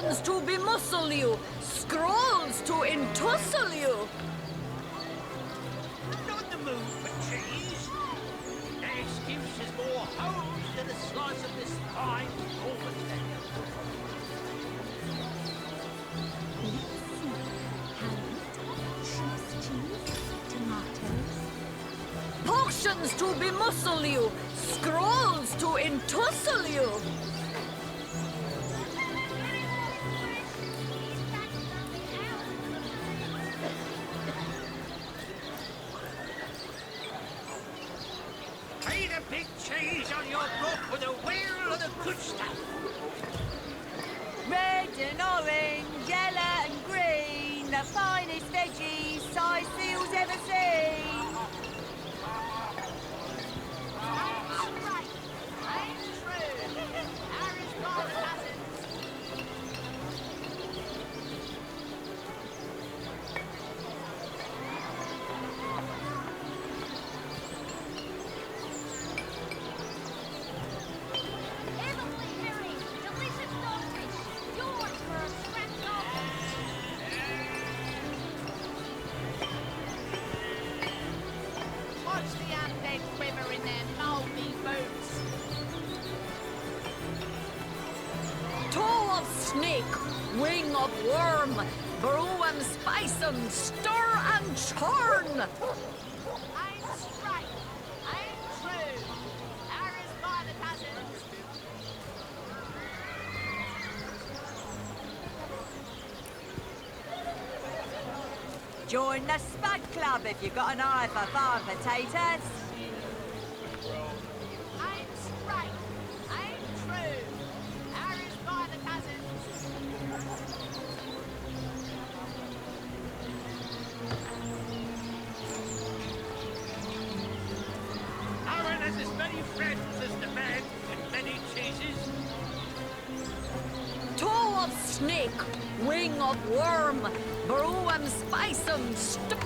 Potions to bemuscle you, scrolls to entussle you. Not in the mood for cheese. That excuse is more holes than a slice of this fine golden thing. Potions to bemuscle you, scrolls to entussle you. Paint a big cheese on your book with a wheel of the good stuff. Red and orange, yellow and green, the finest veggies size seals ever seen. Snake, wing of worm, brew and spice 'em, stir and churn. I'm straight, I'm true, arrows by the dozens. Join the Spud Club if you've got an eye for farm potatoes. I'm straight, I'm true, arrows by the dozens. Aaron has as many friends as the man with many cheeses. Toe of snake, wing of worm, brew and spice 'em, stir.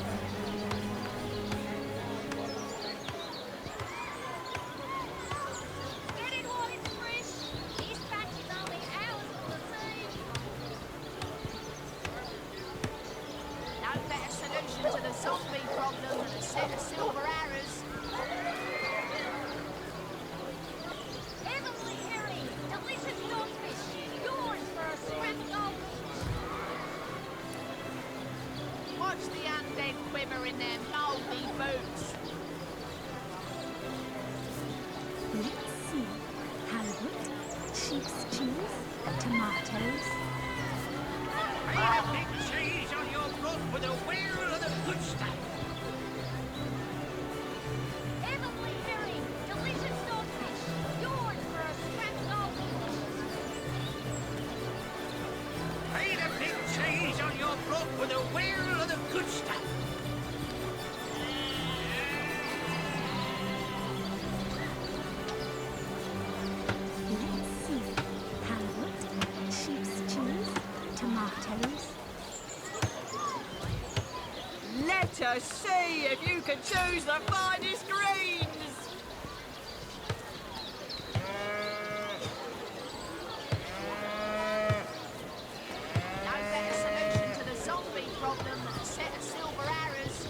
To see if you can choose the finest greens. No better solution to the zombie problem than a set of silver arrows.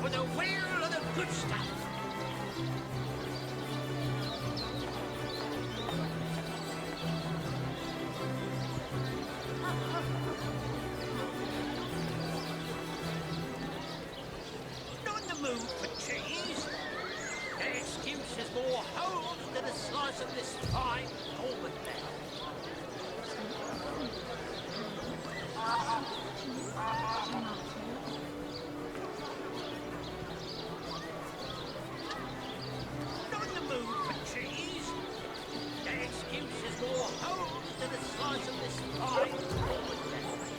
With a wheel of the good stuff. Not in the mood for cheese. That excuse is more holes than a slice of this fine golden thing. Not in the mood for cheese. That excuse is more hose than a slice of this fine forward left.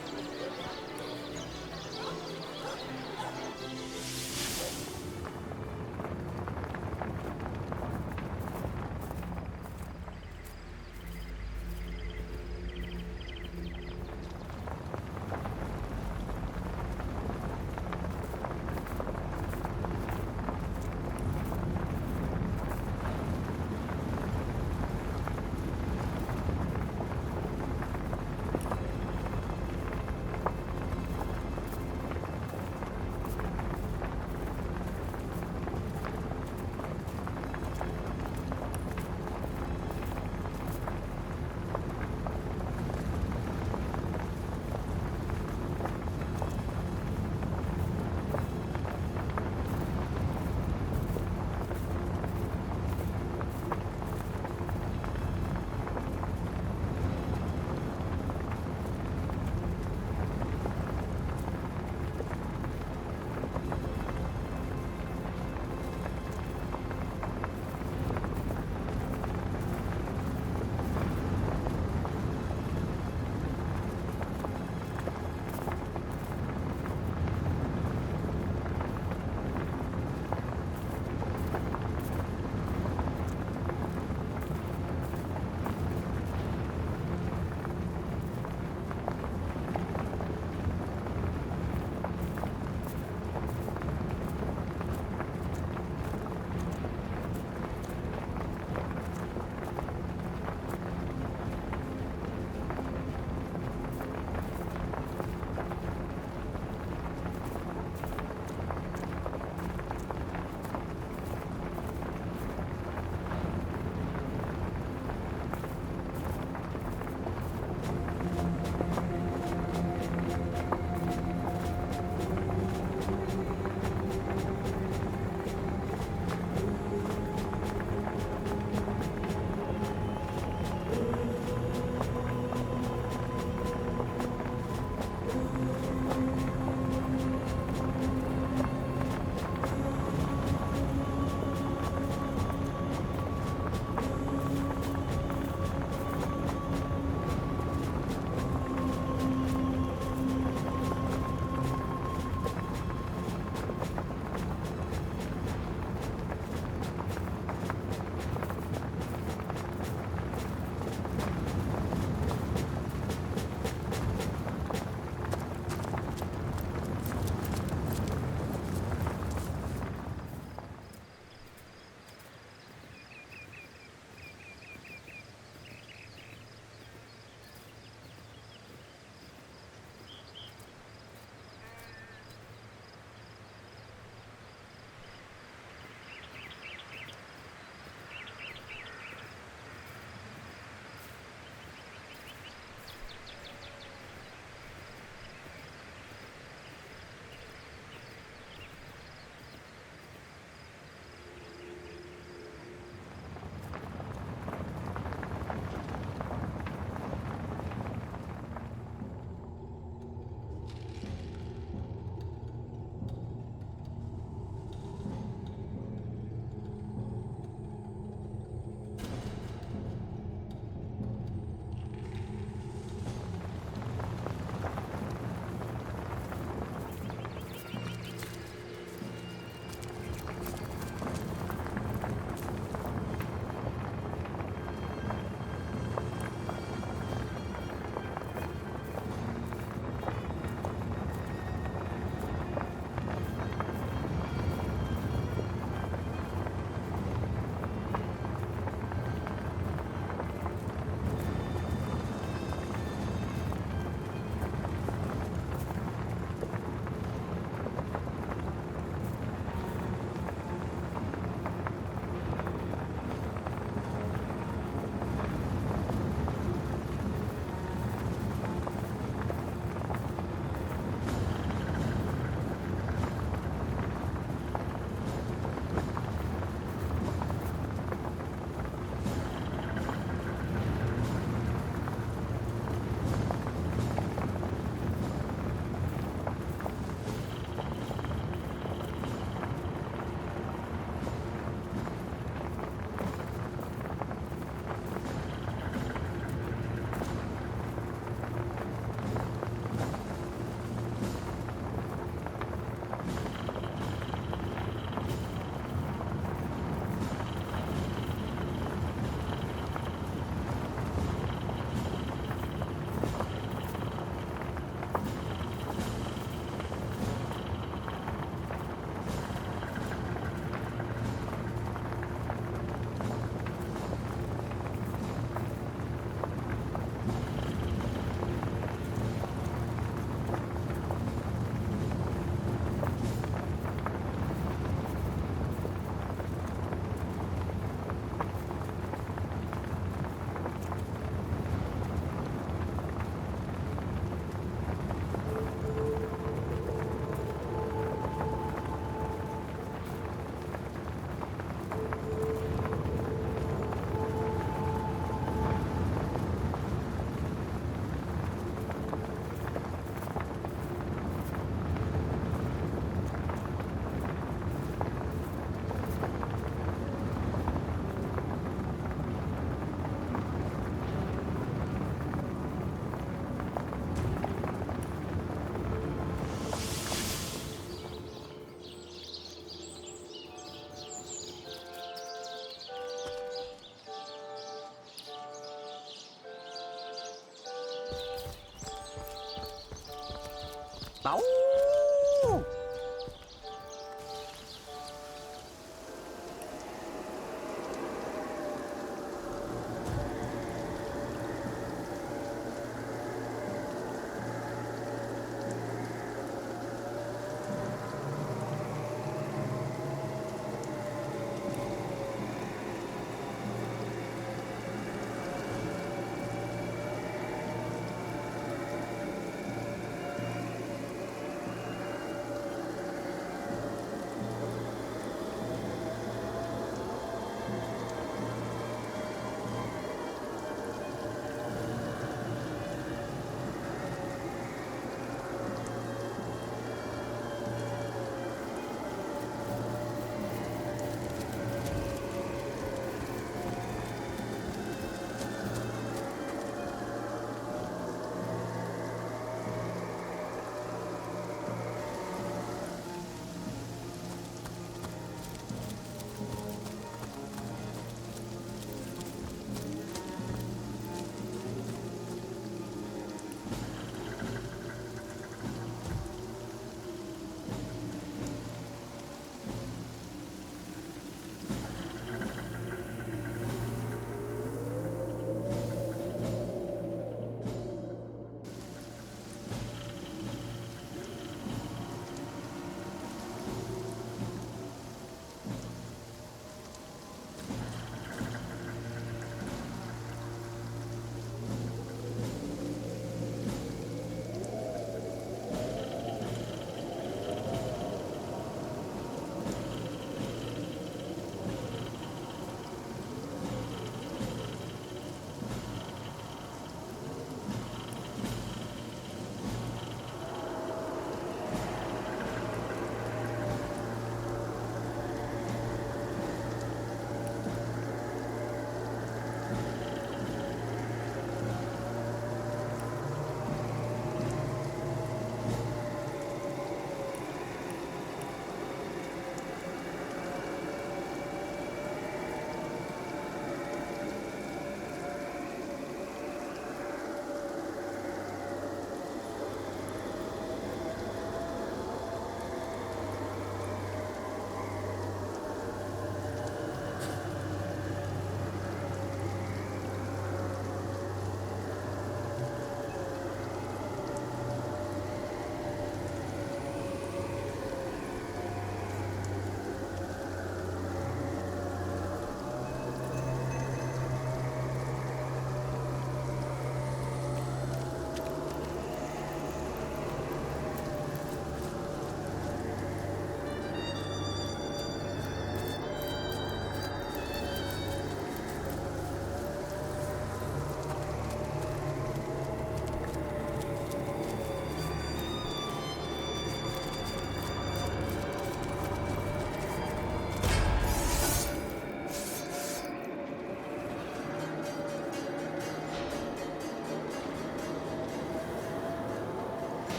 Au!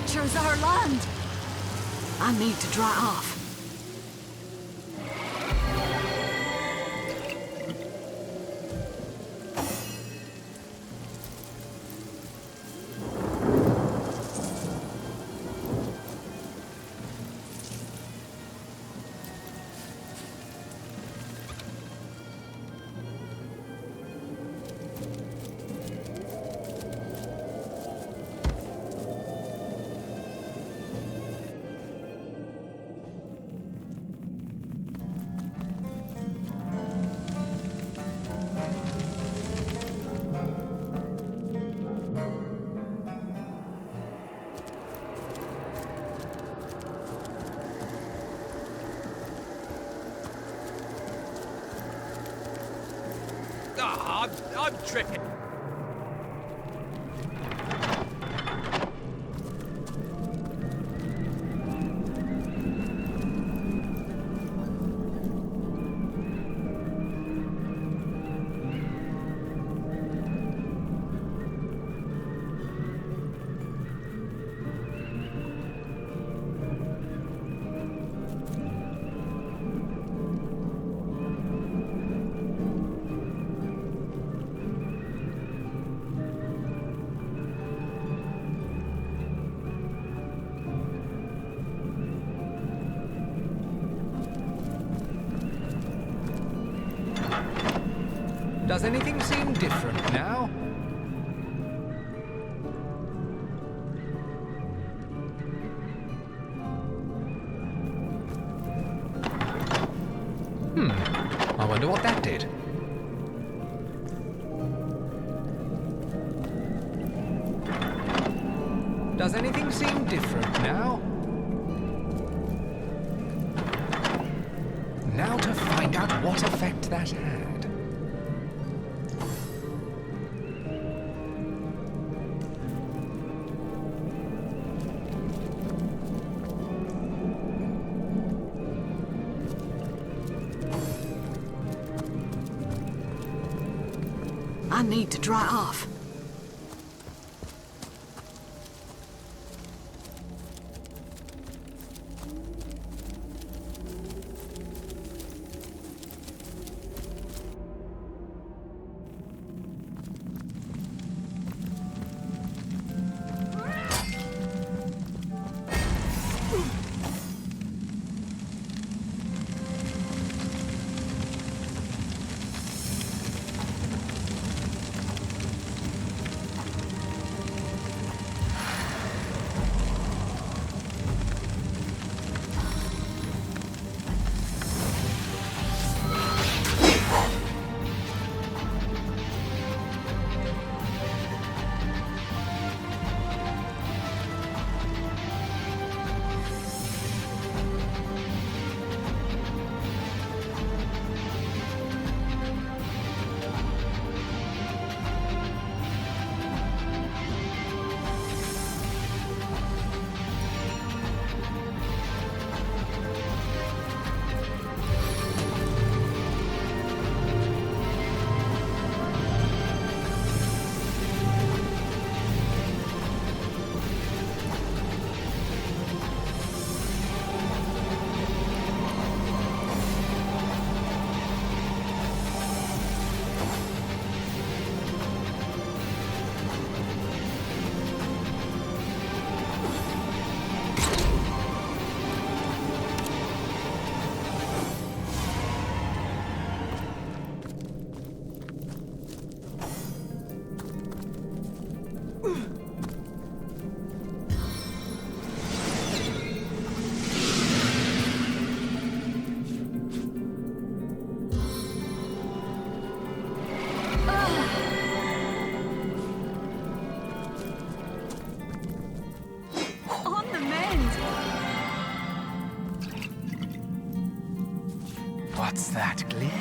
captures our land. I need to dry off. I'm tripping. Does anything seem different now? I wonder what that did. Does anything seem different now? Now to find out what effect that had. I need to dry off. What's that gleam?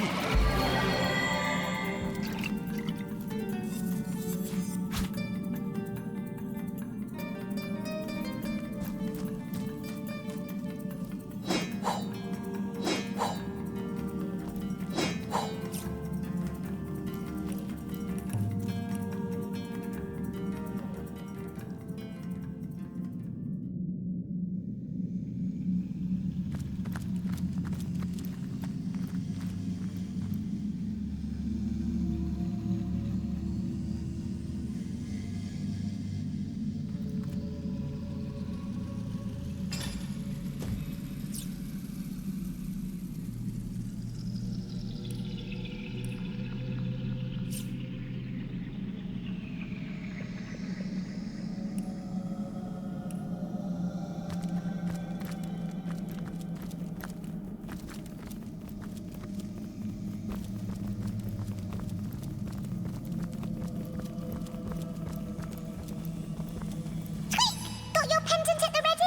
got your pendant at the ready?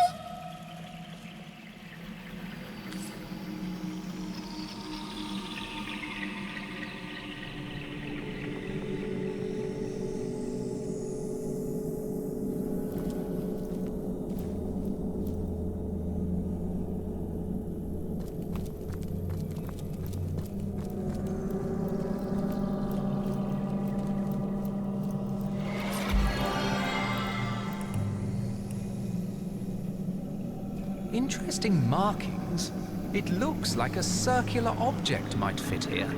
Interesting markings. It looks like a circular object might fit here.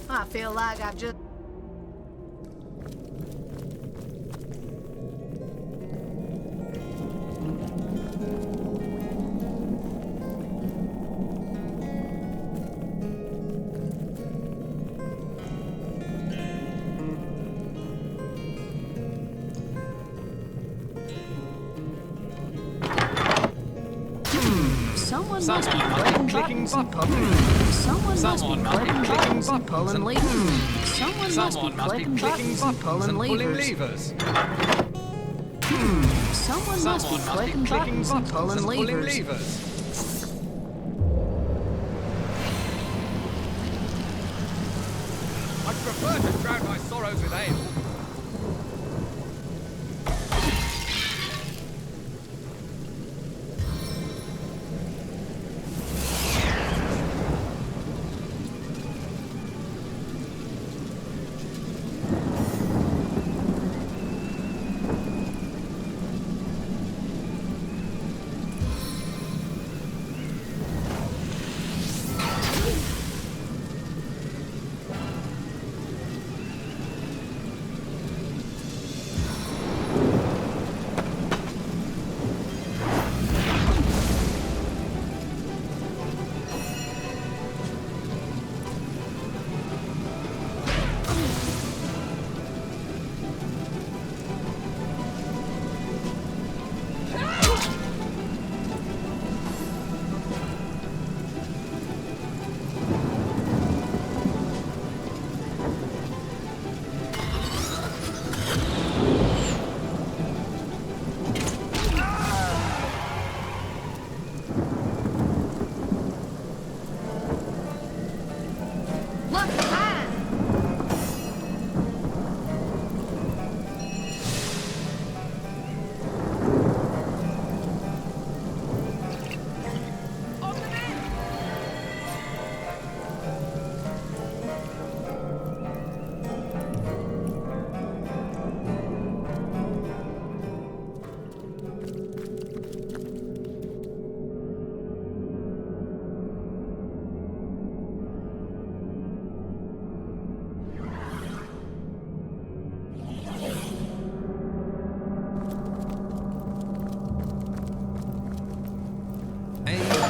I feel like I've just... Someone must be clicking buttons. Someone must be clicking buttons and pulling levers. Someone must be clicking buttons and pulling levers. Someone must be clicking buttons and pulling levers. I'd prefer to drown my sorrows with ale.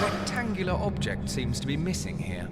Rectangular object seems to be missing here.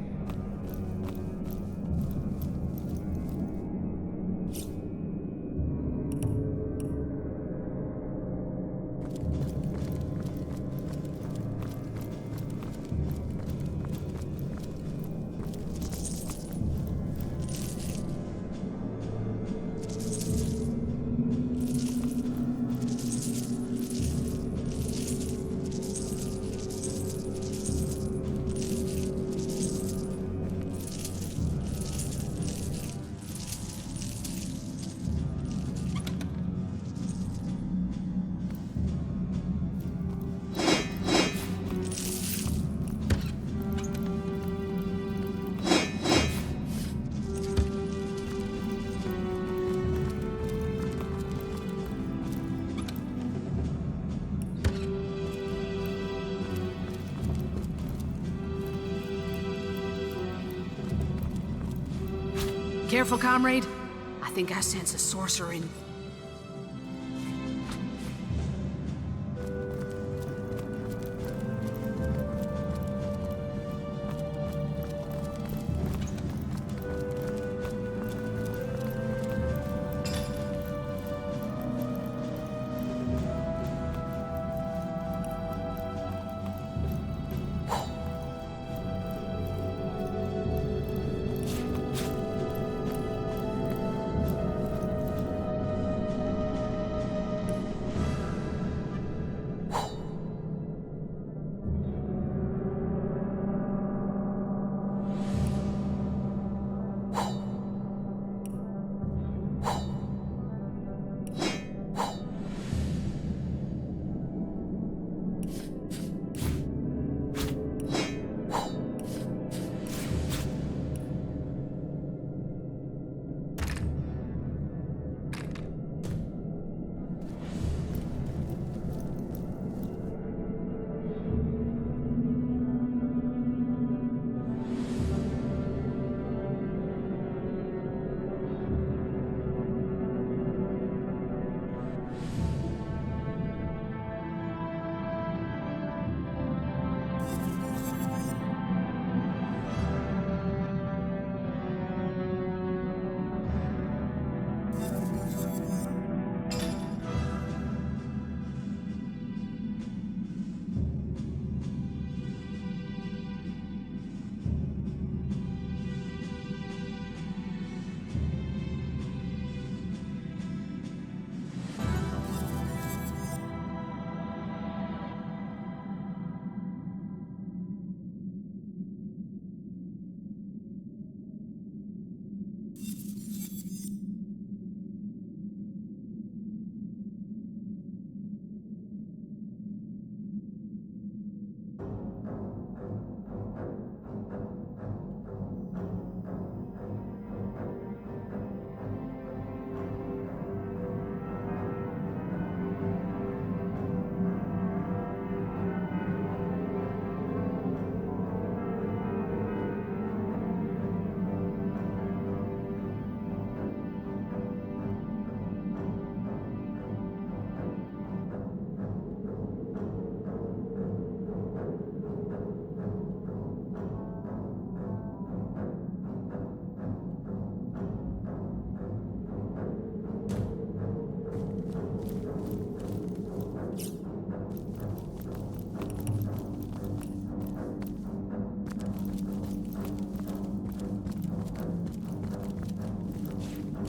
Careful, comrade. I think I sense a sorcerer in...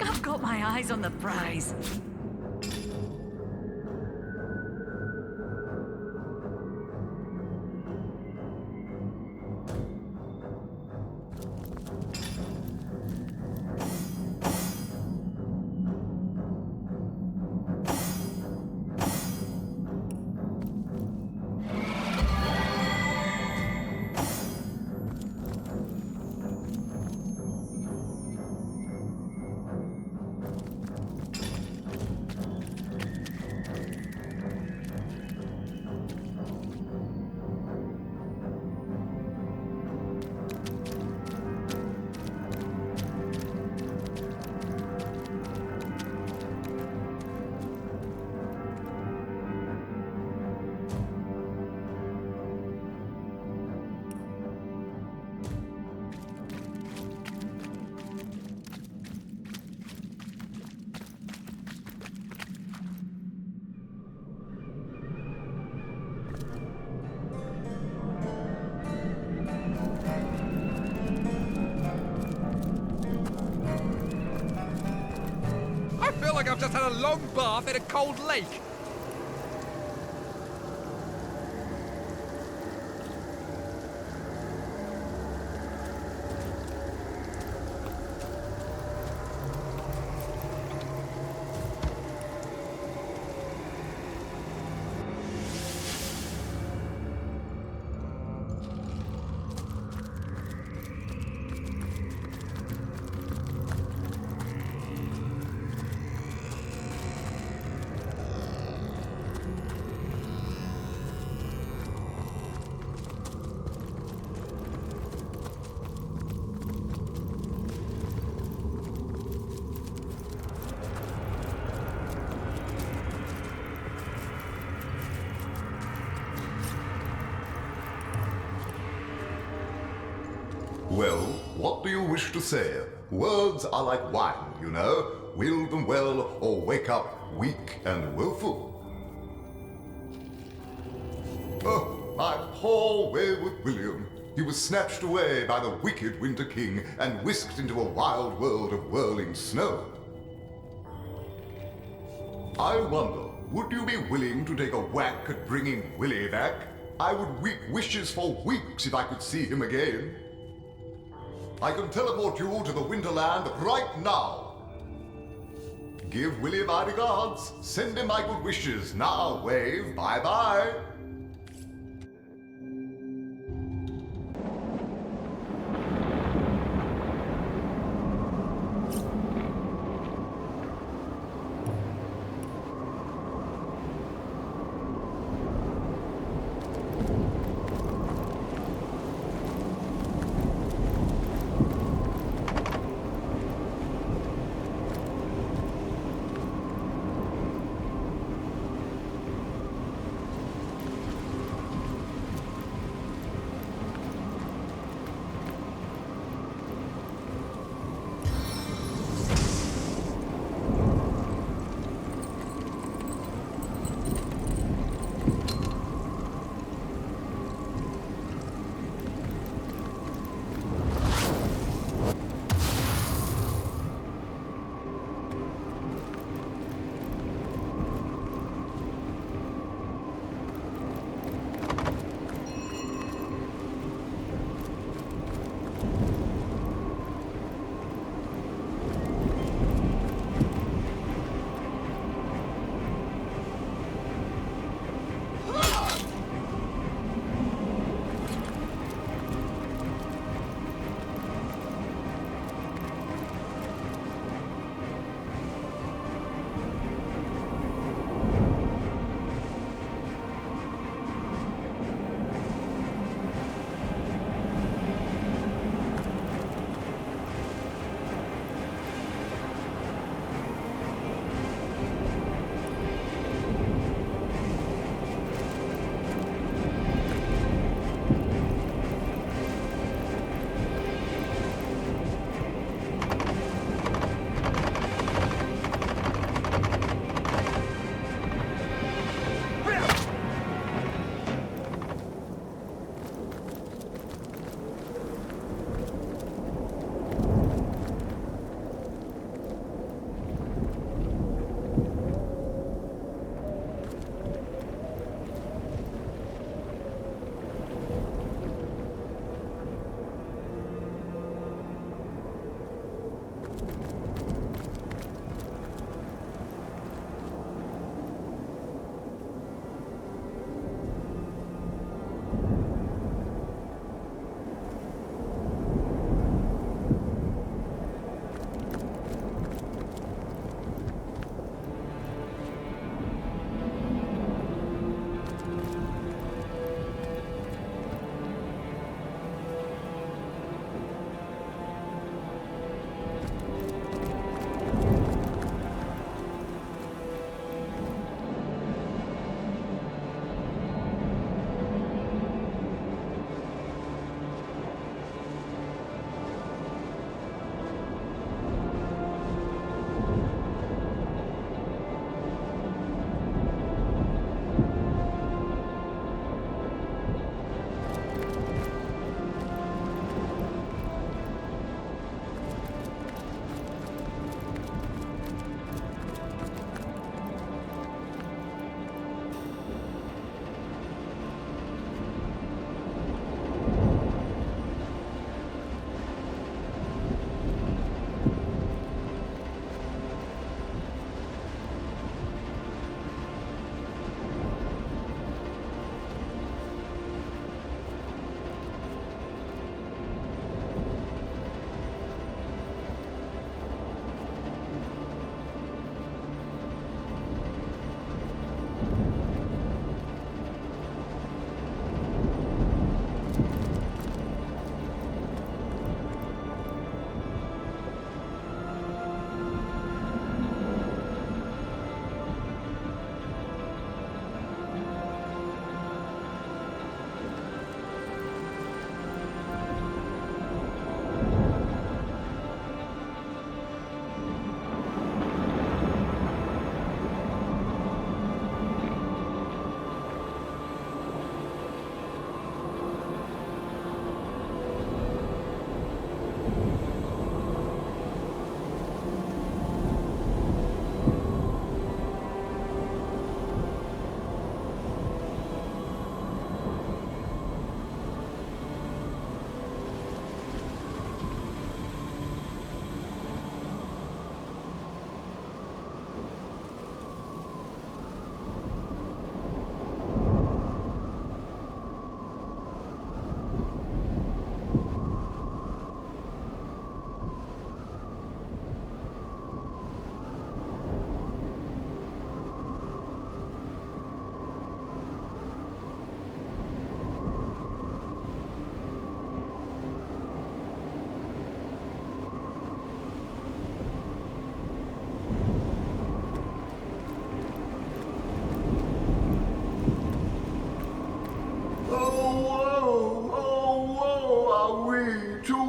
I've got my eyes on the prize. I feel like I've just had a long bath in a cold lake. What? Well, what do you wish to say? Words are like wine, you know. Will them well, or wake up weak and woeful. Oh, my poor wayward William. He was snatched away by the wicked Winter King and whisked into a wild world of whirling snow. I wonder, would you be willing to take a whack at bringing Willie back? I would weep wishes for weeks if I could see him again. I can teleport you to the Winterland right now. Give Willie my regards. Send him my good wishes. Now wave bye-bye.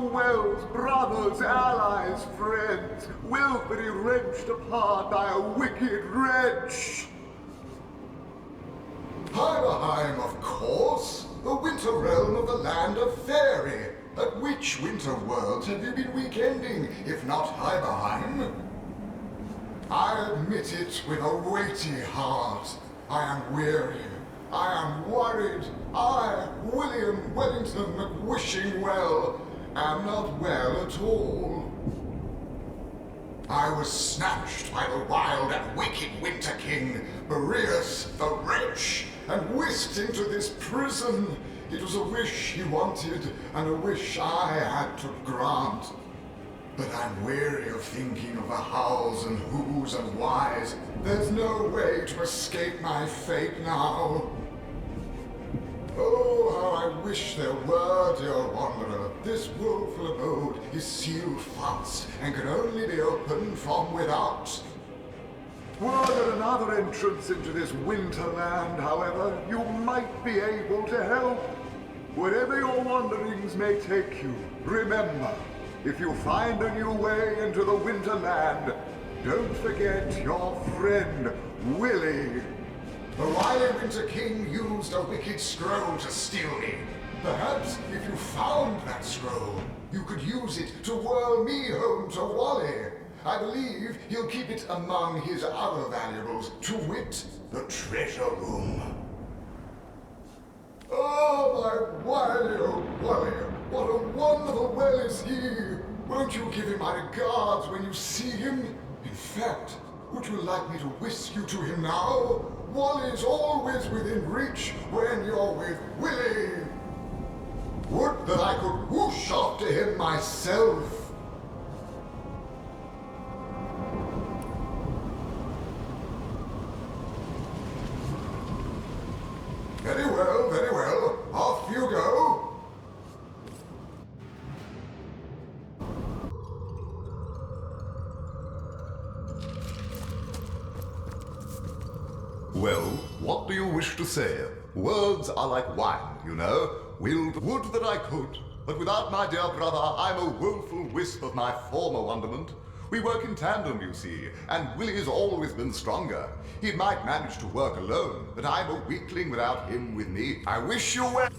wells, brothers, allies, friends, willfully wrenched apart by a wicked wretch. Heimerheim, of course, the winter realm of the land of Fairy. At which winter world have you been weekending, if not Heimerheim? I admit it with a weighty heart. I am weary. I am worried. I, William Wellington McWishingwell, am not well at all. I was snatched by the wild and wicked Winter King, Boreas the Wretch, and whisked into this prison. It was a wish he wanted, and a wish I had to grant. But I'm weary of thinking of the hows and whos and whys. There's no way to escape my fate now. Oh, how I wish there were, dear wanderer. This woeful abode is sealed fast, and can only be opened from without. Were there another entrance into this winterland, however, you might be able to help. Wherever your wanderings may take you, remember, if you find a new way into the winterland, don't forget your friend, Willie. The wily Winter King used a wicked scroll to steal me. Perhaps if you found that scroll, you could use it to whirl me home to Wally. I believe he'll keep it among his other valuables, to wit, the treasure room. Oh, my wily old Wally, what a wonderful well is he! Won't you give him my regards when you see him? In fact, would you like me to whisk you to him now? Wally's always within reach when you're with Willie. Would that I could whoosh after him myself. Very well, very well. Off you go. Well, what do you wish to say? Words are like wine, you know. Would that I could, but without my dear brother, I'm a woeful wisp of my former wonderment. We work in tandem, you see, and Willie's always been stronger. He might manage to work alone, but I'm a weakling without him with me. I wish you well.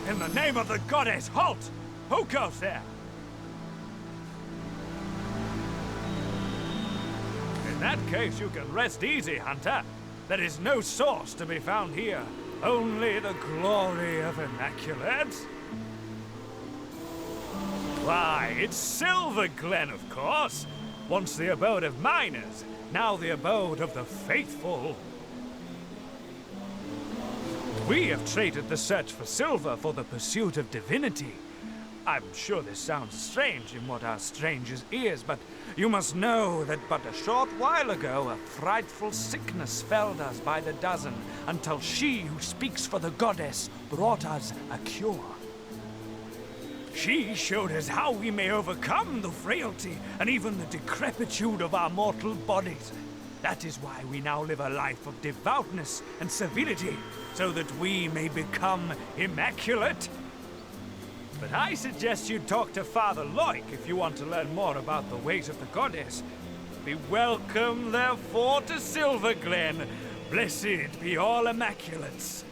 In the name of the goddess, halt! Who goes there? In that case, you can rest easy, Hunter. There is no source to be found here, only the glory of immaculate. Why, it's Silver Glen, of course. Once the abode of miners, now the abode of the faithful. We have traded the search for silver for the pursuit of divinity. I'm sure this sounds strange in what are strangers' ears, but you must know that but a short while ago a frightful sickness felled us by the dozen, until she who speaks for the goddess brought us a cure. She showed us how we may overcome the frailty and even the decrepitude of our mortal bodies. That is why we now live a life of devoutness and civility, so that we may become immaculate. But I suggest you talk to Father Loic if you want to learn more about the ways of the goddess. Be welcome, therefore, to Silver Glen. Blessed be all immaculates.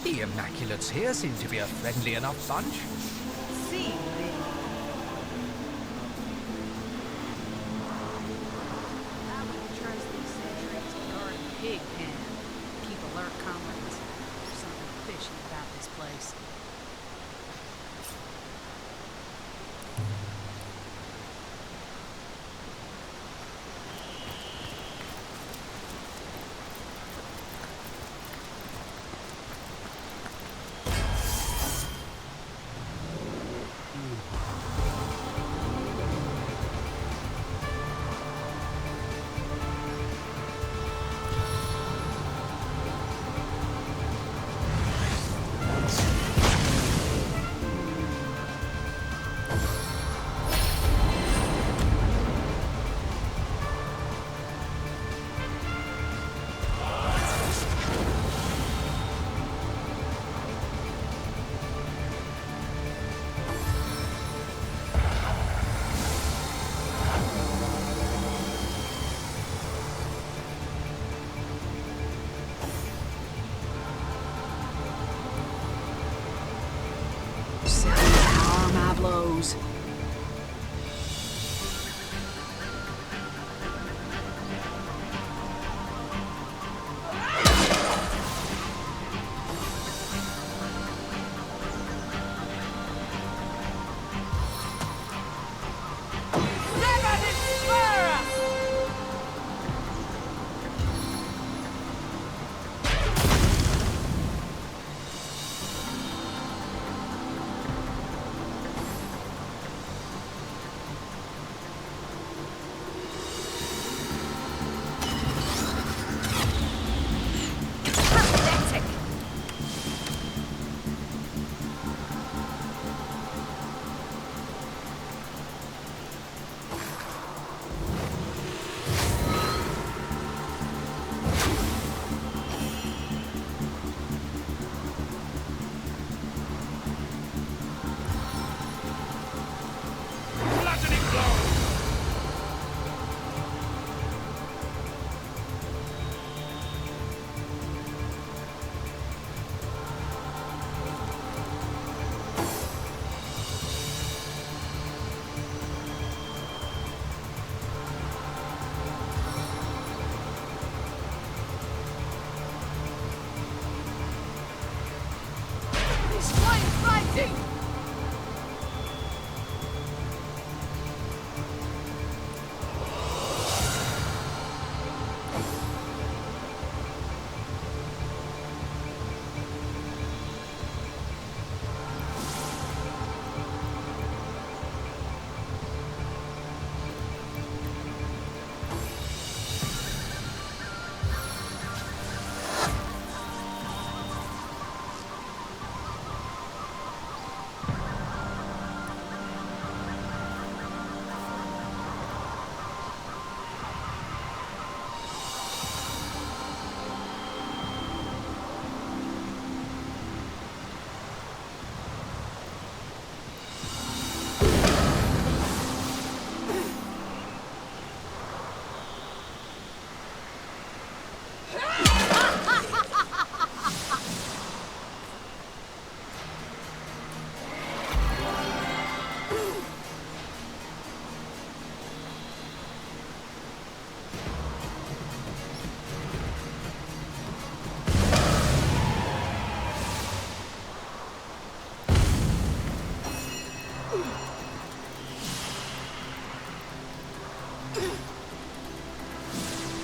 The Immaculates here seem to be a friendly enough bunch. See, I would trust these sentries to guard a pig pen. Keep alert, comrades. There's something fishy about this place. Blows.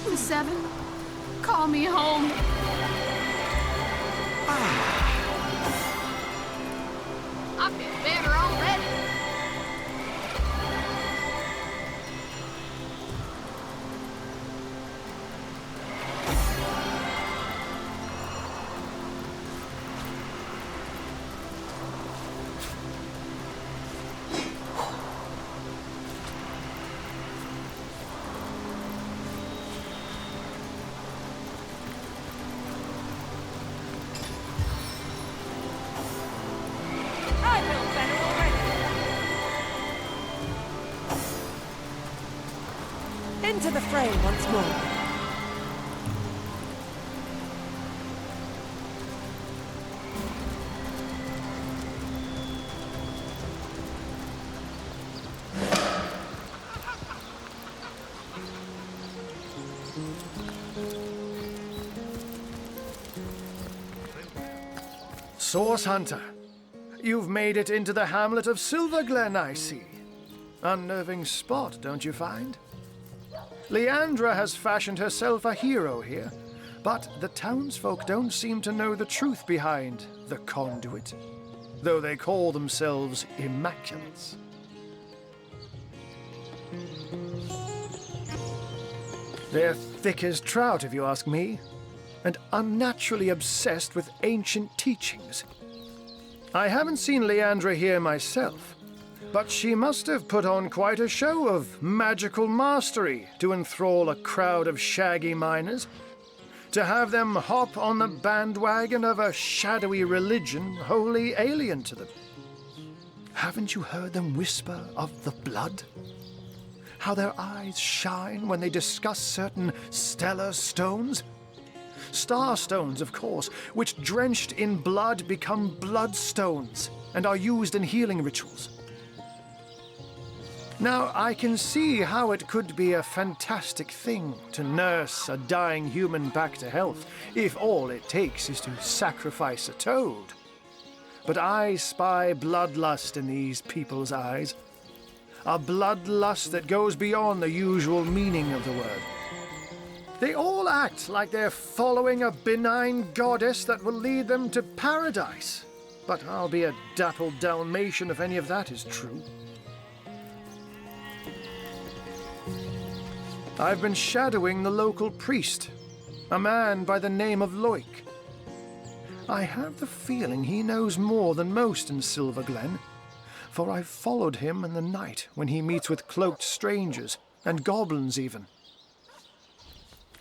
The seven, call me home. I feel better already. I feel better already. Into the fray once more. Source Hunter, you've made it into the hamlet of Silverglen, I see. Unnerving spot, don't you find? Leandra has fashioned herself a hero here, but the townsfolk don't seem to know the truth behind the conduit, though they call themselves Immaculates. They're thick as trout, if you ask me, and unnaturally obsessed with ancient teachings. I haven't seen Leandra here myself, but she must have put on quite a show of magical mastery to enthrall a crowd of shaggy miners, to have them hop on the bandwagon of a shadowy religion wholly alien to them. Haven't you heard them whisper of the blood? How their eyes shine when they discuss certain stellar stones? Star stones, of course, which drenched in blood become bloodstones and are used in healing rituals. Now, I can see how it could be a fantastic thing to nurse a dying human back to health, if all it takes is to sacrifice a toad. But I spy bloodlust in these people's eyes. A bloodlust that goes beyond the usual meaning of the word. They all act like they're following a benign goddess that will lead them to paradise. But I'll be a dappled Dalmatian if any of that is true. I've been shadowing the local priest, a man by the name of Loik. I have the feeling he knows more than most in Silverglen, for I've followed him in the night when he meets with cloaked strangers, and goblins even.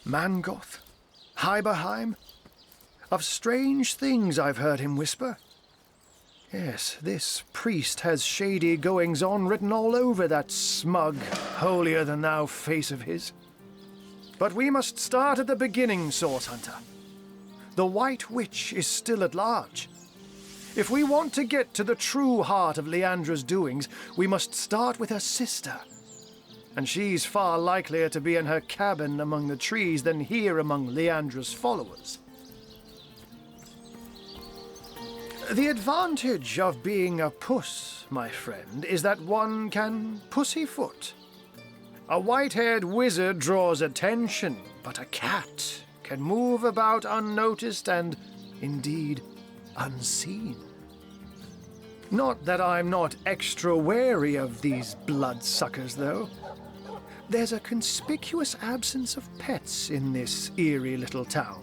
Mangoth, Hyberheim, of strange things I've heard him whisper. Yes, this priest has shady goings-on written all over that smug, holier-than-thou face of his. But we must start at the beginning, Source Hunter. The White Witch is still at large. If we want to get to the true heart of Leandra's doings, we must start with her sister. And she's far likelier to be in her cabin among the trees than here among Leandra's followers. The advantage of being a puss, my friend, is that one can pussyfoot. A white-haired wizard draws attention, but a cat can move about unnoticed and, indeed, unseen. Not that I'm not extra wary of these bloodsuckers, though. There's a conspicuous absence of pets in this eerie little town.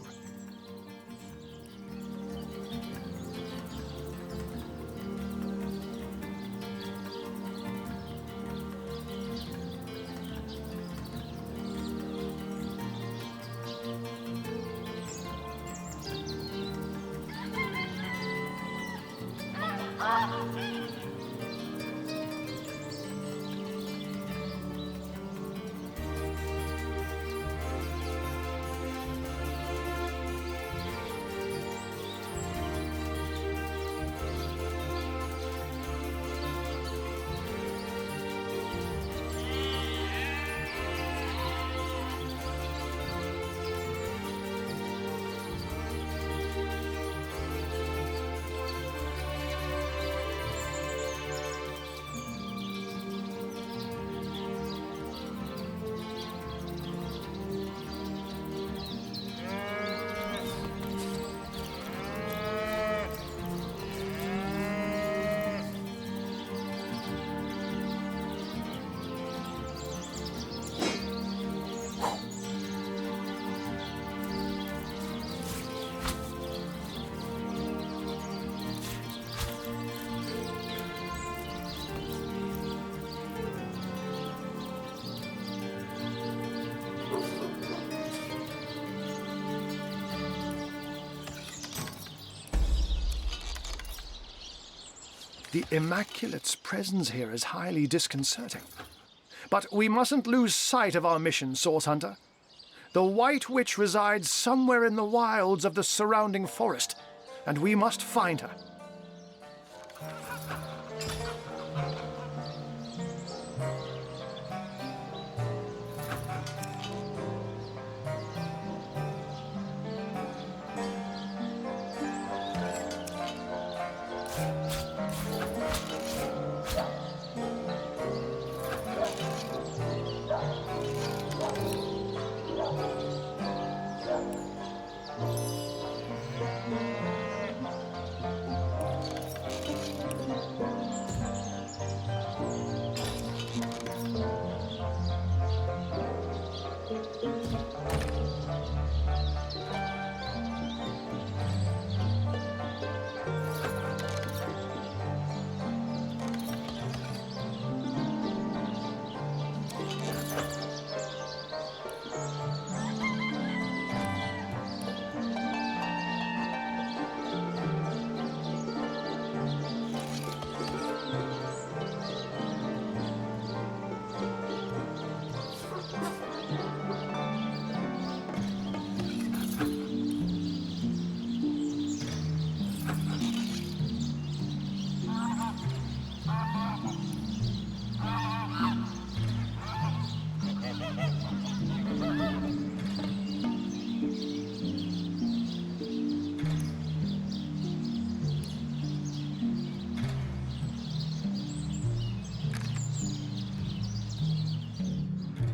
The Immaculate's presence here is highly disconcerting. But we mustn't lose sight of our mission, Source Hunter. The White Witch resides somewhere in the wilds of the surrounding forest, and we must find her.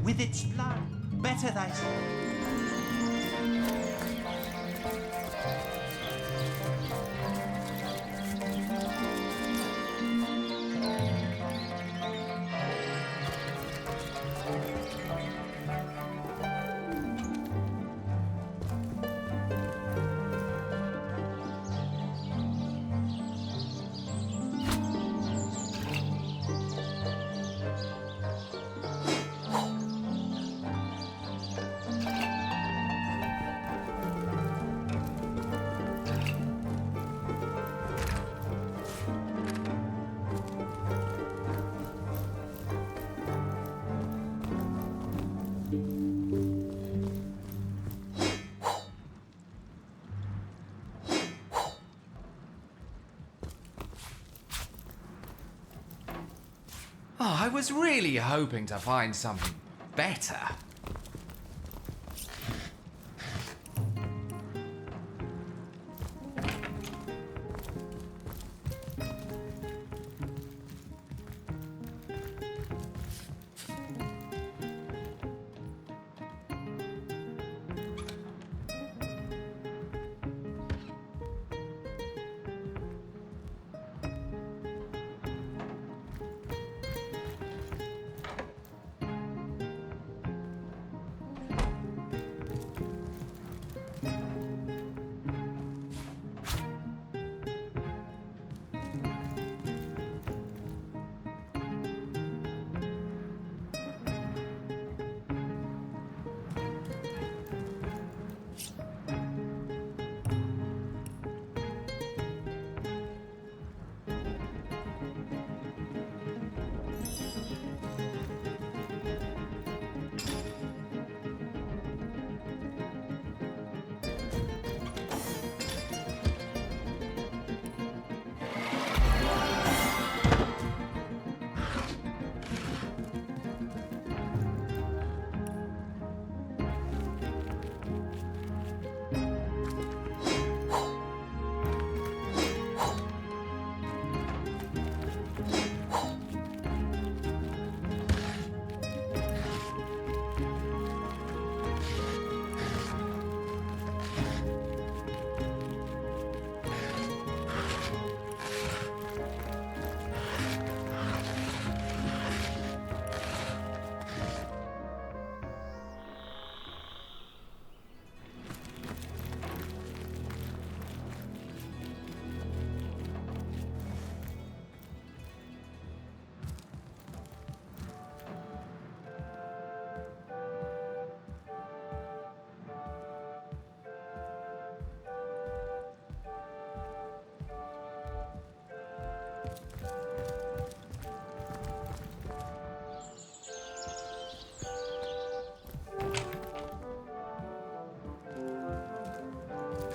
With its blood, better thyself. Oh, I was really hoping to find something better.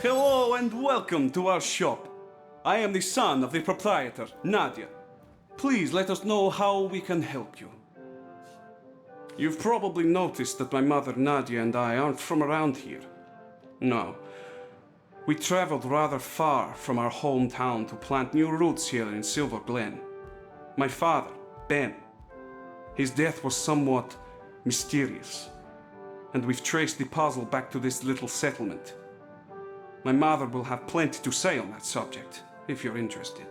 Hello and welcome to our shop. I am the son of the proprietor, Nadia. Please let us know how we can help you. You've probably noticed that my mother Nadia and I aren't from around here. No. We traveled rather far from our hometown to plant new roots here in Silver Glen. My father, Ben, his death was somewhat mysterious, and we've traced the puzzle back to this little settlement. My mother will have plenty to say on that subject, if you're interested.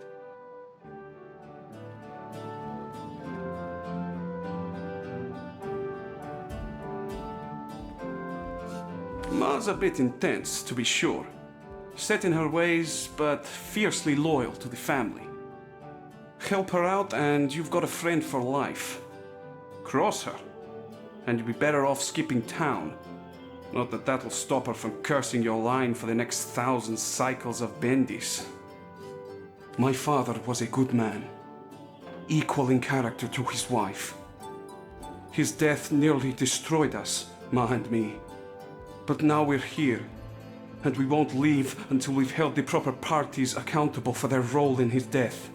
Ma's a bit intense, to be sure. Set in her ways, but fiercely loyal to the family. Help her out and you've got a friend for life. Cross her, and you'll be better off skipping town. Not that that'll stop her from cursing your line for the next 1,000 cycles of bendis. My father was a good man, equal in character to his wife. His death nearly destroyed us, Ma and me. But now we're here, and we won't leave until we've held the proper parties accountable for their role in his death.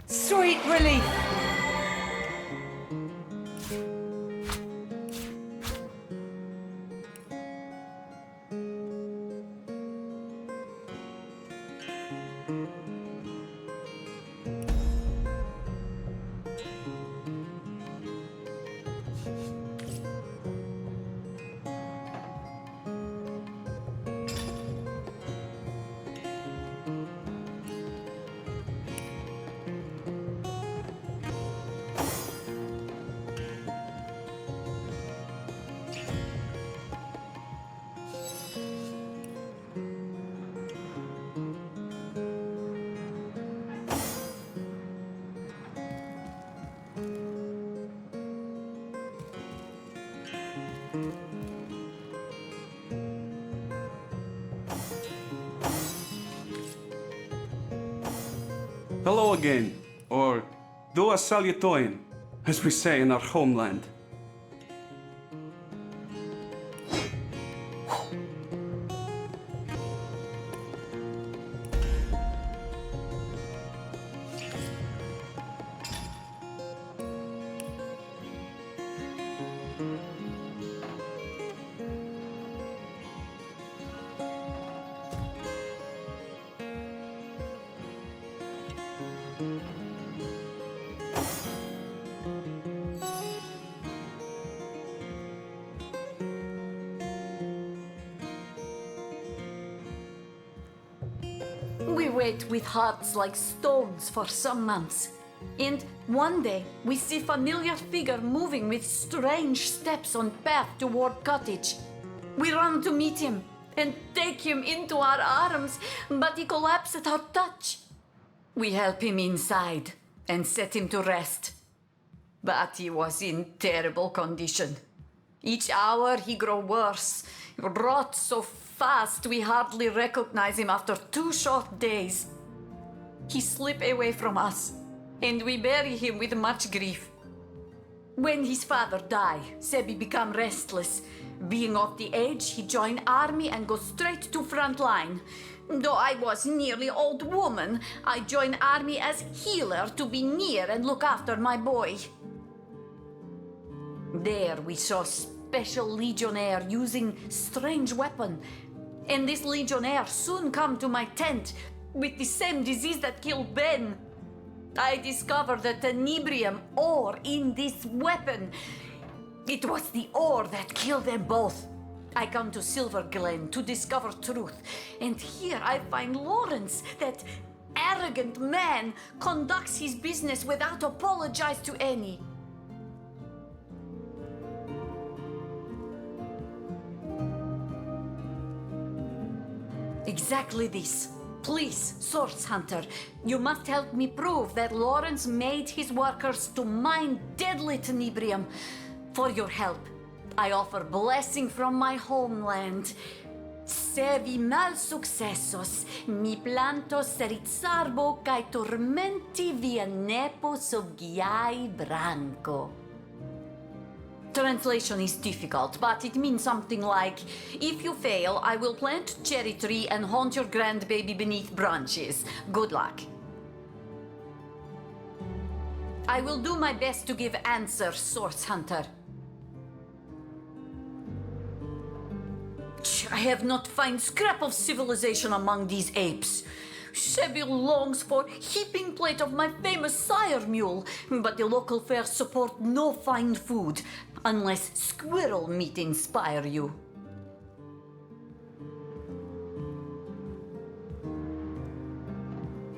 Sweet relief! Hello again, or dua salutoin, as we say in our homeland. We wait with hearts like stones for some months. And one day, we see familiar figure moving with strange steps on path toward cottage. We run to meet him and take him into our arms, but he collapses at our touch. We help him inside and set him to rest. But he was in terrible condition. Each hour he grow worse, rot so fast we hardly recognize him after 2 short days. He slip away from us, and we bury him with much grief. When his father died, Sebi became restless. Being of the age, he joined army and go straight to front line. Though I was nearly old woman, I joined army as healer to be near and look after my boy. There we saw special legionnaire using strange weapon. And this legionnaire soon come to my tent with the same disease that killed Ben. I discovered the tenebrium ore in this weapon. It was the ore that killed them both. I come to Silver Glen to discover truth. And here I find Lawrence, that arrogant man, conducts his business without apologize to any. Exactly this. Please, Source Hunter, you must help me prove that Lawrence made his workers to mine deadly tenebrium. For your help, I offer blessing from my homeland. Se vi mal successos, mi plantos rizzarbo cae tormenti via nepo soggiai branco. Translation is difficult, but it means something like, if you fail, I will plant cherry tree and haunt your grandbaby beneath branches. Good luck. I will do my best to give answer, Source Hunter. I have not found scrap of civilization among these apes. Sebi longs for heaping plate of my famous sire mule, but the local fairs support no fine food, unless squirrel meat inspire you.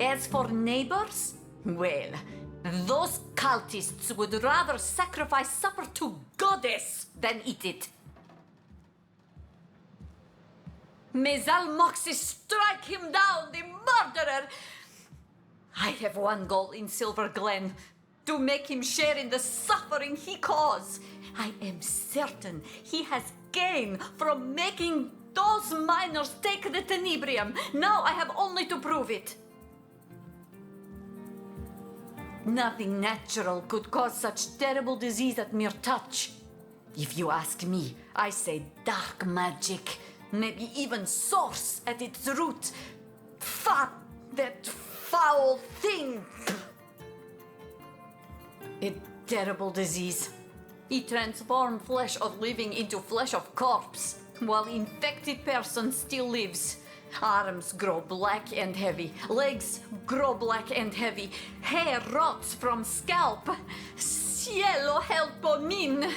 As for neighbors, well, those cultists would rather sacrifice supper to goddess than eat it. May Zalmoxis strike him down, the murderer! I have one goal in Silver Glen, to make him share in the suffering he caused. I am certain he has gained from making those miners take the tenebrium. Now I have only to prove it. Nothing natural could cause such terrible disease at mere touch. If you ask me, I say dark magic. Maybe even source at its root. That foul thing! A terrible disease. It transforms flesh of living into flesh of corpse, while infected person still lives. Arms grow black and heavy, legs grow black and heavy, hair rots from scalp. Cielo helpo min!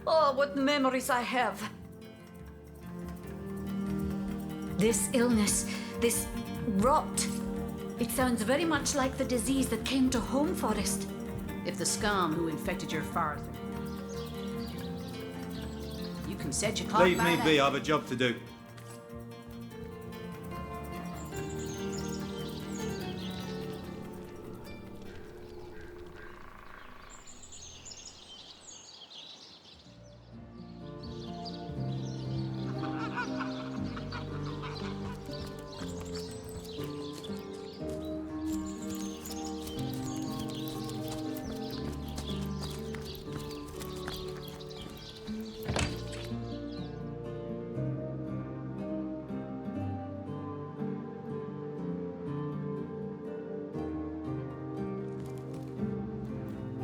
Oh, what memories I have. This illness, this rot, it sounds very much like the disease that came to Home Forest. If the scum who infected your father. You can set your clock Leave by me that. be, I have a job to do.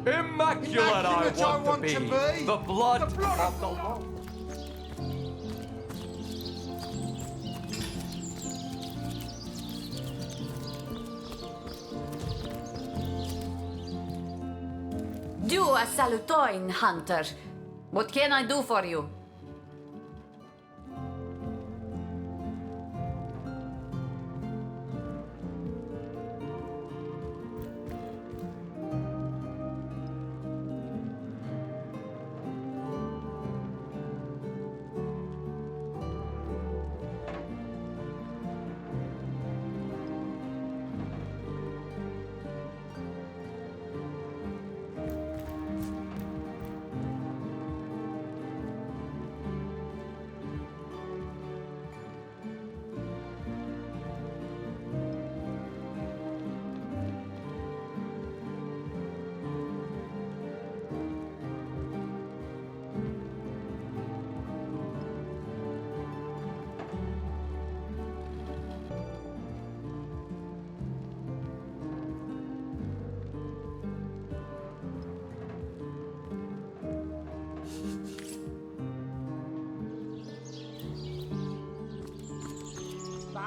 Immaculate I Immaculate I want to be. The blood of the Lord. Do a salutoin, Hunter. What can I do for you?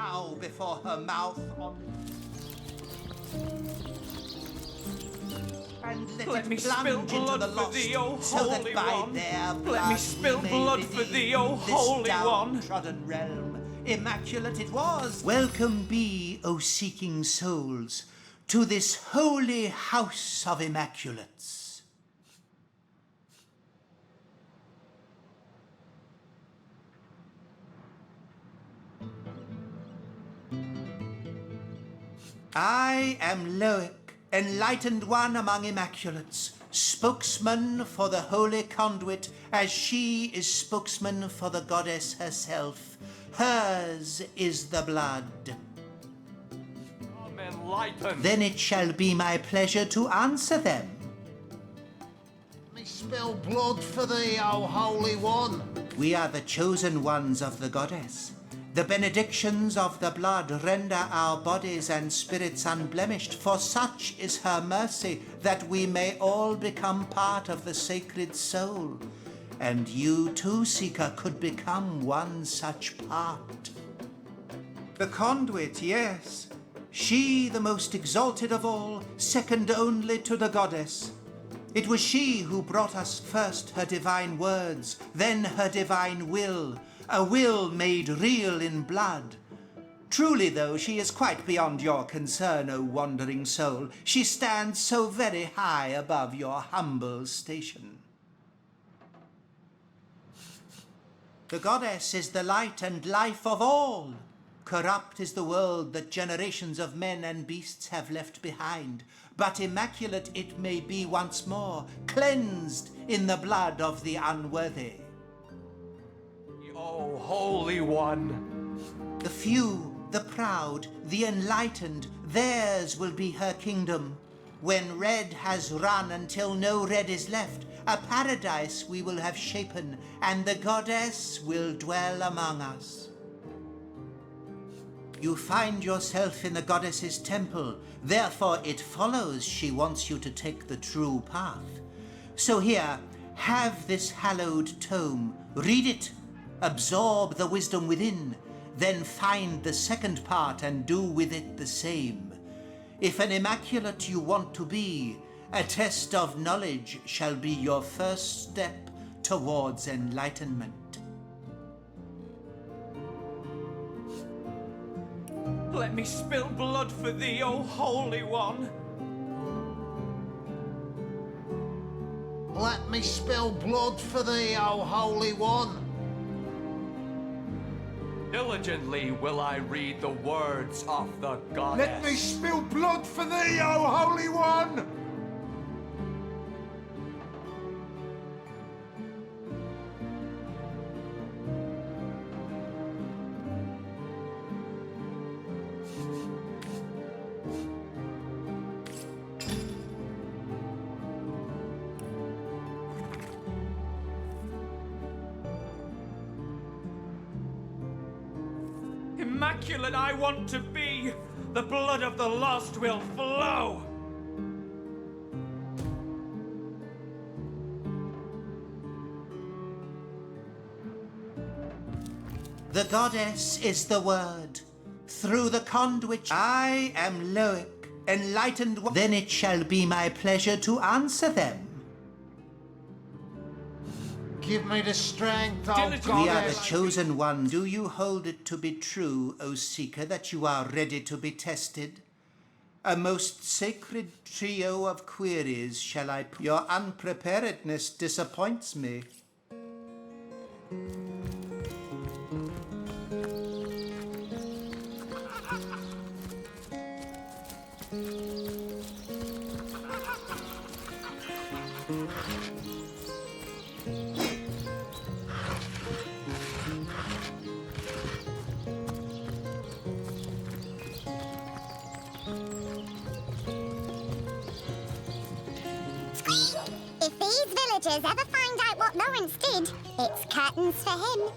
bow before her mouth on... And let me it spill plunge into blood the for lost, thee, O so that Holy by One. their blood Let me spill we may blood for redeem thee, O this Holy One. downtrodden realm. Immaculate it was. Welcome be, O seeking souls, to this holy house of immaculates. I am Loic, enlightened one among immaculates, spokesman for the holy conduit, as she is spokesman for the goddess herself. Hers is the blood. I'm enlightened. Then it shall be my pleasure to answer them. Me spill blood for thee, O Holy One. We are the chosen ones of the goddess. The benedictions of the blood render our bodies and spirits unblemished, for such is her mercy, that we may all become part of the sacred soul. And you too, Seeker, could become one such part. The conduit, yes. She, the most exalted of all, second only to the goddess. It was she who brought us first her divine words, then her divine will, a will made real in blood. Truly, though, she is quite beyond your concern, O wandering soul. She stands so very high above your humble station. The goddess is the light and life of all. Corrupt is the world that generations of men and beasts have left behind, but immaculate it may be once more, cleansed in the blood of the unworthy. O Holy One. The few, the proud, the enlightened, theirs will be her kingdom. When red has run until no red is left, a paradise we will have shapen, and the goddess will dwell among us. You find yourself in the goddess's temple, therefore it follows she wants you to take the true path. So here, have this hallowed tome, read it, absorb the wisdom within, then find the second part and do with it the same. If an immaculate you want to be, a test of knowledge shall be your first step towards enlightenment. Let me spill blood for thee, O Holy One. Let me spill blood for thee, O Holy One. Diligently will I read the words of the goddess. Let me spill blood for thee, O Holy One. Immaculate I want to be. The blood of the lost will flow. The goddess is the word. Through the conduit I am Loic, enlightened one. Then it shall be my pleasure to answer them. Give me the strength, O Diligently. We are the goddess. chosen ones. Do you hold it to be true, O Seeker, that you are ready to be tested? A most sacred trio of queries shall I... Your unpreparedness disappoints me. If these villagers ever find out what Lawrence did, it's curtains for him.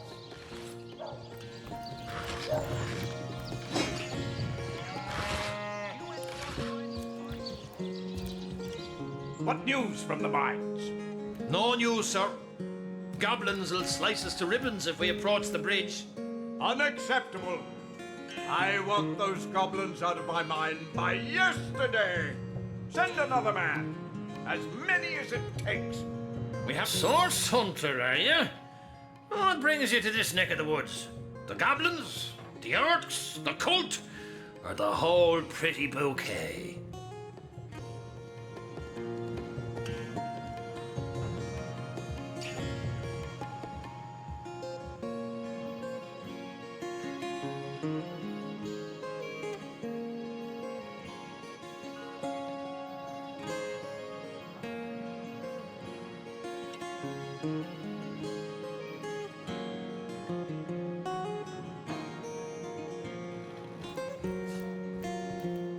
What news from the mines? No news, sir. Goblins will slice us to ribbons if we approach the bridge. Unacceptable. I want those goblins out of my mind by yesterday. Send another man. As many as it takes. We have source hunter, are you? What brings you to this neck of the woods? The goblins? The orcs? The cult? Or the whole pretty bouquet?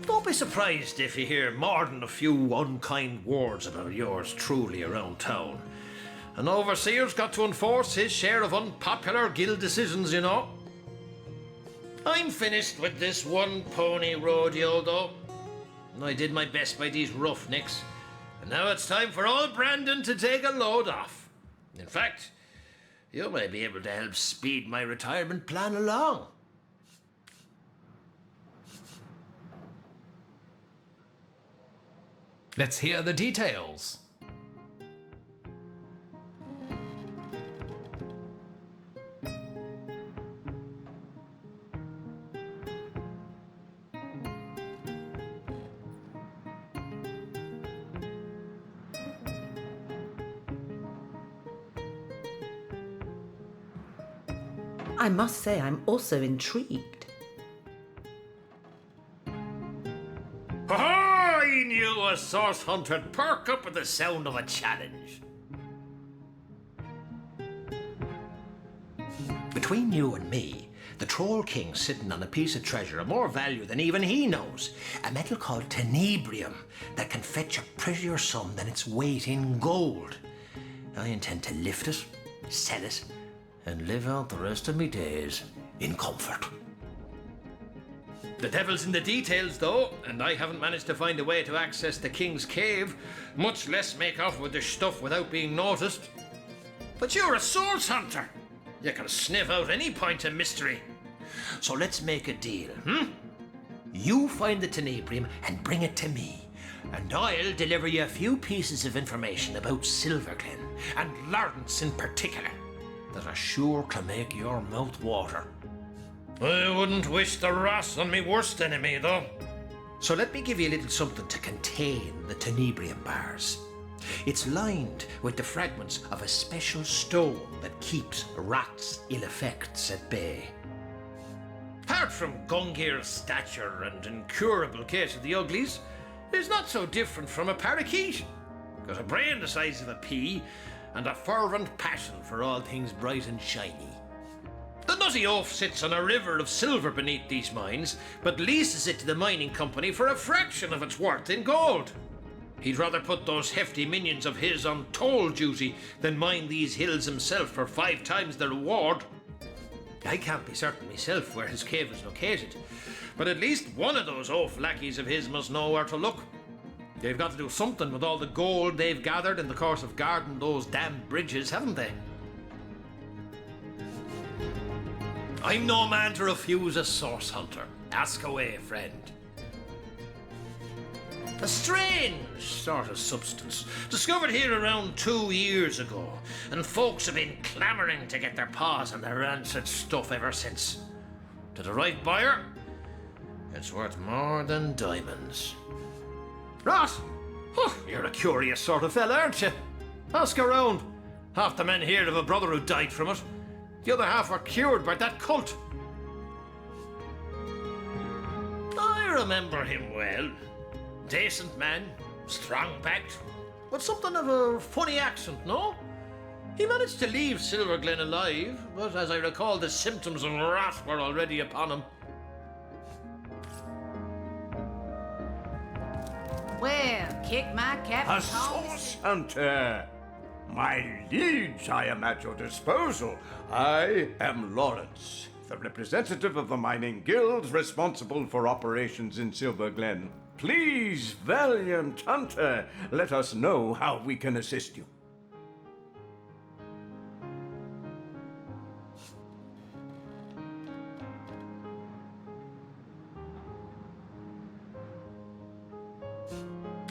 Don't be surprised if you hear more than a few unkind words about yours truly around town. An overseer's got to enforce his share of unpopular guild decisions, you know. I'm finished with this one-pony rodeo, though. I did my best by these roughnecks, and now it's time for old Brandon to take a load off. In fact, you may be able to help speed my retirement plan along. Let's hear the details. I must say I'm also intrigued. I knew a source hunter'd perk up at the sound of a challenge. Between you and me, the Troll King's sitting on a piece of treasure of more value than even he knows. A metal called tenebrium that can fetch a prettier sum than its weight in gold. I intend to lift it, sell it, and live out the rest of me days in comfort. The devil's in the details, though, and I haven't managed to find a way to access the King's Cave, much less make off with the stuff without being noticed. But you're a source hunter. You can sniff out any point of mystery. So let's make a deal, You find the tenebrium and bring it to me, and I'll deliver you a few pieces of information about Silverglen, and Lawrence in particular, that are sure to make your mouth water. I wouldn't wish the wrath on me worst enemy, though. So let me give you a little something to contain the tenebrium bars. It's lined with the fragments of a special stone that keeps rats' ill effects at bay. Apart from Gungir's stature and incurable case of the uglies, it's not so different from a parakeet. Got a brain the size of a pea and a fervent passion for all things bright and shiny. The nutty oaf sits on a river of silver beneath these mines, but leases it to the mining company for a fraction of its worth in gold. He'd rather put those hefty minions of his on toll duty than mine these hills himself for 5 times the reward. I can't be certain myself where his cave is located, but at least one of those oaf lackeys of his must know where to look. They've got to do something with all the gold they've gathered in the course of guarding those damn bridges, haven't they? I'm no man to refuse a source hunter. Ask away, friend. A strange sort of substance, discovered here around 2 years ago, and folks have been clamouring to get their paws on the rancid stuff ever since. To the right buyer, it's worth more than diamonds. Ross, you're a curious sort of fella, aren't you? Ask around. Half the men here have a brother who died from it. The other half were cured by that cult. I remember him well. Decent man, strong-backed, but something of a funny accent, no? He managed to leave Silverglen alive, but as I recall, the symptoms of wrath were already upon him. Well, kick my cap A and call me source hunter! My liege, I am at your disposal. I am Lawrence, the representative of the mining guild responsible for operations in Silverglen. Please, valiant hunter, let us know how we can assist you.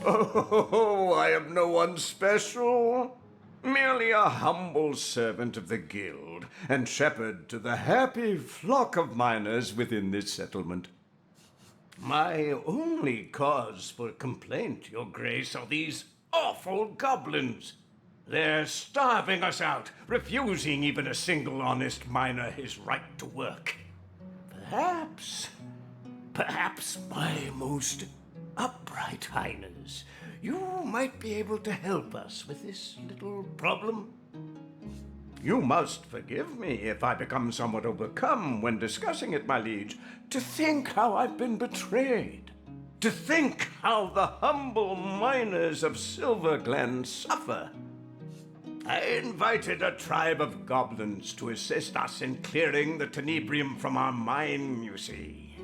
Oh, I am no one special. Merely a humble servant of the guild, and shepherd to the happy flock of miners within this settlement. My only cause for complaint, Your Grace, are these awful goblins. They're starving us out, refusing even a single honest miner his right to work. Perhaps, my most upright highness, you might be able to help us with this little problem. You must forgive me if I become somewhat overcome when discussing it, my liege. To think how I've been betrayed. To think how the humble miners of Silverglen suffer. I invited a tribe of goblins to assist us in clearing the tenebrium from our mine, you see.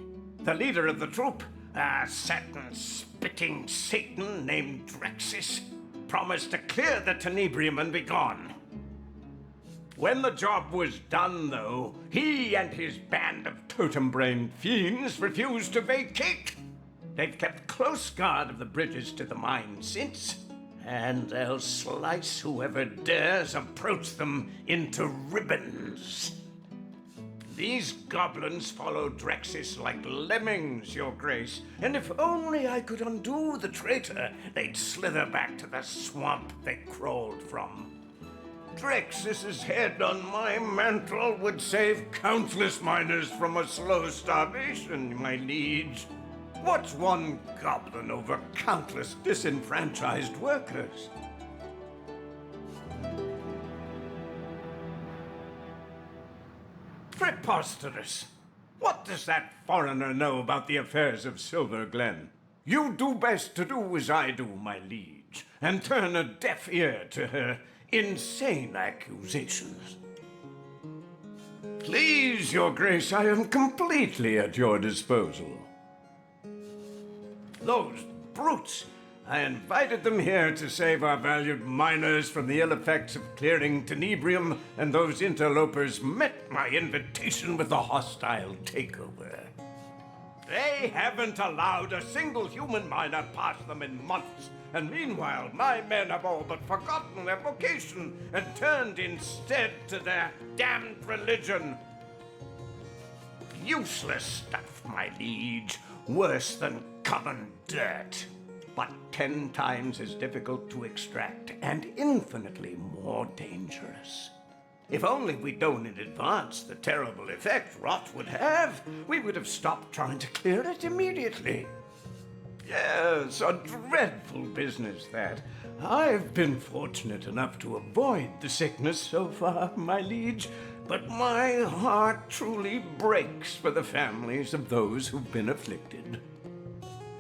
The leader of the troop, a certain spitting Satan named Drexis, promised to clear the tenebrium and be gone. When the job was done, though, he and his band of totem-brained fiends refused to vacate. They've kept close guard of the bridges to the mine since, and they'll slice whoever dares approach them into ribbons. These goblins follow Drexis like lemmings, Your Grace, and if only I could undo the traitor, they'd slither back to the swamp they crawled from. Drexis's head on my mantle would save countless miners from a slow starvation, my liege. What's one goblin over countless disenfranchised workers? Preposterous! What does that foreigner know about the affairs of Silverglen? You do best to do as I do, my liege, and turn a deaf ear to her insane accusations. Please, Your Grace, I am completely at your disposal. Those brutes! I invited them here to save our valued miners from the ill effects of clearing tenebrium, and those interlopers met my invitation with a hostile takeover. They haven't allowed a single human miner past them in months, and meanwhile my men have all but forgotten their vocation and turned instead to their damned religion. Useless stuff, my liege, worse than common dirt, but 10 times as difficult to extract and infinitely more dangerous. If only we'd known in advance the terrible effect rot would have, we would have stopped trying to clear it immediately. Yes, a dreadful business that. I've been fortunate enough to avoid the sickness so far, my liege, but my heart truly breaks for the families of those who've been afflicted.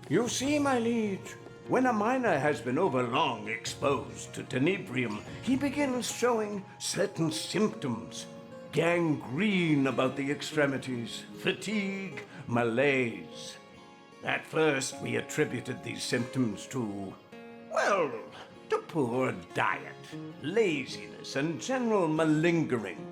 You see, my liege, when a miner has been overlong exposed to tenebrium, he begins showing certain symptoms. Gangrene about the extremities, fatigue, malaise. At first, we attributed these symptoms to, well, to poor diet, laziness, and general malingering.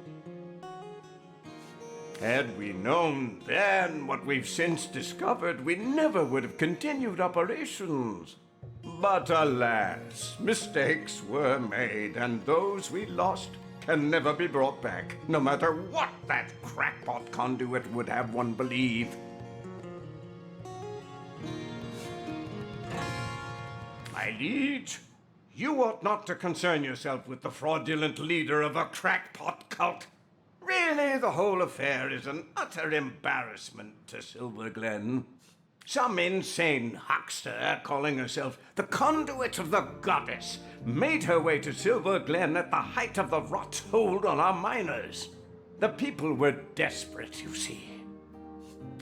Had we known then what we've since discovered, we never would have continued operations. But alas, mistakes were made, and those we lost can never be brought back, no matter what that crackpot conduit would have one believe. My liege, you ought not to concern yourself with the fraudulent leader of a crackpot cult. Really, the whole affair is an utter embarrassment to Silverglen. Some insane huckster calling herself the conduit of the goddess made her way to Silverglen at the height of the rot hold on our miners. The people were desperate, you see.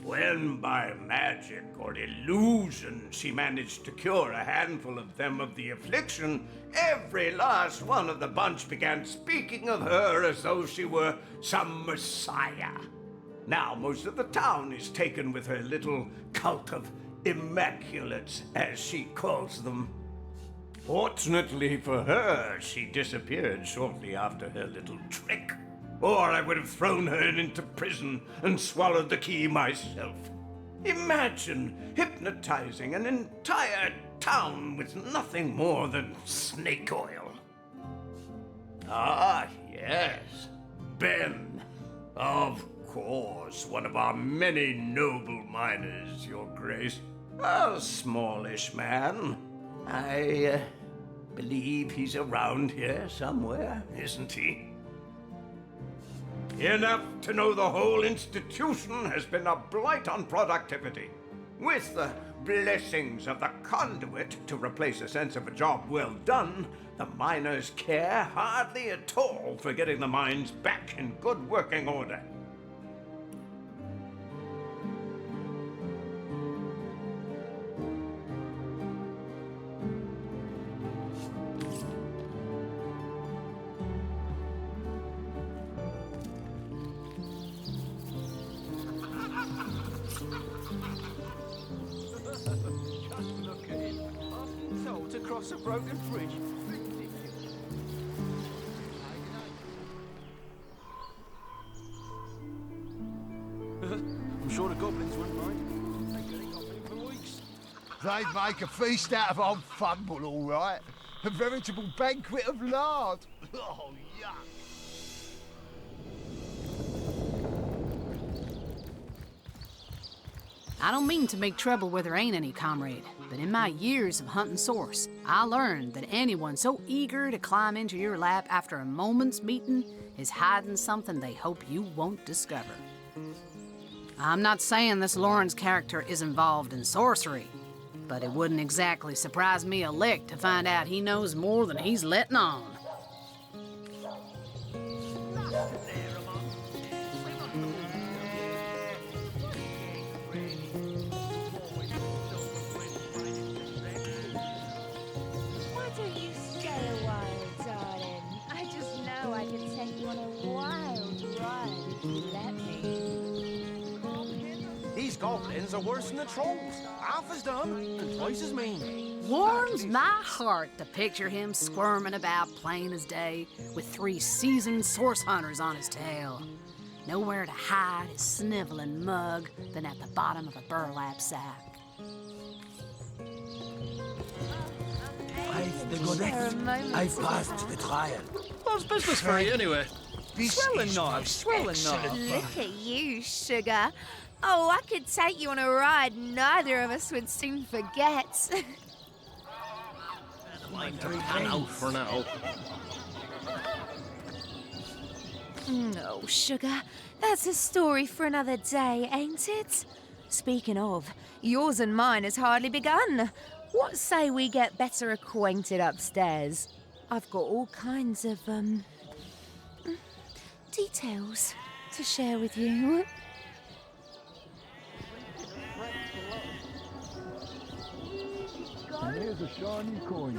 When by magic or illusion she managed to cure a handful of them of the affliction, every last one of the bunch began speaking of her as though she were some messiah. Now most of the town is taken with her little cult of immaculates, as she calls them. Fortunately for her, she disappeared shortly after her little trick, or I would have thrown her into prison and swallowed the key myself. Imagine hypnotizing an entire town with nothing more than snake oil. Ah, yes. Ben. Of course, one of our many noble miners, Your Grace. A smallish man. I believe he's around here somewhere, isn't he? Enough to know the whole institution has been a blight on productivity. With the blessings of the conduit to replace a sense of a job well done, the miners care hardly at all for getting the mines back in good working order. Across a broken bridge. I'm sure the goblins wouldn't mind. They could eat off him for weeks. They'd make a feast out of old Fumble, all right. A veritable banquet of lard. Oh, yuck. I don't mean to make trouble where there ain't any, comrade, but in my years of hunting source, I learned that anyone so eager to climb into your lap after a moment's meeting is hiding something they hope you won't discover. I'm not saying this Lawrence character is involved in sorcery, but it wouldn't exactly surprise me a lick to find out he knows more than he's letting on. Goblins are worse than the trolls. Half as dumb and twice as mean. Warms my heart to picture him squirming about plain as day with 3 seasoned source hunters on his tail. Nowhere to hide his sniveling mug than at the bottom of a burlap sack. I've the goddess. I've passed the trial. What's business for you anyway? Swelling knife, swelling knife. Look at you, Sugar. Oh, I could take you on a ride neither of us would soon forget. Out for now. No, Sugar. That's a story for another day, ain't it? Speaking of, yours and mine has hardly begun. What say we get better acquainted upstairs? I've got all kinds of, details to share with you. And there's a shiny coin.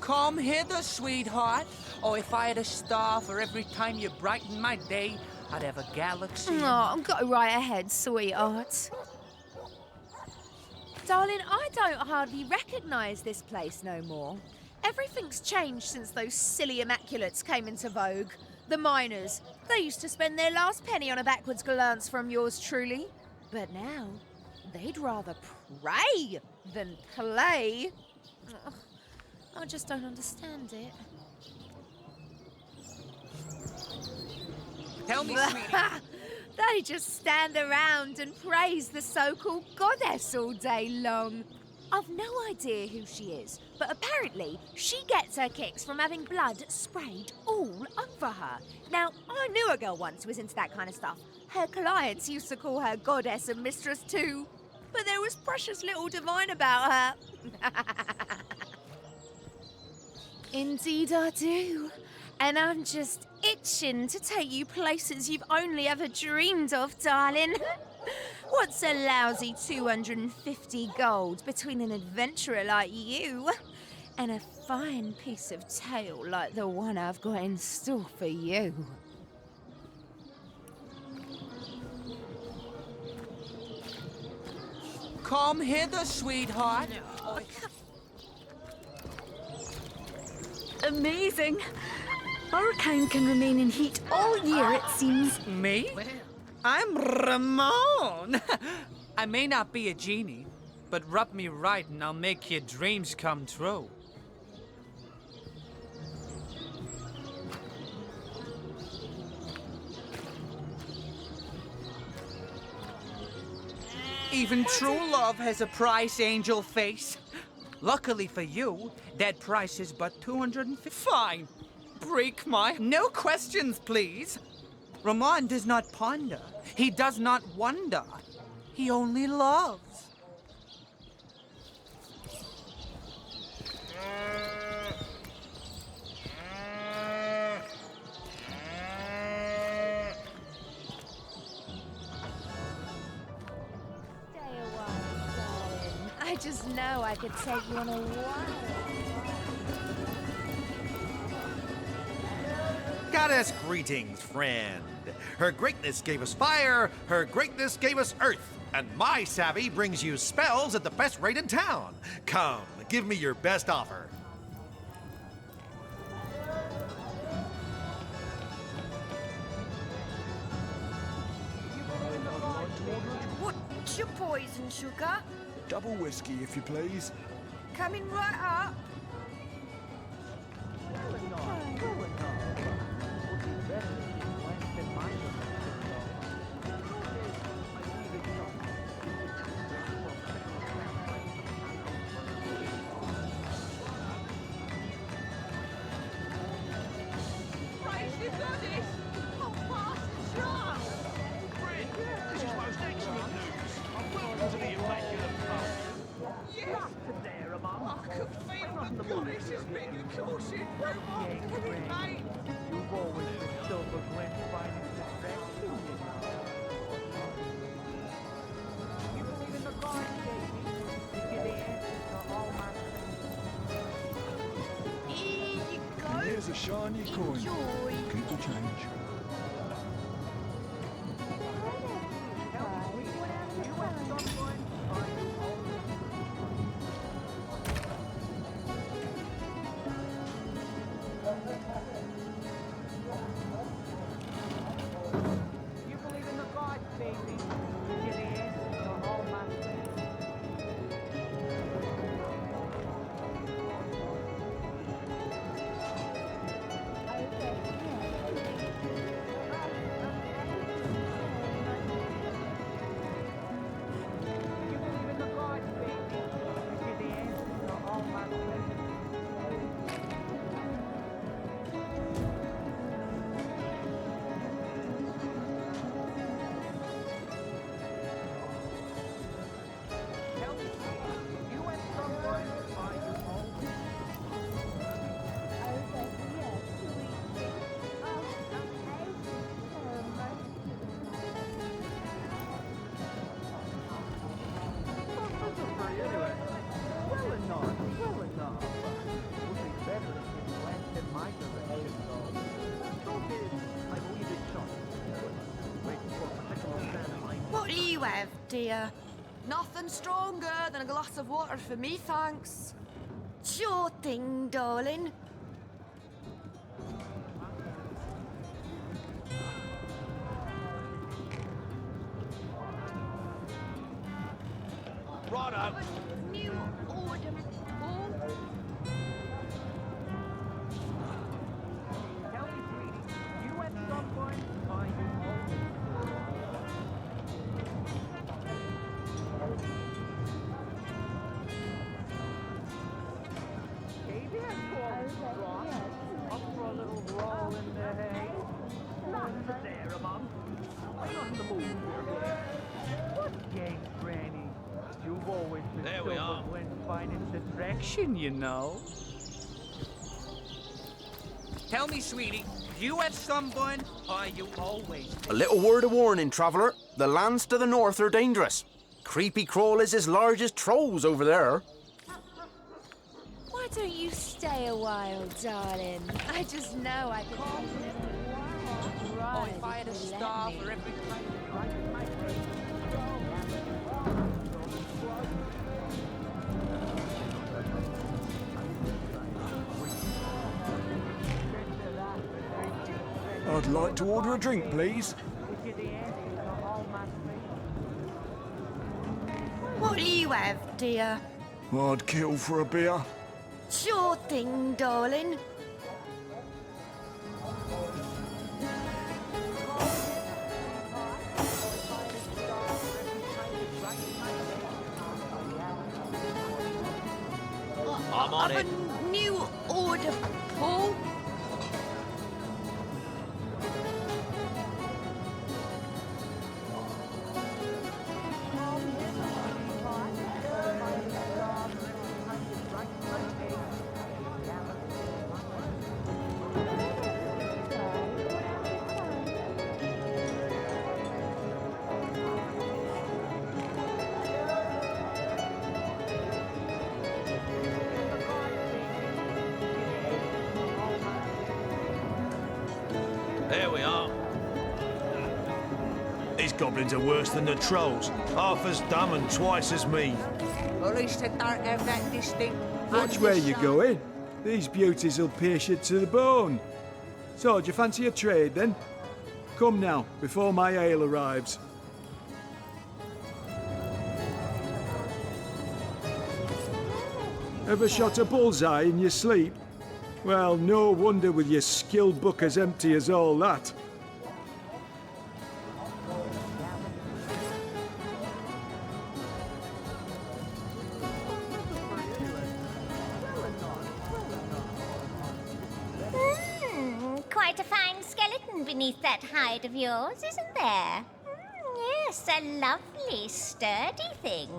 Come hither, sweetheart. Oh, if I had a star for every time you brighten my day, I'd have a galaxy. Oh, go right ahead, sweetheart. Darling, I don't hardly recognise this place no more. Everything's changed since those silly Immaculates came into vogue. The miners, they used to spend their last penny on a backwards glance from yours truly. But now, they'd rather pray than play. Ugh, I just don't understand it. Tell me, sweetie. They just stand around and praise the so-called goddess all day long. I've no idea who she is, but apparently she gets her kicks from having blood sprayed all over her. Now, I knew a girl once who was into that kind of stuff. Her clients used to call her goddess and mistress too, but there was precious little divine about her. Indeed I do. And I'm just itching to take you places you've only ever dreamed of, darling. What's a lousy 250 gold between an adventurer like you and a fine piece of tale like the one I've got in store for you? Come hither, sweetheart. Amazing. Our kind can remain in heat all year, it seems. Me? I'm Ramon. I may not be a genie, but rub me right and I'll make your dreams come true. Even true love has a price, angel face. Luckily for you, that price is but 250. Fine. Break my... No questions, please. Ramon does not ponder. He does not wonder. He only loves. I just know I could take you on a wild... Goddess greetings, friend. Her greatness gave us fire, her greatness gave us earth, and my savvy brings you spells at the best rate in town. Come, give me your best offer. What's your poison, sugar? Double whiskey, if you please. Coming right up. Here's a shiny coin. Keep the change. What do you have, dear? Nothing stronger than a glass of water for me, thanks. Sure thing, darling. Righto. New order. There we are. Attraction, you know. Tell me, sweetie, you at someone, or are you always... A little word of warning, traveller. The lands to the north are dangerous. Creepy crawlers as large as trolls over there. Why don't you stay a while, darling? I just know I could... Oh, if I had a star for every time you tried to my brain. I'd like to order a drink, please. What do you you have, dear? I'd kill for a beer. Sure thing, darling. I'm on it. A new order, Paul. There we are. These goblins are worse than the trolls. Half as dumb and twice as mean. At least they don't have that distinct. Watch where you're going. These beauties will pierce you to the bone. So, do you fancy a trade then? Come now, before my ale arrives. Ever shot a bullseye in your sleep? Well, no wonder with your skill book as empty as all that. Quite a fine skeleton beneath that hide of yours, isn't there? Yes, a lovely, sturdy thing.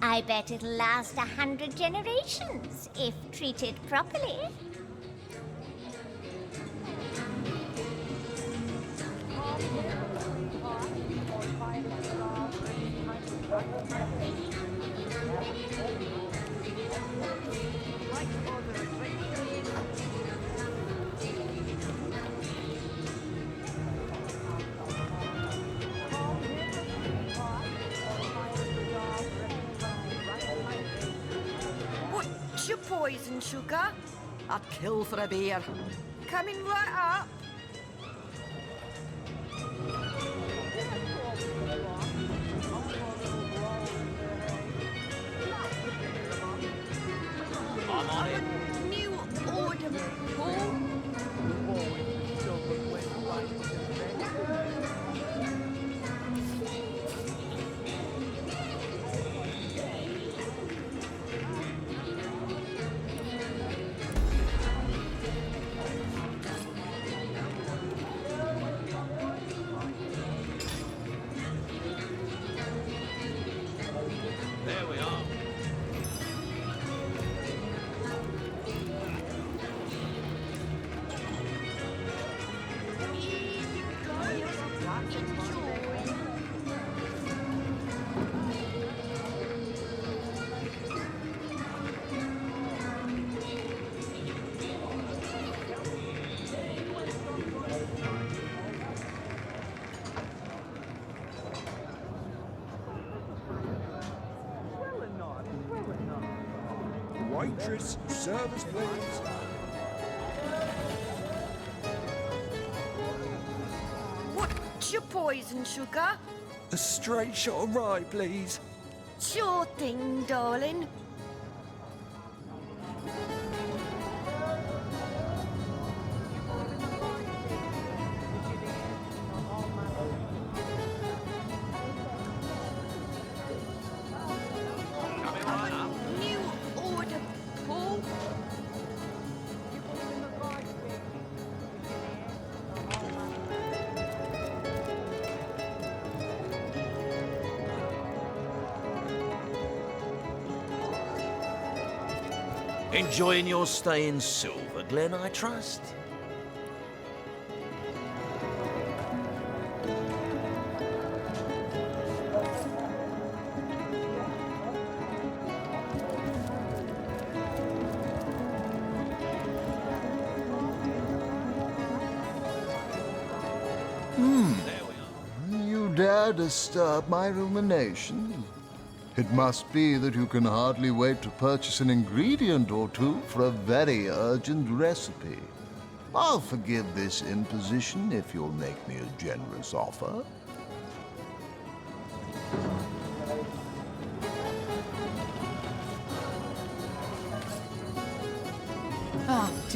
I bet it'll last 100 generations, if treated properly. What's your poison, sugar? I'd kill for a beer. Coming right up. I'm on it. New order, Paul. There we are. Waitress, service please. What's your poison, sugar? A straight shot of rye, please. Sure thing, darling. New order, Paul. Enjoying your stay in Silver Glen, I trust? You dare disturb my ruminations? It must be that you can hardly wait to purchase an ingredient or two for a very urgent recipe. I'll forgive this imposition if you'll make me a generous offer.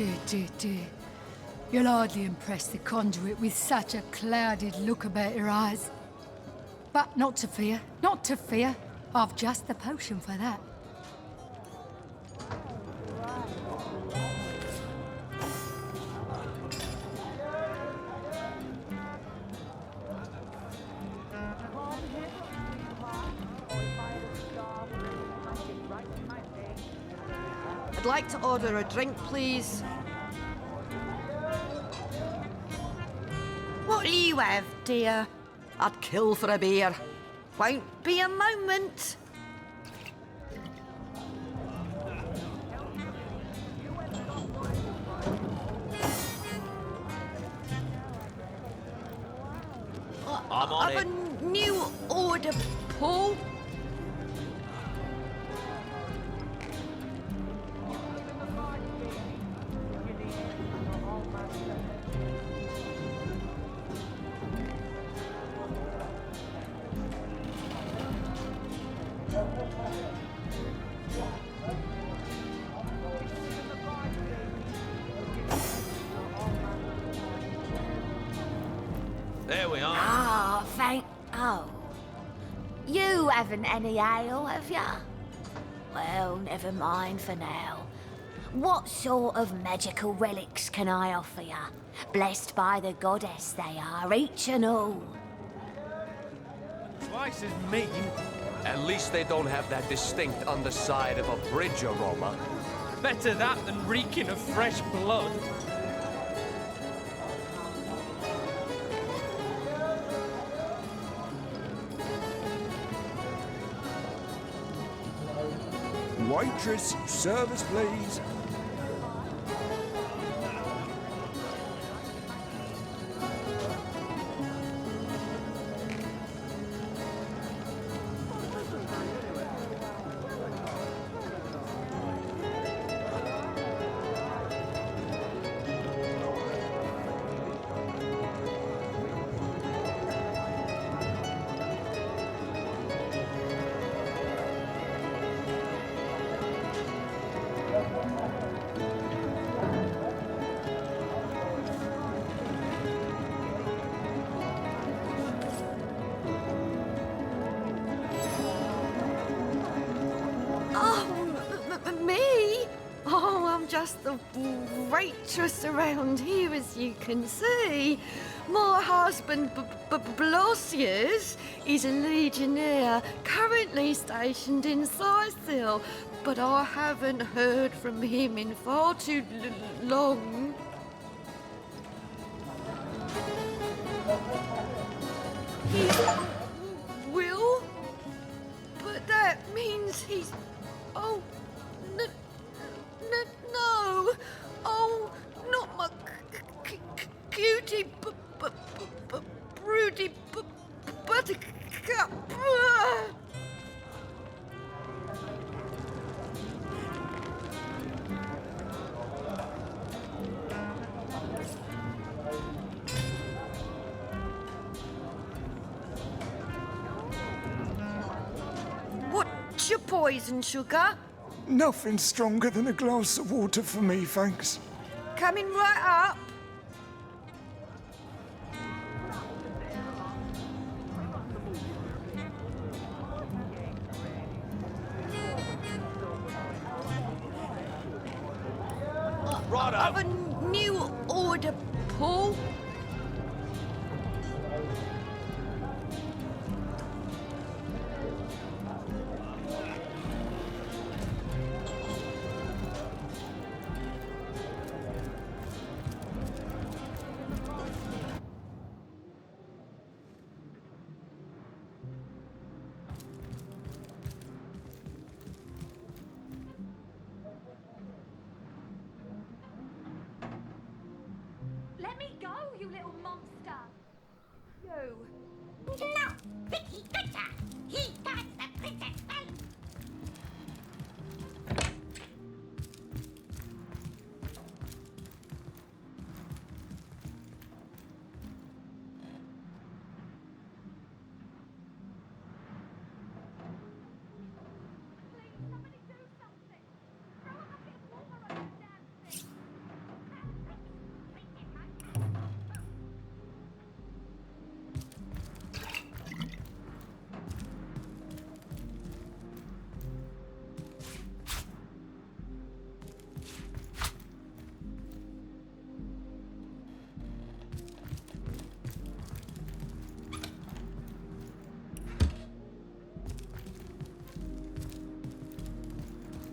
dear, dear, dear. You'll hardly impress the conduit with such a clouded look about your eyes. But not to fear, not to fear. I've just the potion for that. I'd like to order a drink, please. What'll you have, dear? I'd kill for a beer. Won't be a moment. I'm on I've a new order, Paul. There we are. Ah, Oh. You haven't any ale, have ya? Well, never mind for now. What sort of magical relics can I offer ya? Blessed by the goddess they are, each and all. Twice as mean. At least they don't have that distinct underside of a bridge aroma. Better that than reeking of fresh blood. Waitress, service please. Just the waitress around here, as you can see. My husband, Blosius, is a legionnaire currently stationed in Sicil, but I haven't heard from him in far too long. He will? But that means he's... Oh, no! Oh, not my cutie, broody buttercup. What's your poison, sugar? Nothing stronger than a glass of water for me, thanks. Coming right up. Right I've a new order, Paul. Let me go, you little monster! You! No! Vicky Gutta! He got the princess babe!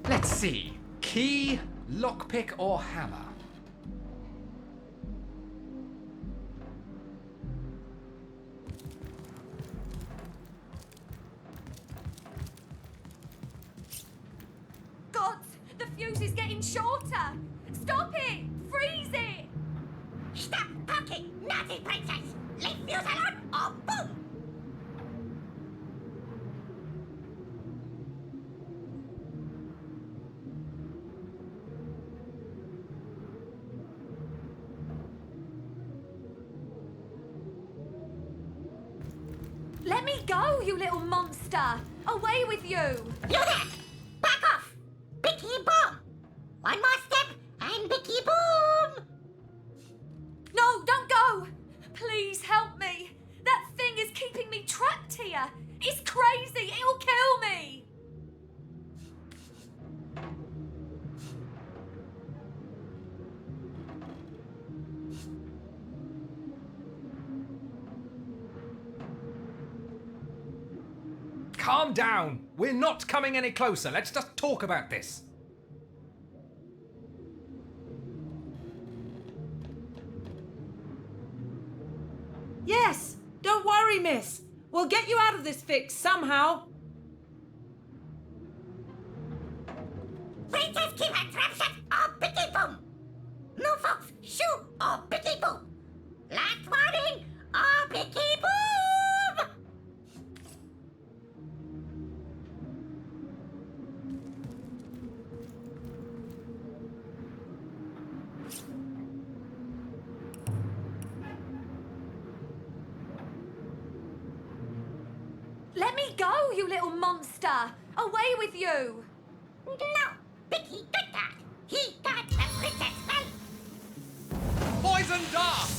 Let's see. Key, lockpick, or hammer? God, the fuse is getting shorter. Stop it! Freeze it! Stop talking, naughty princess! Leave fuse alone or boom! Let me go, you little monster! Away with you! You there! Back off! Bicky boom! One more step and Bicky boom! No, don't go! Please help me! That thing is keeping me trapped here! It's crazy! It'll kill me! Calm down. We're not coming any closer. Let's just talk about this. Yes, don't worry, miss. We'll get you out of this fix somehow. Princess keep her trap shut or Bicky boom! No folks, shoo or Bicky boom! Last warning or Bicky boom! Let me go, you little monster! Away with you! No, Bicky got that. He got the princess spell. Poison dart!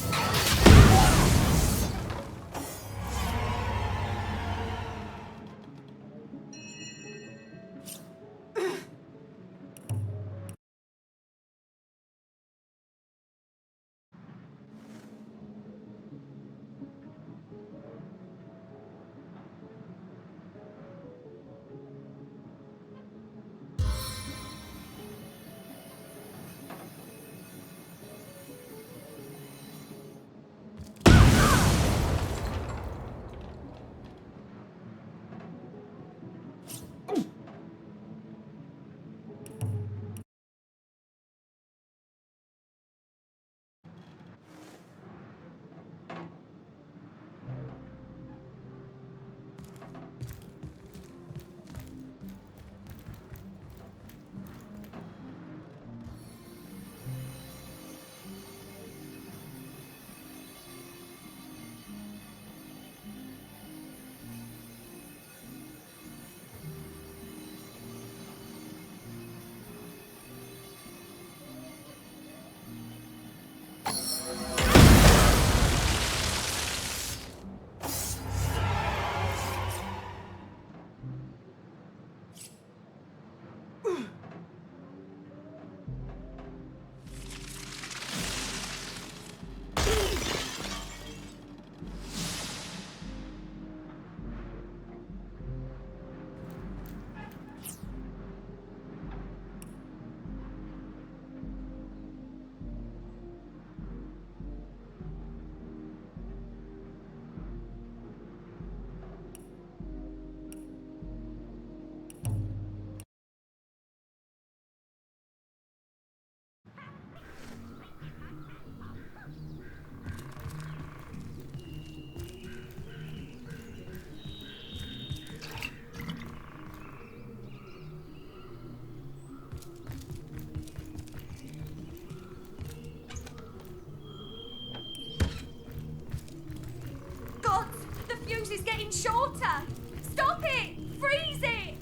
fuse is getting shorter. Stop it! Freeze it!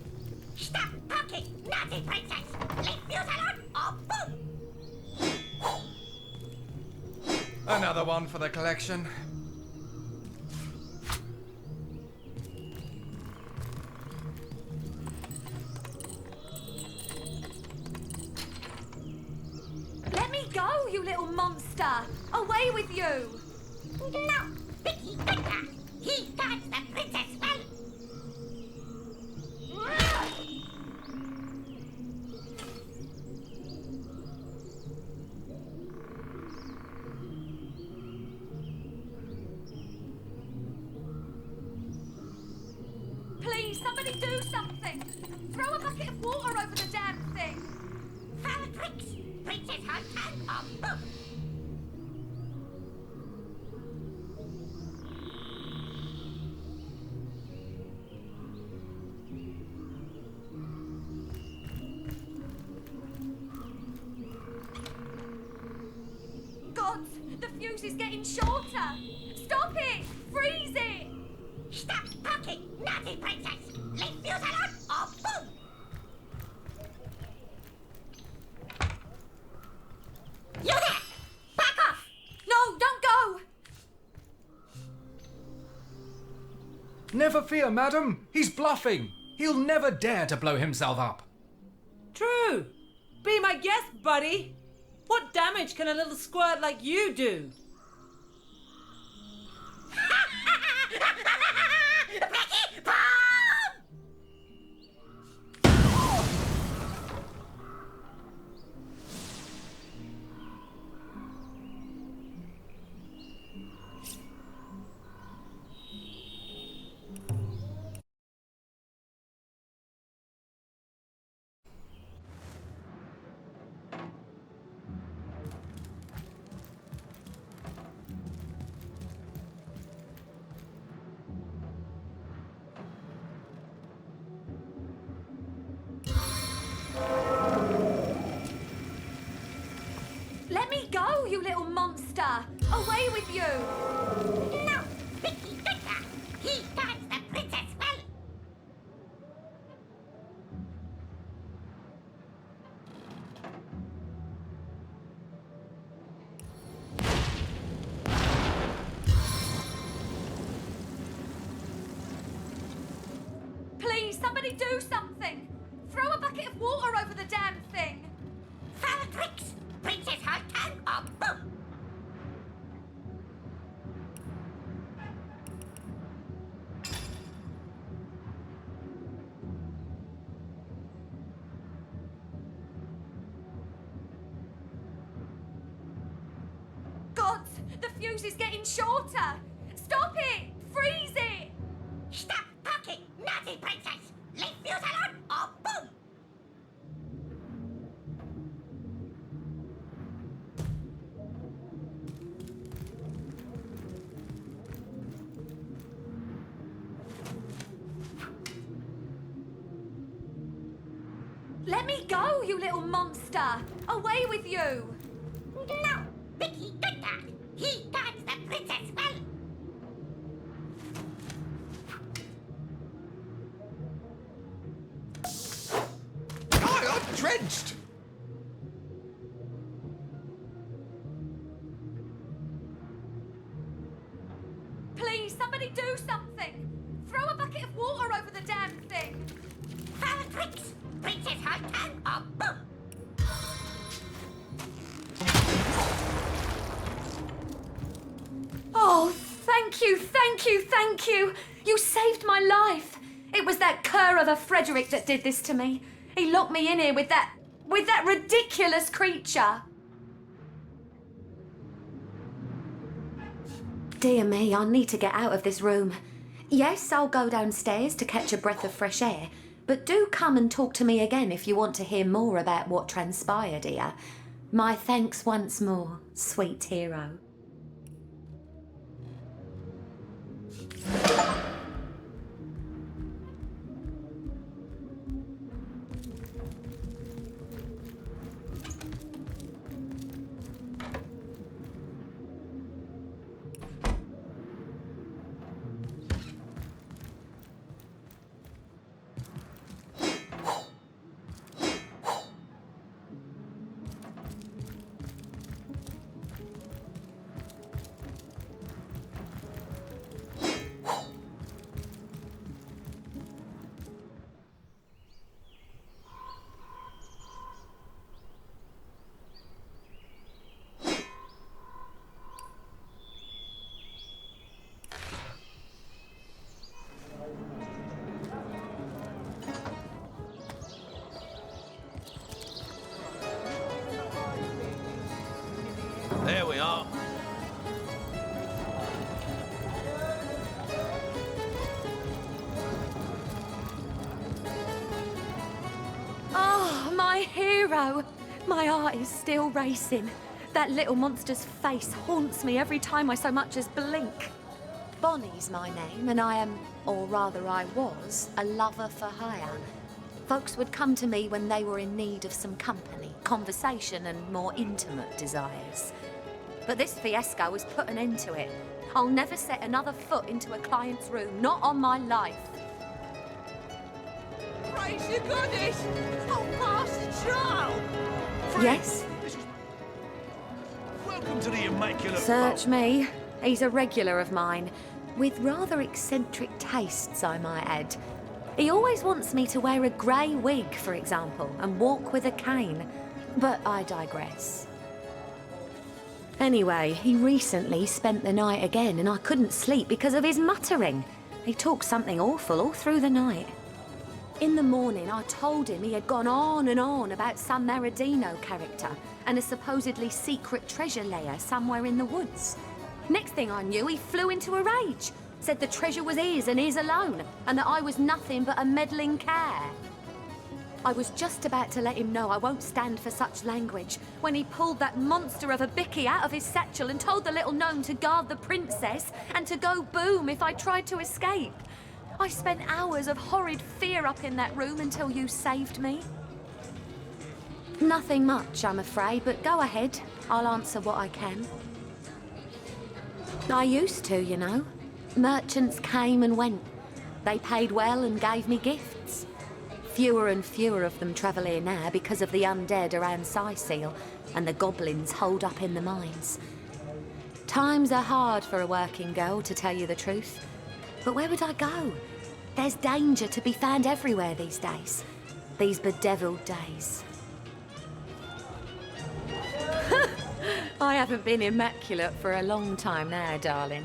Stop talking, naughty princess! Leave fuse alone or boom! Another one for the collection. Let me go, you little monster! Away with you! No! Bicky got that! He got the princess well! Please, somebody do something! Throw a bucket of water over the damn thing! Fire tricks! Princess Hunter or boom! Gods, the fuse is getting shorter! Stop it! Freeze it! Stop talking, naughty princess! Leave fuse alone or boom! You there! Back off! No, don't go! Never fear, madam. He's bluffing. He'll never dare to blow himself up. True. Be my guest, buddy. What damage can a little squirt like you do? Let me go, you little monster! Away with you! No! Vicky Victor! He guards the princess well! Please, somebody do something! Throw a bucket of water over the damn thing! Fire tricks! Princess Hunter or boom! Gods, the fuse is getting shorter! Stop it! Freeze it! Stop talking, naughty princess! Leave fuse alone or boom! Let me go, you little monster! Away with you! No! Vicky Victor! He guards the princess well! I'm drenched. Please, somebody do something! Throw a bucket of water over the damn thing! Fire tricks! Princess Hunter or boom! Oh, thank you, thank you, thank you! You saved my life! It was that cur of a Frederick that did this to me. He locked me in here with that ridiculous creature. Dear me, I need to get out of this room. Yes, I'll go downstairs to catch a breath of fresh air, but do come and talk to me again if you want to hear more about what transpired here. My thanks once more, sweet hero. My hero! My heart is still racing. That little monster's face haunts me every time I so much as blink. Bonnie's my name, and I am, or rather I was, a lover for hire. Folks would come to me when they were in need of some company, conversation, and more intimate desires. But this fiasco has put an end to it. I'll never set another foot into a client's room, not on my life. Praise your goodness! Oh, Master Charles! Yes? Welcome to the Immaculate Search me. He's a regular of mine, with rather eccentric tastes, I might add. He always wants me to wear a grey wig, for example, and walk with a cane. But I digress. Anyway, he recently spent the night again, and I couldn't sleep because of his muttering. He talked something awful all through the night. In the morning, I told him he had gone on and on about some Meridino character and a supposedly secret treasure lair somewhere in the woods. Next thing I knew, he flew into a rage, said the treasure was his and his alone, and that I was nothing but a meddling care. I was just about to let him know I won't stand for such language when he pulled that monster of a bicky out of his satchel and told the little gnome to guard the princess and to go boom if I tried to escape. I spent hours of horrid fear up in that room until you saved me. Nothing much, I'm afraid, but go ahead. I'll answer what I can. I used to, you know. Merchants came and went. They paid well and gave me gifts. Fewer and fewer of them travel here now because of the undead around Seal and the goblins holed up in the mines. Times are hard for a working girl, to tell you the truth. But where would I go? There's danger to be found everywhere these days. These bedeviled days. I haven't been immaculate for a long time now, darling.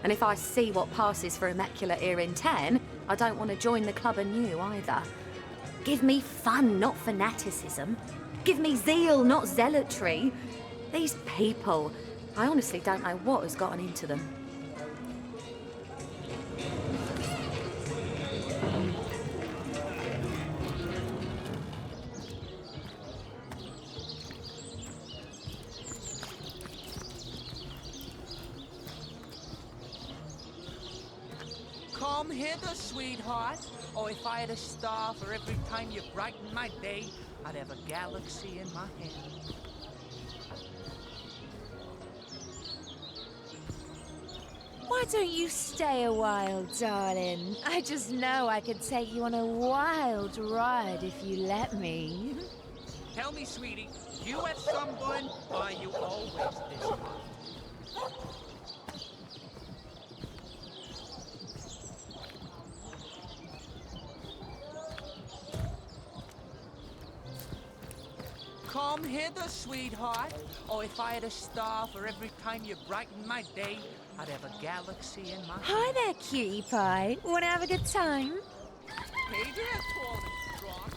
And if I see what passes for immaculate here in town, I don't want to join the club anew either. Give me fun, not fanaticism. Give me zeal, not zealotry. These people, I honestly don't know what has gotten into them. Come hither, sweetheart. Oh, if I had a star for every time you brighten my day, I'd have a galaxy in my hand. Why don't you stay a while, darling? I just know I could take you on a wild ride if you let me. Tell me, sweetie, you have sunburn, or are you always this hot? Come hither, sweetheart. Oh, if I had a star for every time you brighten my day, I'd have a galaxy in my hand. Hi there, cutie pie. Wanna have a good time? Hey there, tall and strong.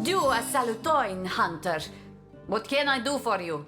Do a salutoin, Hunter. What can I do for you?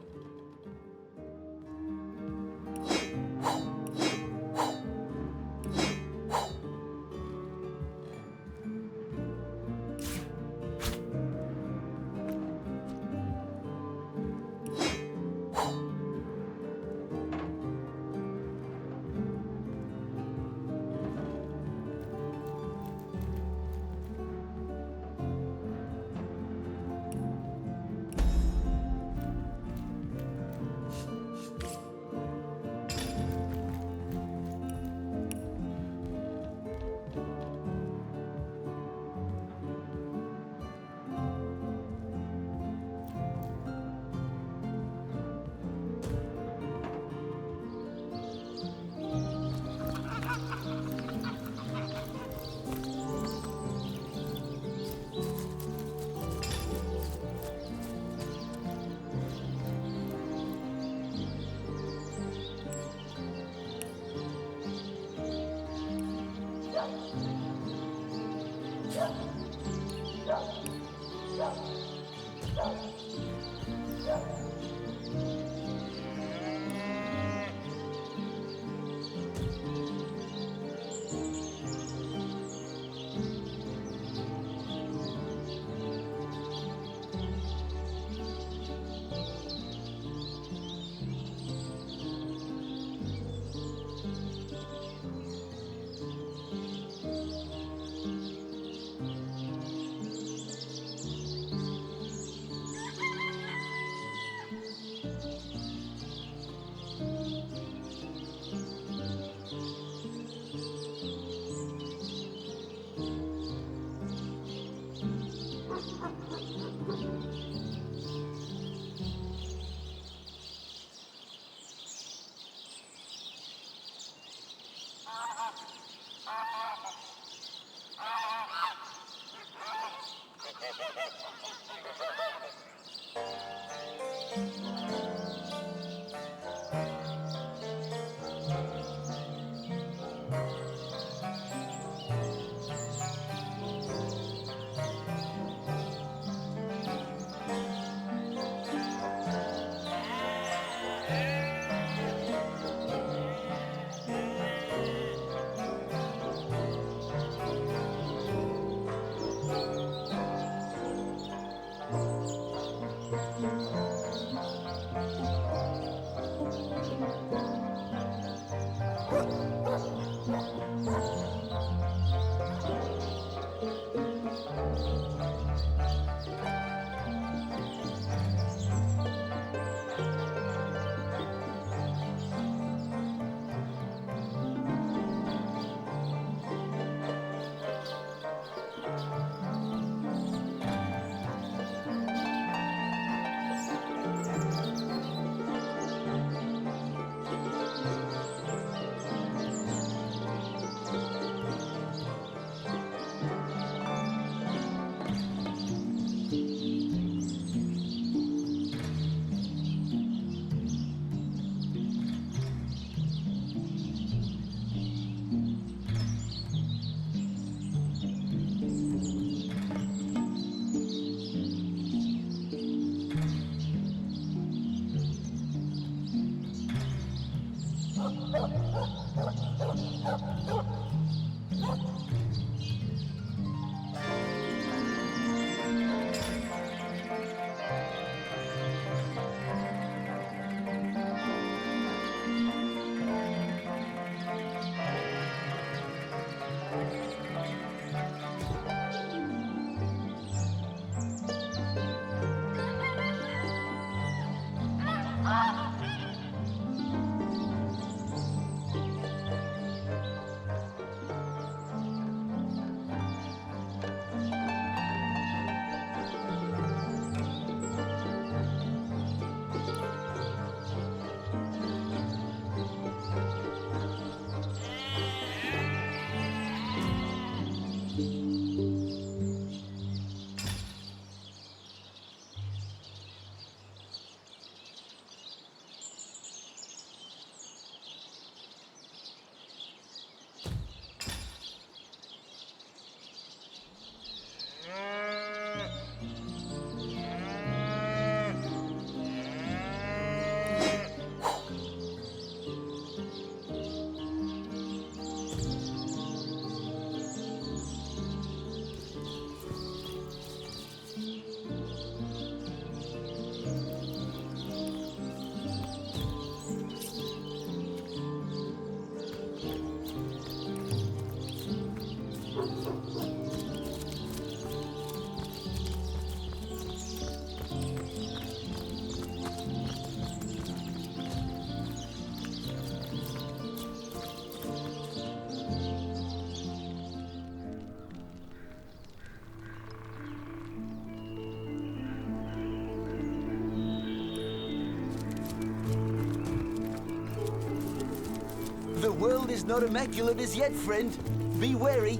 The world is not immaculate as yet, friend. Be wary,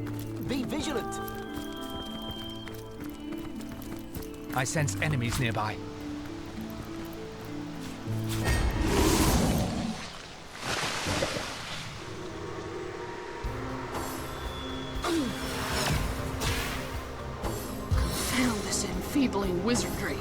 be vigilant. I sense enemies nearby. Confound this enfeebling wizardry.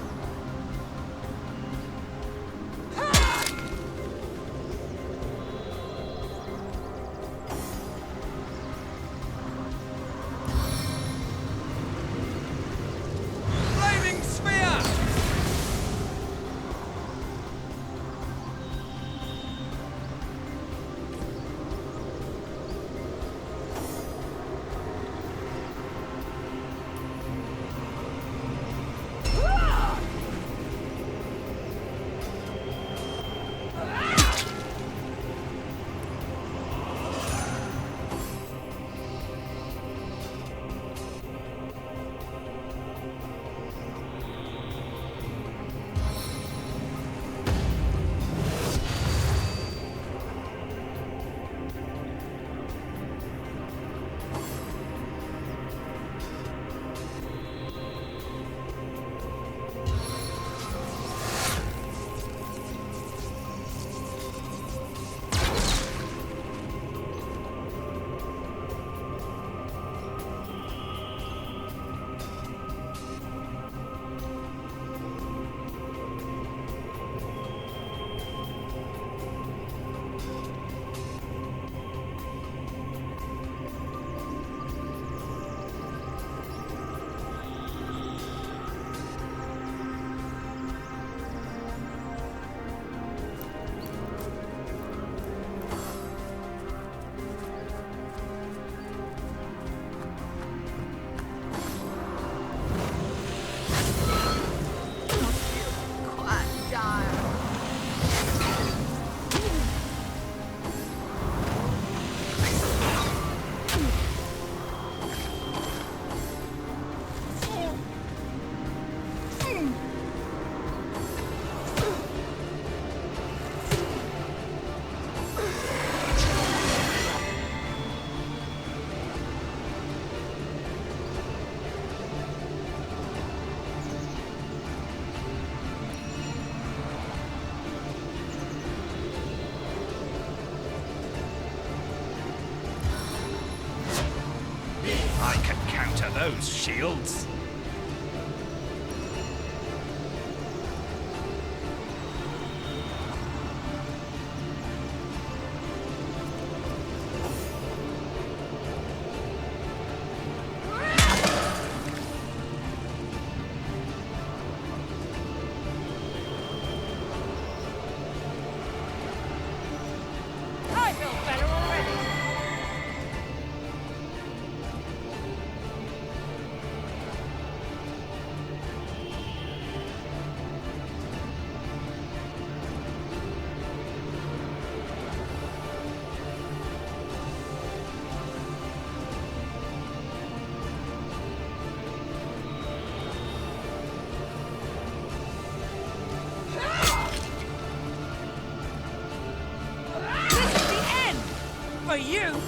I can counter those shields. I feel better already. This is the end for you.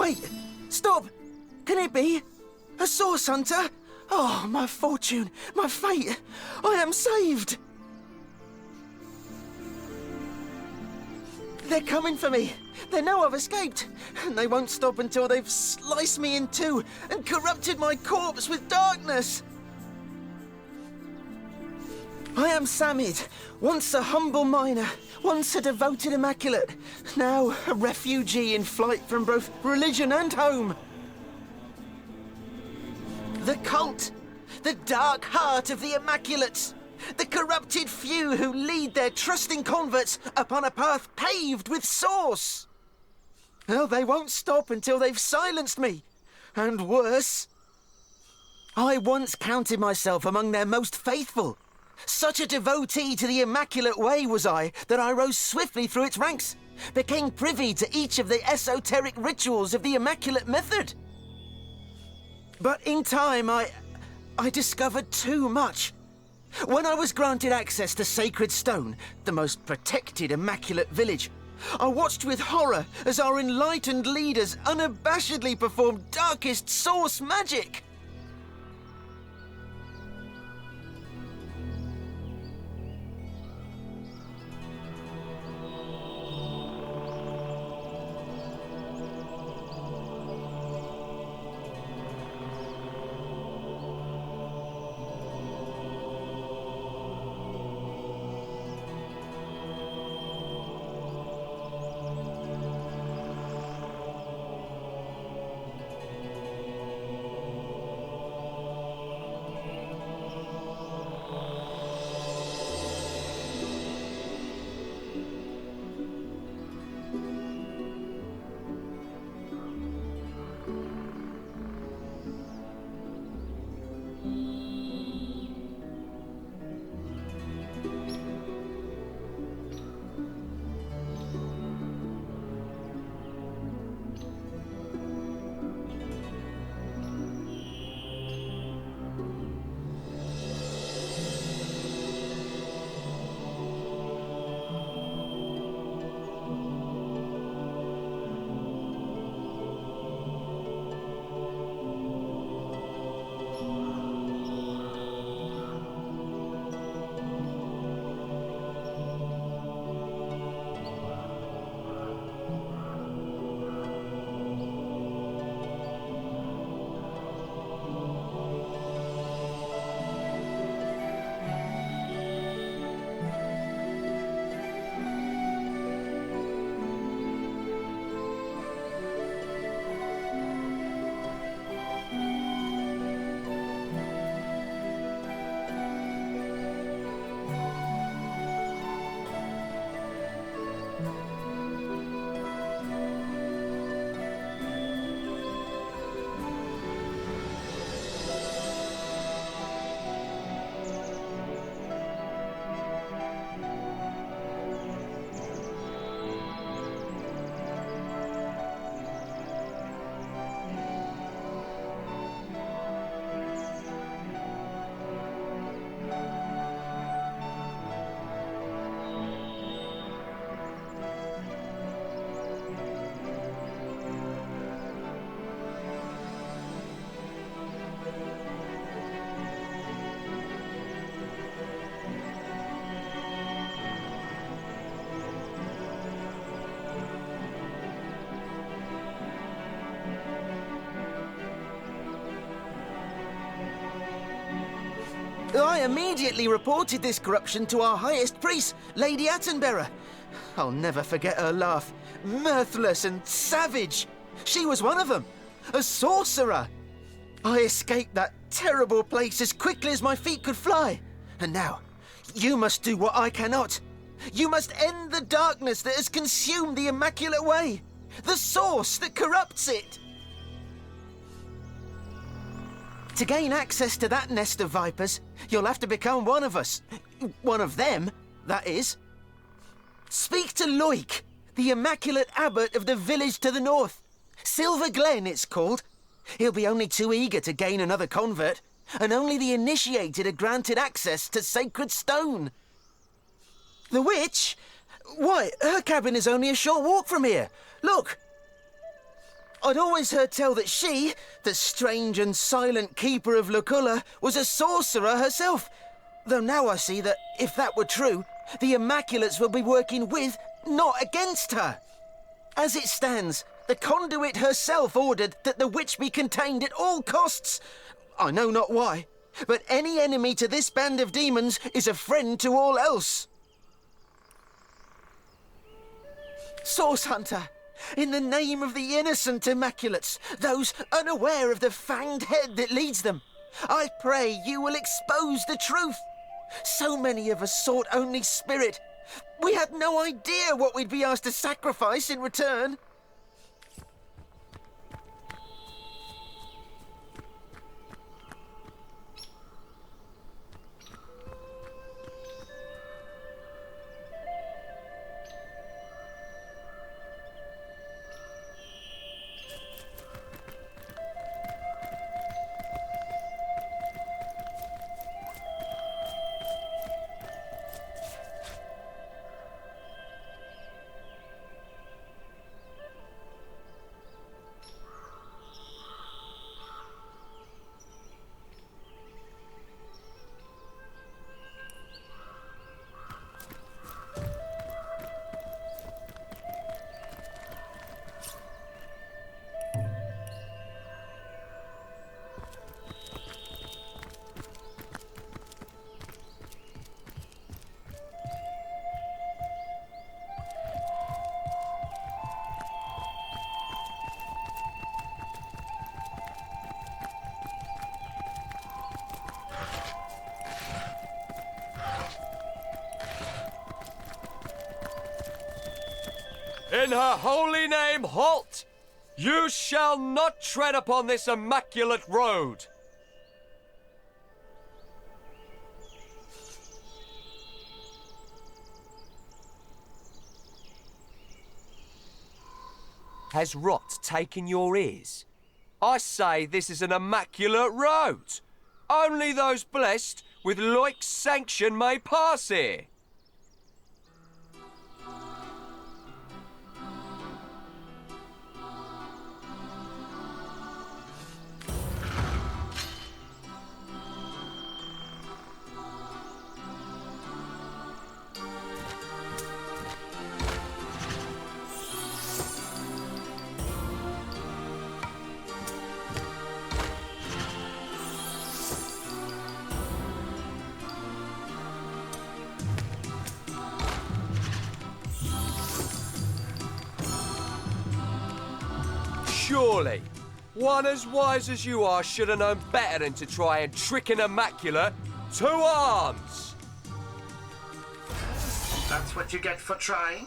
Wait! Stop! Can it be? A source hunter? Oh, my fortune, my fate! I am saved! They're coming for me. They know I've escaped, and they won't stop until they've sliced me in two and corrupted my corpse with darkness. I am Samid, once a humble miner, once a devoted immaculate, now a refugee in flight from both religion and home. The cult, the dark heart of the immaculates, the corrupted few who lead their trusting converts upon a path paved with source. Well, they won't stop until they've silenced me. And worse, I once counted myself among their most faithful. Such a devotee to the Immaculate Way was I, that I rose swiftly through its ranks, became privy to each of the esoteric rituals of the Immaculate Method. But in time, I discovered too much. When I was granted access to Sacred Stone, the most protected Immaculate village, I watched with horror as our enlightened leaders unabashedly performed darkest source magic. I immediately reported this corruption to our highest priest, Lady Attenbearer. I'll never forget her laugh. Mirthless and savage. She was one of them. A sorcerer. I escaped that terrible place as quickly as my feet could fly. And now, you must do what I cannot. You must end the darkness that has consumed the Immaculate Way. The source that corrupts it. To gain access to that nest of vipers, you'll have to become one of us. One of them, that is. Speak to Loik, the Immaculate Abbot of the village to the north. Silver Glen, it's called. He'll be only too eager to gain another convert, and only the initiated are granted access to Sacred Stone. The witch? Why, her cabin is only a short walk from here. Look. I'd always heard tell that she, the strange and silent keeper of Luculla, was a sorcerer herself. Though now I see that, if that were true, the Immaculates will be working with, not against her. As it stands, the conduit herself ordered that the witch be contained at all costs. I know not why, but any enemy to this band of demons is a friend to all else. Source Hunter, in the name of the innocent Immaculates, those unaware of the fanged head that leads them, I pray you will expose the truth. So many of us sought only spirit. We had no idea what we'd be asked to sacrifice in return. In her holy name, halt! You shall not tread upon this immaculate road! Has rot taken your ears? I say this is an immaculate road. Only those blessed with like sanction may pass here. Surely, one as wise as you are should have known better than to try and trick an immaculate to arms! That's what you get for trying?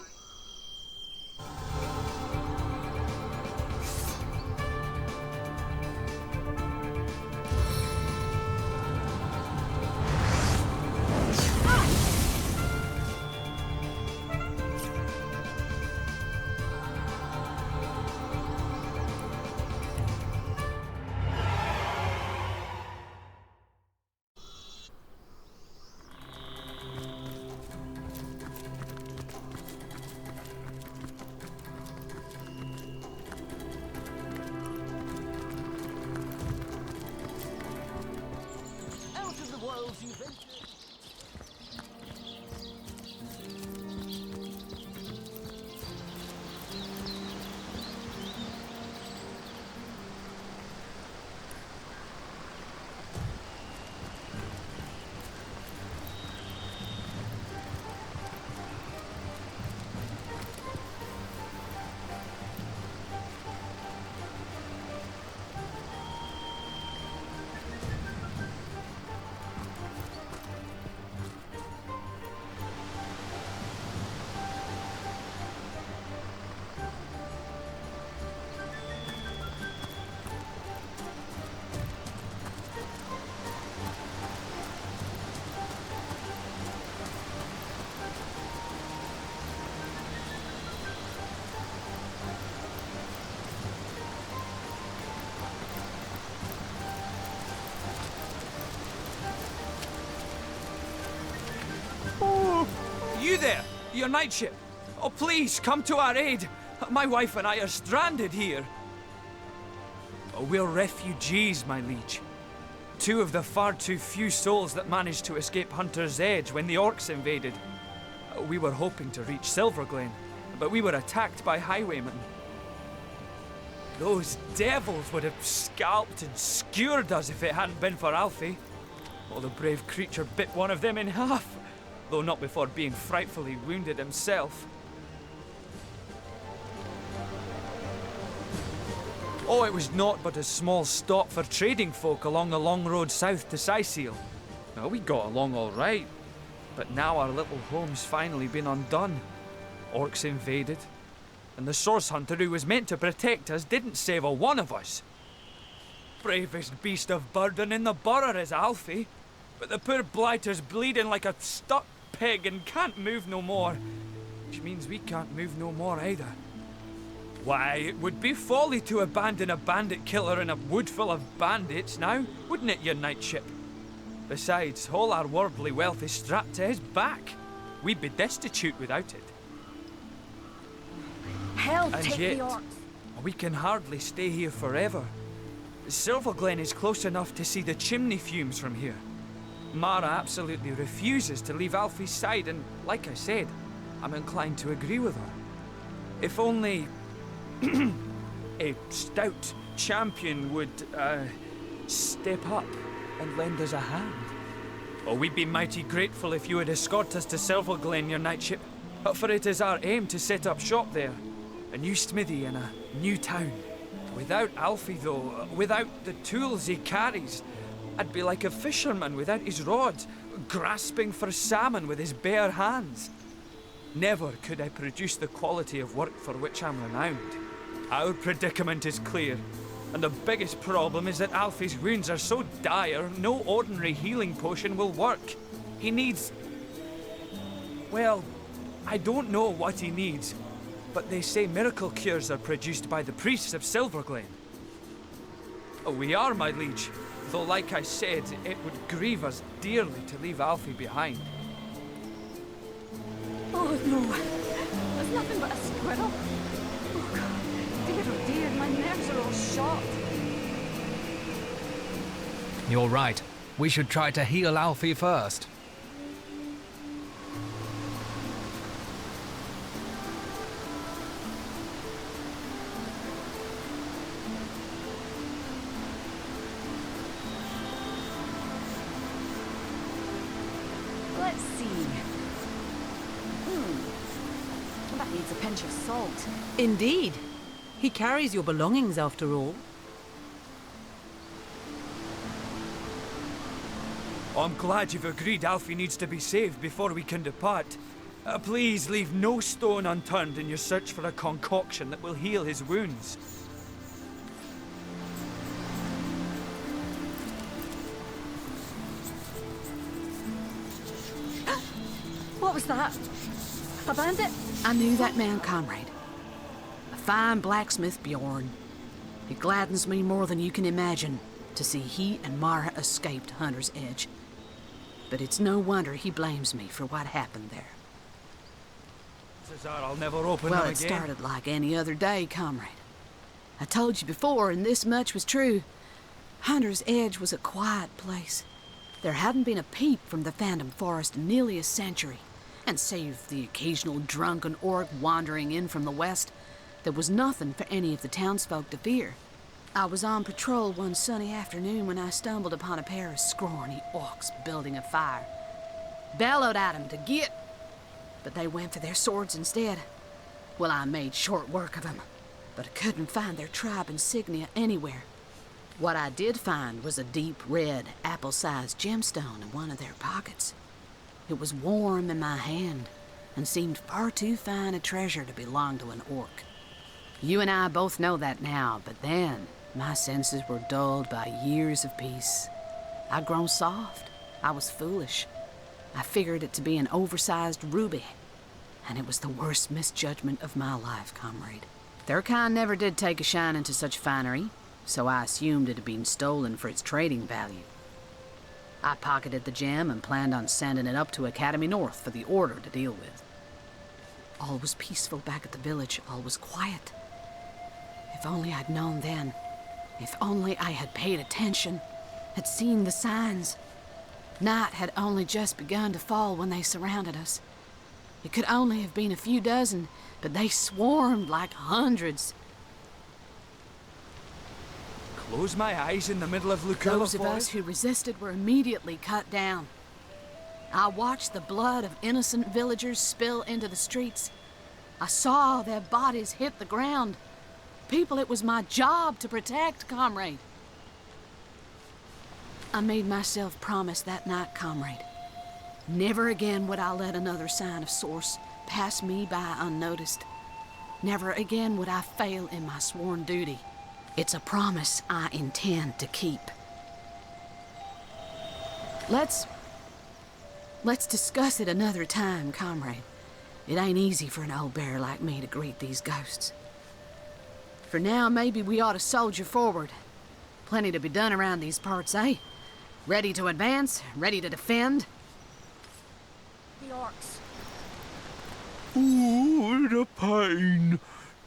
You there! Your night ship! Oh, please, come to our aid! My wife and I are stranded here. We're refugees, my liege. Two of the far too few souls that managed to escape Hunter's Edge when the orcs invaded. We were hoping to reach Silverglen, but we were attacked by highwaymen. Those devils would have scalped and skewered us if it hadn't been for Alfie. Well, the brave creature bit one of them in half, though not before being frightfully wounded himself. Oh, it was naught but a small stop for trading folk along the long road south to Sesija. Well, we got along all right, but now our little home's finally been undone. Orcs invaded, and the source hunter who was meant to protect us didn't save a one of us. Bravest beast of burden in the borough is Alfie, but the poor blighter's bleeding like a stuck pig and can't move no more, which means we can't move no more either. Why, it would be folly to abandon a bandit killer in a wood full of bandits now, wouldn't it, your knightship? Besides, all our worldly wealth is strapped to his back. We'd be destitute without it. Hell, And take yet, the orcs. we can hardly stay here forever. Silverglen is close enough to see the chimney fumes from here. Mara absolutely refuses to leave Alfie's side, and like I said, I'm inclined to agree with her. If only a stout champion would, step up and lend us a hand. Oh, we'd be mighty grateful if you would escort us to Silverglen, your knightship. For it is our aim to set up shop there. A new smithy in a new town. Without Alfie, though, without the tools he carries, I'd be like a fisherman without his rod, grasping for salmon with his bare hands. Never could I produce the quality of work for which I'm renowned. Our predicament is clear, and the biggest problem is that Alfie's wounds are so dire, no ordinary healing potion will work. He needs... well, I don't know what he needs, but they say miracle cures are produced by the priests of Silverglen. Oh, we are, my liege, though like I said, it would grieve us dearly to leave Alfie behind. Oh no, there's nothing but a squirrel. Oh dear, my nerves are all shot. You're right. We should try to heal Alfie first. Let's see. That needs a pinch of salt. Indeed. He carries your belongings after all. I'm glad you've agreed Alfie needs to be saved before we can depart. Please leave no stone unturned in your search for a concoction that will heal his wounds. What was that? A bandit? I knew that man, comrade. A fine blacksmith, Bjorn. It gladdens me more than you can imagine to see he and Mara escaped Hunter's Edge. But it's no wonder he blames me for what happened there. Cesar, I'll never open Well, them it again. started like any other day, comrade. I told you before, and this much was true. Hunter's Edge was a quiet place. There hadn't been a peep from the Phantom Forest in nearly a century. And save the occasional drunken orc wandering in from the west, there was nothing for any of the townsfolk to fear. I was on patrol one sunny afternoon when I stumbled upon a pair of scrawny orcs building a fire. Bellowed at 'em to get, but they went for their swords instead. Well, I made short work of 'em, but I couldn't find their tribe insignia anywhere. What I did find was a deep red, apple-sized gemstone in one of their pockets. It was warm in my hand and seemed far too fine a treasure to belong to an orc. You and I both know that now, but then my senses were dulled by years of peace. I'd grown soft. I was foolish. I figured it to be an oversized ruby, and it was the worst misjudgment of my life, comrade. Their kind never did take a shine to such finery, so I assumed it had been stolen for its trading value. I pocketed the gem and planned on sending it up to Academy North for the Order to deal with. All was peaceful back at the village, all was quiet. If only I'd known then. If only I had paid attention, had seen the signs. Night had only just begun to fall when they surrounded us. It could only have been a few dozen, but they swarmed like hundreds. Close my eyes in the middle of Lucilla Those of us who resisted were immediately cut down. I watched the blood of innocent villagers spill into the streets. I saw their bodies hit the ground. People it was my job to protect, comrade. I made myself promise that night, comrade. Never again would I let another sign of source pass me by unnoticed. Never again would I fail in my sworn duty. It's a promise I intend to keep. Let's discuss it another time, comrade. It ain't easy for an old bear like me to greet these ghosts. For now, maybe we ought to soldier forward. Plenty to be done around these parts, eh? Ready to advance? Ready to defend? The orcs. Ooh, the pain.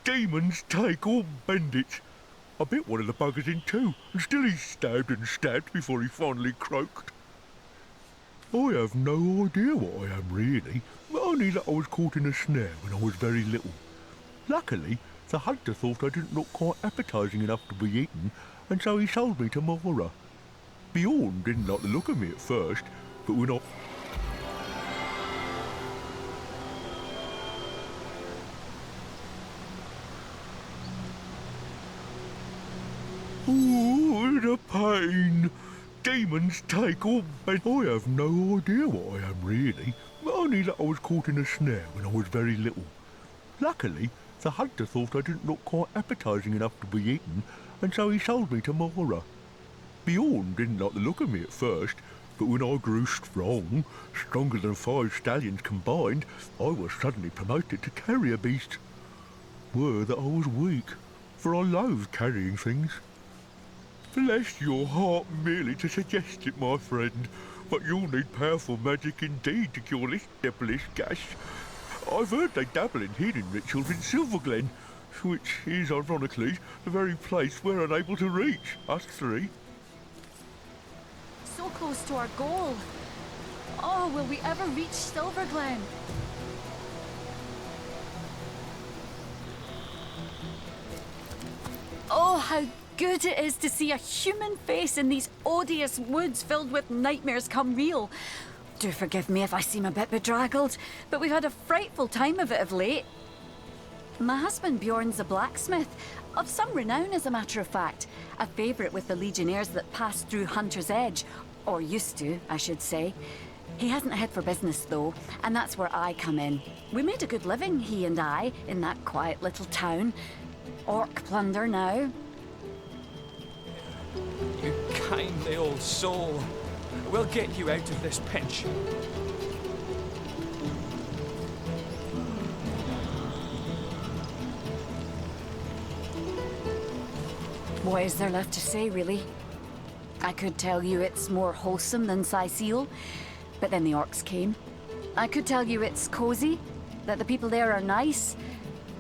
Demons take all bandits. I bit one of the buggers in two, and still he stabbed and stabbed before he finally croaked. I have no idea what I am really, only that I was caught in a snare when I was very little. Luckily, the hunter thought I didn't look quite appetising enough to be eaten, and so he sold me to Mora. Bjorn didn't like the look of me at first, but when I... Ooh, the pain. Demons take all but I have no idea what I am really, only that I was caught in a snare when I was very little. Luckily, the hunter thought I didn't look quite appetising enough to be eaten, and so he sold me to Mora. Bjorn didn't like the look of me at first, but when I grew strong, stronger than 5 stallions combined, I was suddenly promoted to carrier beast. Were that I was weak, for I loathed carrying things. Bless your heart merely to suggest it, my friend, but you'll need powerful magic indeed to cure this devilish gash. I've heard they dabble in healing rituals in Silverglen, which is, ironically, the very place we're unable to reach, us three. So close to our goal. Oh, will we ever reach Silverglen? Oh, how good it is to see a human face in these odious woods filled with nightmares come real. Do forgive me if I seem a bit bedraggled, but we've had a frightful time of it of late. My husband Bjorn's a blacksmith, of some renown as a matter of fact, a favourite with the legionnaires that passed through Hunter's Edge, or used to, I should say. He hasn't a head for business though, and that's where I come in. We made a good living, he and I, in that quiet little town. Orc plunder now. You kindly old soul. We'll get you out of this pinch. What is there left to say, really? I could tell you it's more wholesome than Sesija, but then the orcs came. I could tell you it's cozy, that the people there are nice,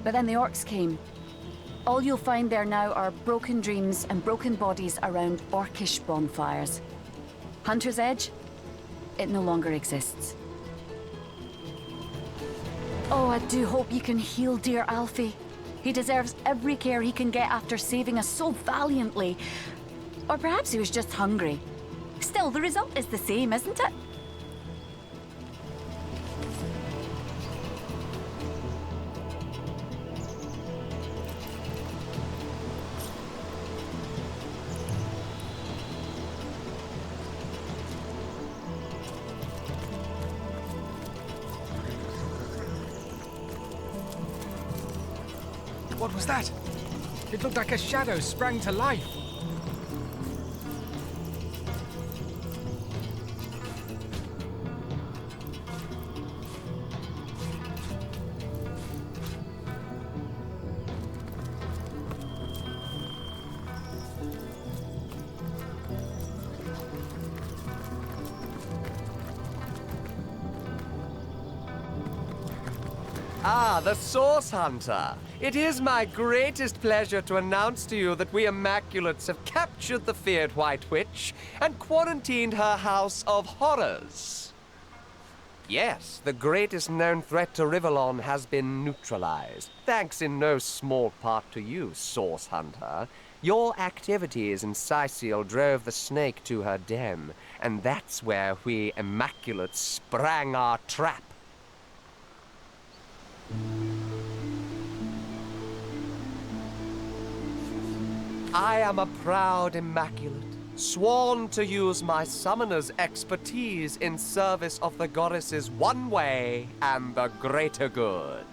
but then the orcs came. All you'll find there now are broken dreams and broken bodies around orcish bonfires. Hunter's Edge? It no longer exists. Oh, I do hope you can heal dear Alfie. He deserves every care he can get after saving us so valiantly. Or perhaps he was just hungry. Still, the result is the same, isn't it? What was that? It looked like a shadow sprang to life. Ah, the Source Hunter. It is my greatest pleasure to announce to you that we Immaculates have captured the feared White Witch and quarantined her house of horrors. Yes, the greatest known threat to Rivellon has been neutralized, thanks in no small part to you, Source Hunter. Your activities in Sicil drove the snake to her den, and that's where we Immaculates sprang our trap. I am a proud Immaculate, sworn to use my summoner's expertise in service of the goddess's one way and the greater good.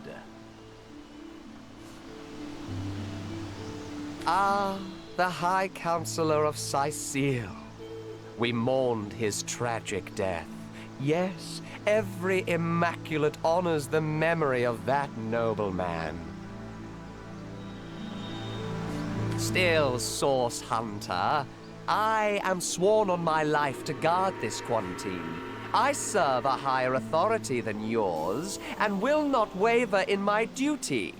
Ah, the High Counselor of Sicil. We mourned his tragic death. Yes, every Immaculate honors the memory of that noble man. Still, Source Hunter, I am sworn on my life to guard this quarantine. I serve a higher authority than yours, and will not waver in my duty.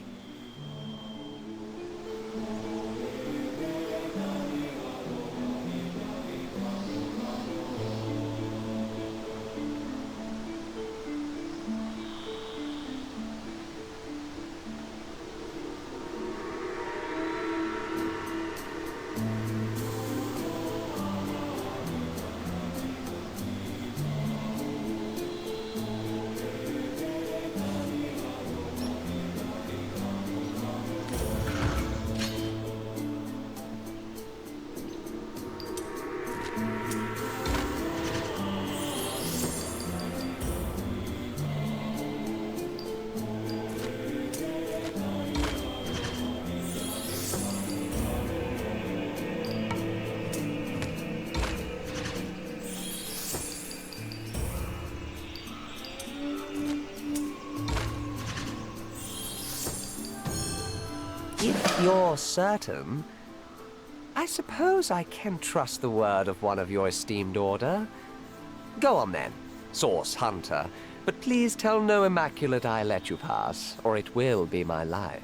If you're certain, I suppose I can trust the word of one of your esteemed order. Go on then, Source Hunter, but please tell no Immaculate I let you pass, or it will be my life.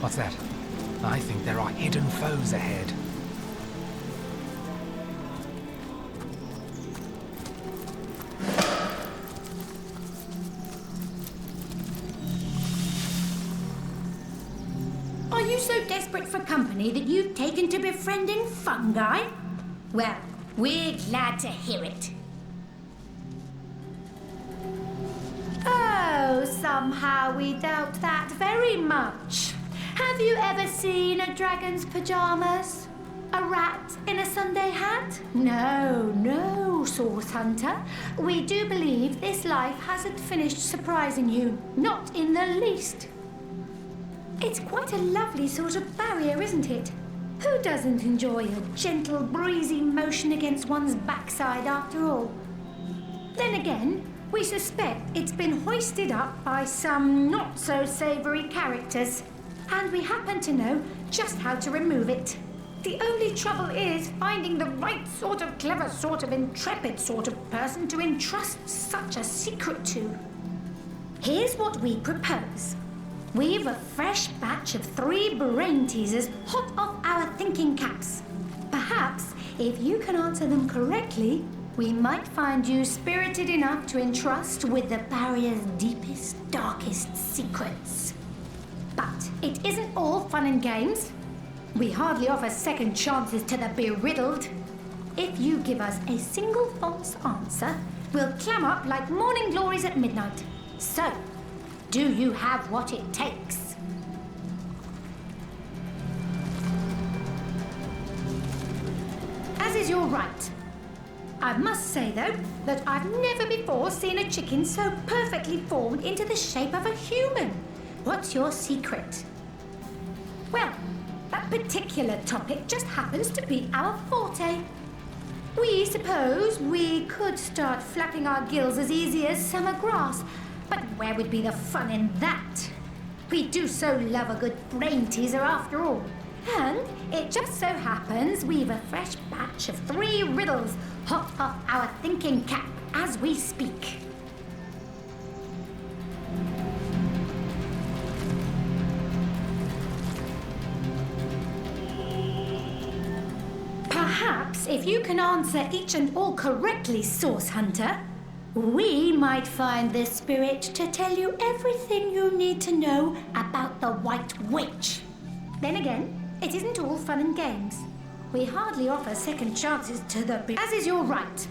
What's that? I think there are hidden foes ahead. Are you so desperate for company that you've taken to befriending fungi? Well, we're glad to hear it. Oh, somehow we doubt that very much. Have you ever seen a dragon's pajamas? A rat in a Sunday hat? No, no, Source Hunter. We do believe this life hasn't finished surprising you. Not in the least. It's quite a lovely sort of barrier, isn't it? Who doesn't enjoy a gentle, breezy motion against one's backside after all? Then again, we suspect it's been hoisted up by some not-so-savoury characters. And we happen to know just how to remove it. The only trouble is finding the right sort of clever, sort of intrepid sort of person to entrust such a secret to. Here's what we propose. We've a fresh batch of 3 brain teasers hot off our thinking caps. Perhaps, if you can answer them correctly, we might find you spirited enough to entrust with the barrier's deepest, darkest secrets. But it isn't all fun and games. We hardly offer second chances to the beriddled. If you give us a single false answer, we'll clam up like morning glories at midnight. So, do you have what it takes? As is your right. I must say, though, that I've never before seen a chicken so perfectly formed into the shape of a human. What's your secret? Well, that particular topic just happens to be our forte. We suppose we could start flapping our gills as easy as summer grass, but where would be the fun in that? We do so love a good brain teaser after all. And it just so happens we've a fresh batch of 3 riddles hot off our thinking cap as we speak. Perhaps if you can answer each and all correctly, Source Hunter, we might find the spirit to tell you everything you need to know about the White Witch. Then again, it isn't all fun and games. We hardly offer second chances to the as is your right.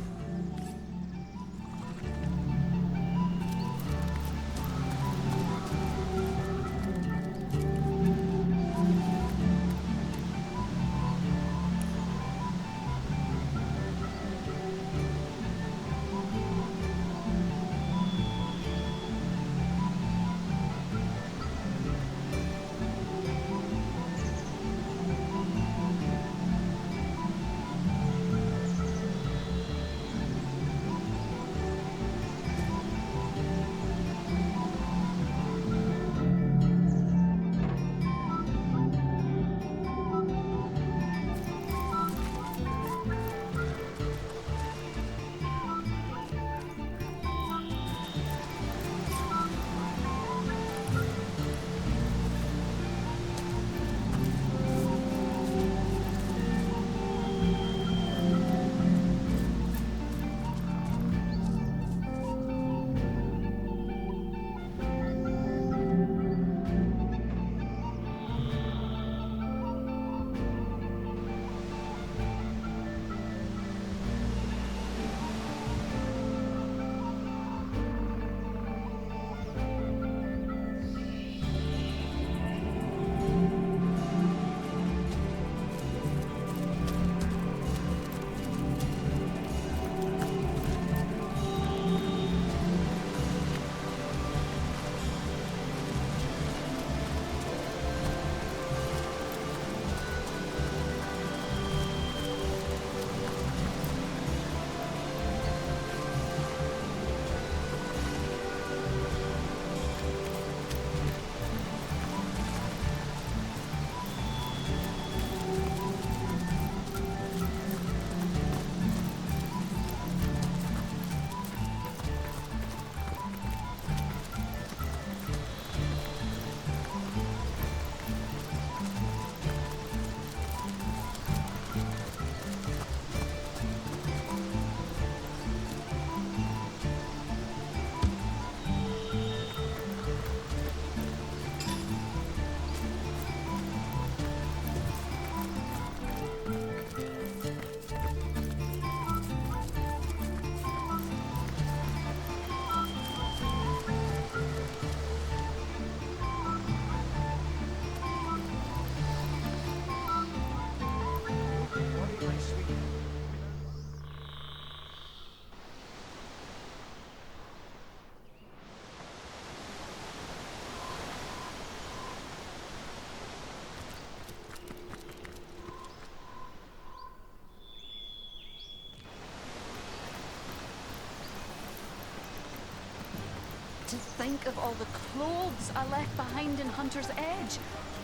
To think of all the clothes I left behind in Hunter's Edge.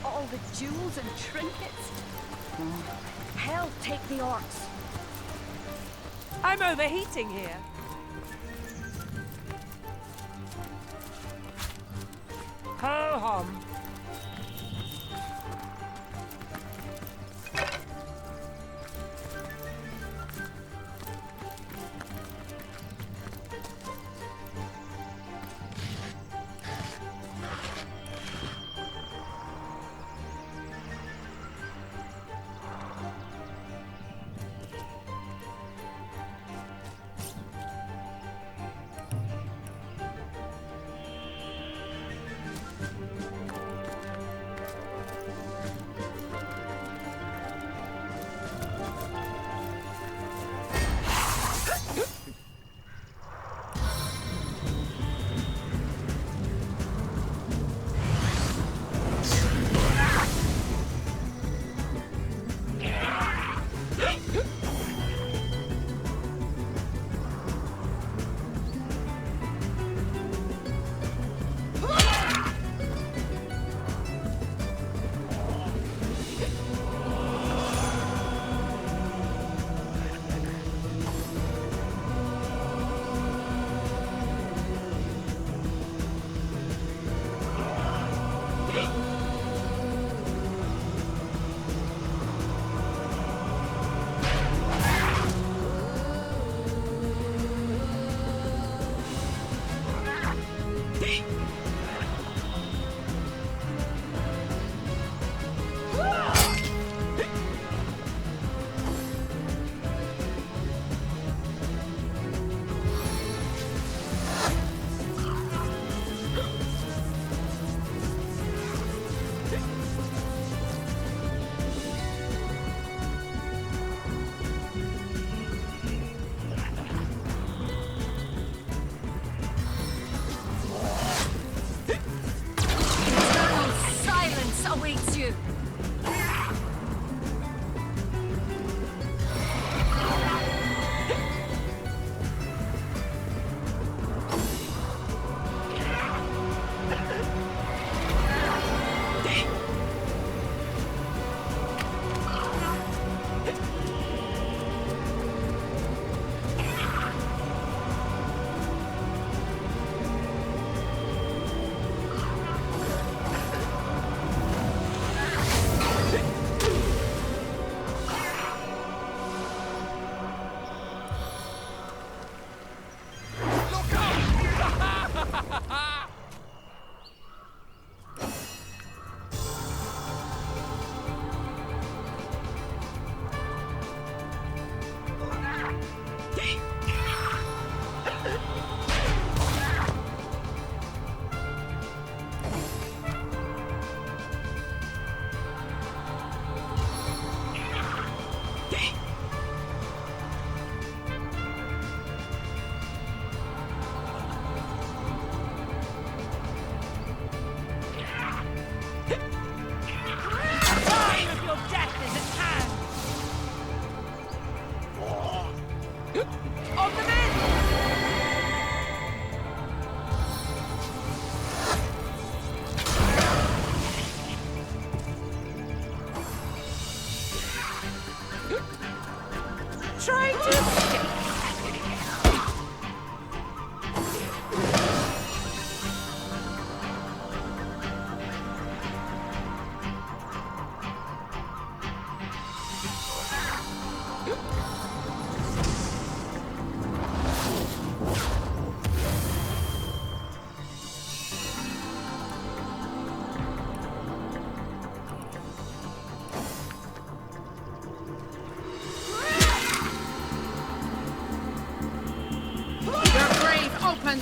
All the jewels and trinkets. Hell take the orcs. I'm overheating here. Ho-hum.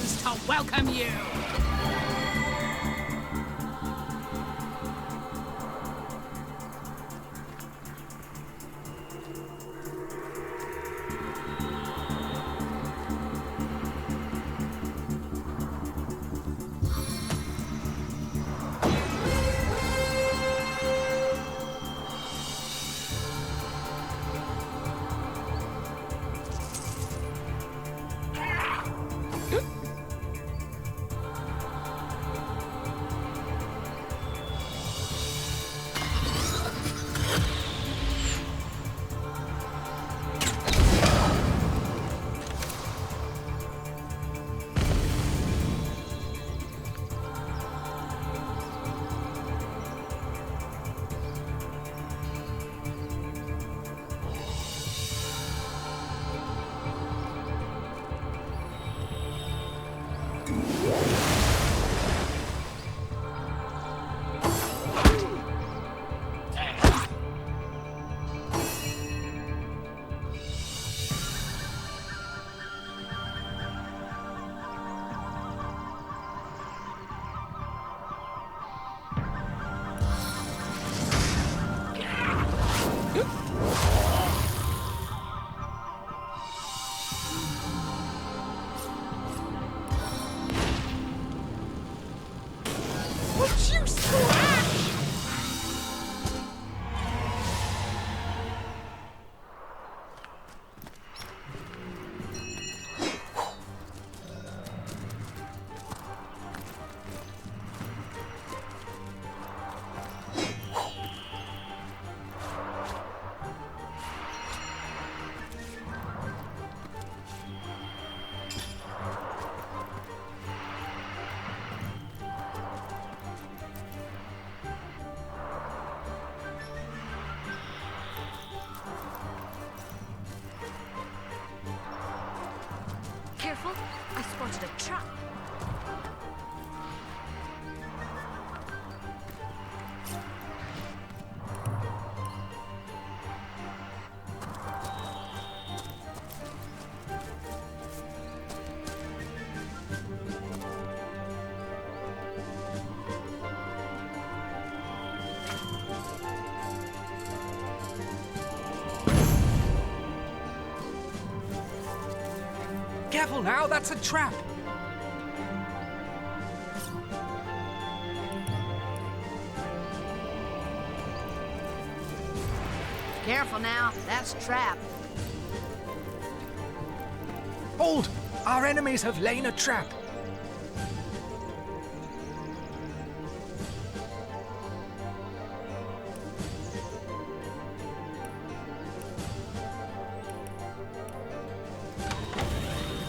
hands to welcome you! Careful, I spotted a trap. Careful now, that's a trap! Careful now, that's a trap. Hold! Our enemies have laid a trap!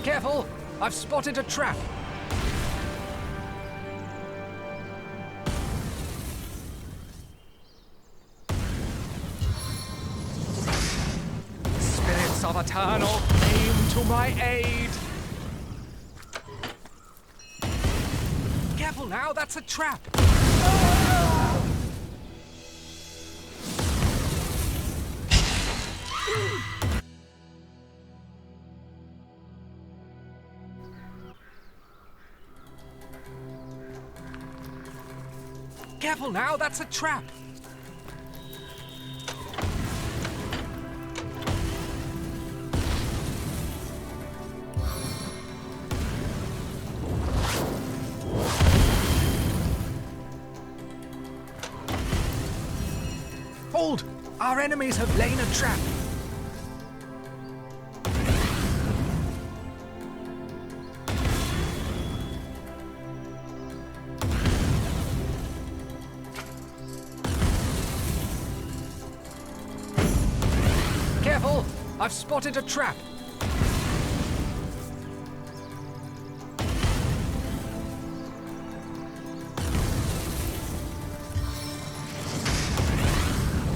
Careful! I've spotted a trap! Spirits of eternal, aim to my aid! Careful now, that's a trap! Careful now, that's a trap! Hold! Our enemies have laid a trap! Careful! I've spotted a trap!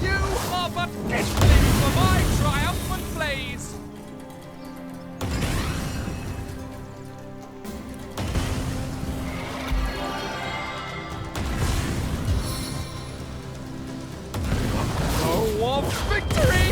You are but destined for my triumphant blaze! Oh, of victory!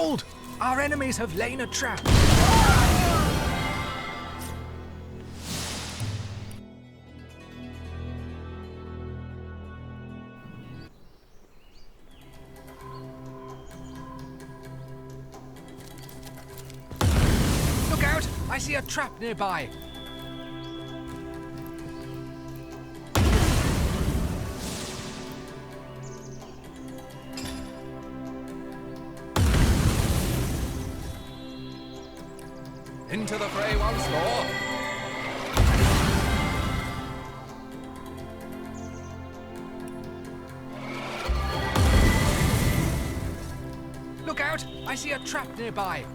Hold! Our enemies have lain a trap. Look out! I see a trap nearby. Into the fray once more. Look out! I see a trap nearby.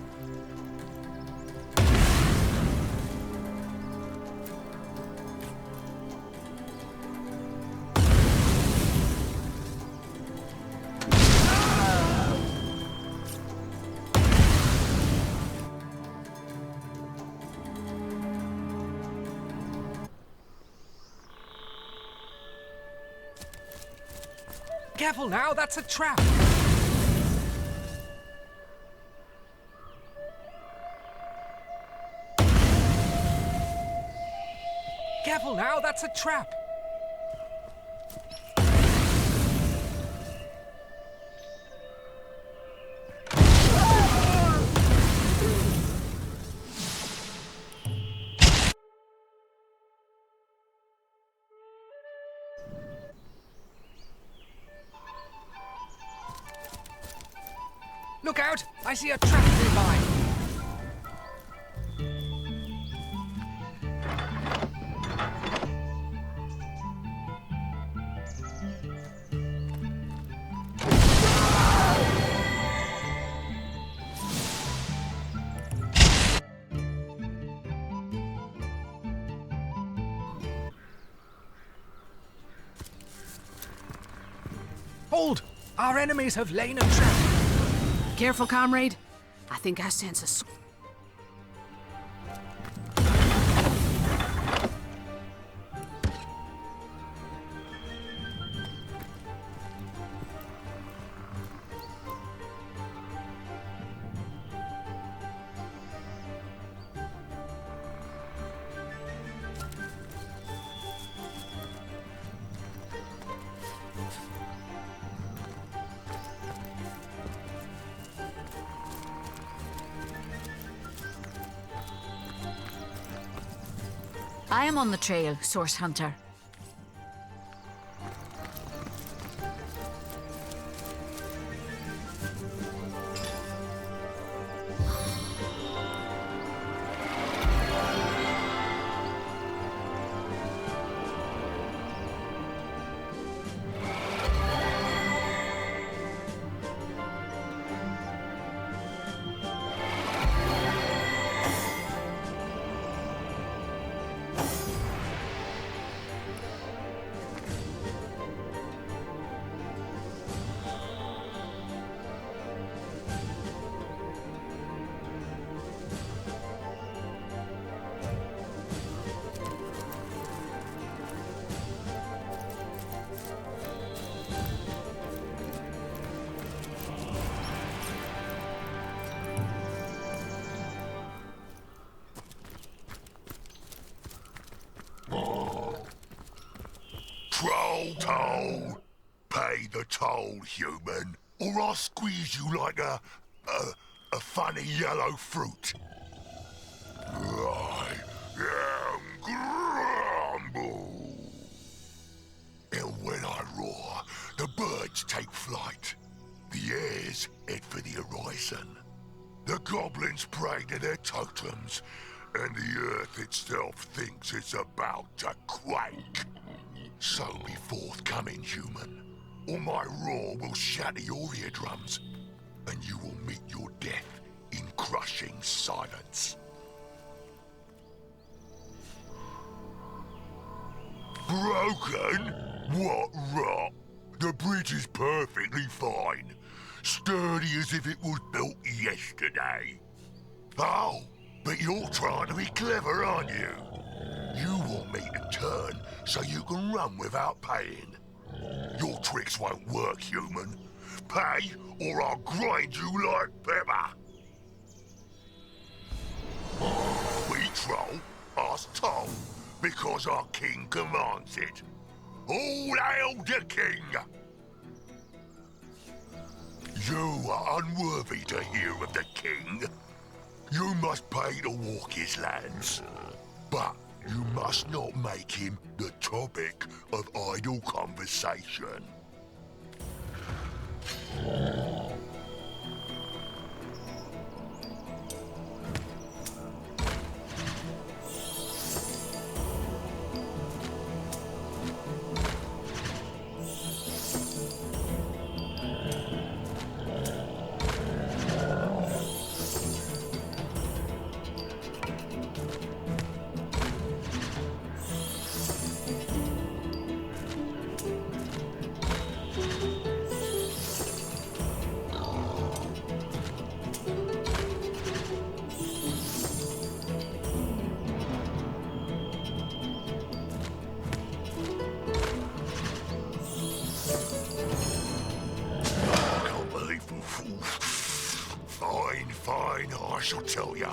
Careful now, that's a trap! Careful now, that's a trap! Look out! I see a trap nearby! Hold! Our enemies have lain a trap! Careful, comrade. I think I sense a... I am on the trail, Source Hunter. Toll. Pay the toll, human, or I'll squeeze you like a funny yellow fruit. I am Grumble. And when I roar, the birds take flight. The airs head for the horizon. The goblins pray to their totems, and the earth itself thinks it's about to quake. So be forthcoming, human, or my roar will shatter your eardrums, and you will meet your death in crushing silence. Broken? What rot? The bridge is perfectly fine. Sturdy as if it was built yesterday. Oh, but you're trying to be clever, aren't you? You want me to turn so you can run without paying. Your tricks won't work, human. Pay, or I'll grind you like pepper. We troll, us toll, because our king commands it. All hail the king! You are unworthy to hear of the king. You must pay to walk his lands. But you must not make him the topic of idle conversation. Fine, I shall tell you.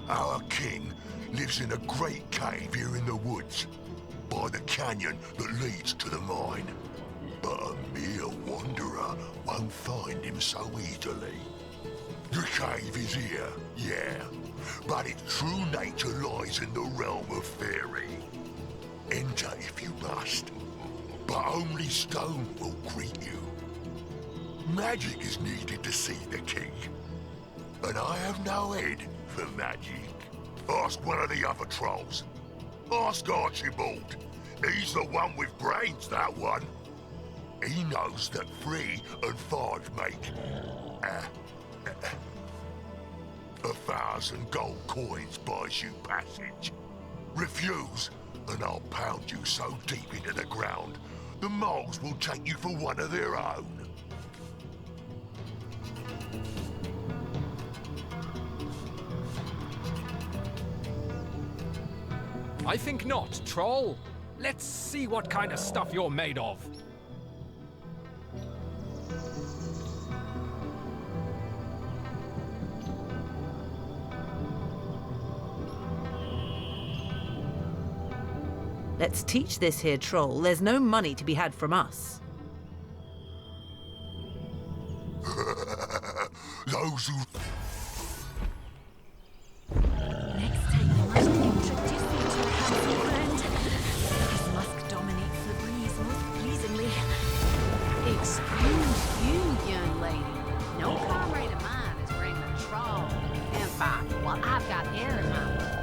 Our king lives in a great cave here in the woods, by the canyon that leads to the mine. But a mere wanderer won't find him so easily. The cave is here, yeah, but its true nature lies in the realm of fairy. Enter if you must, but only stone will greet you. Magic is needed to see the king, and I have no head for magic. Ask one of the other trolls. Ask Archibald. He's the one with brains, that one. He knows that 3 and 5 make 1,000 gold coins buys you passage. Refuse, and I'll pound you so deep into the ground, the moles will take you for one of their own. I think not, troll. Let's see what kind of stuff you're made of. Let's teach this here troll there's no money to be had from us. Those who... Next time I must introduce you to a handsome friend. His musk dominates the breeze most pleasingly. Excuse you, young lady. No comrade of mine is bringing a troll to the campfire while I've got air in my lungs.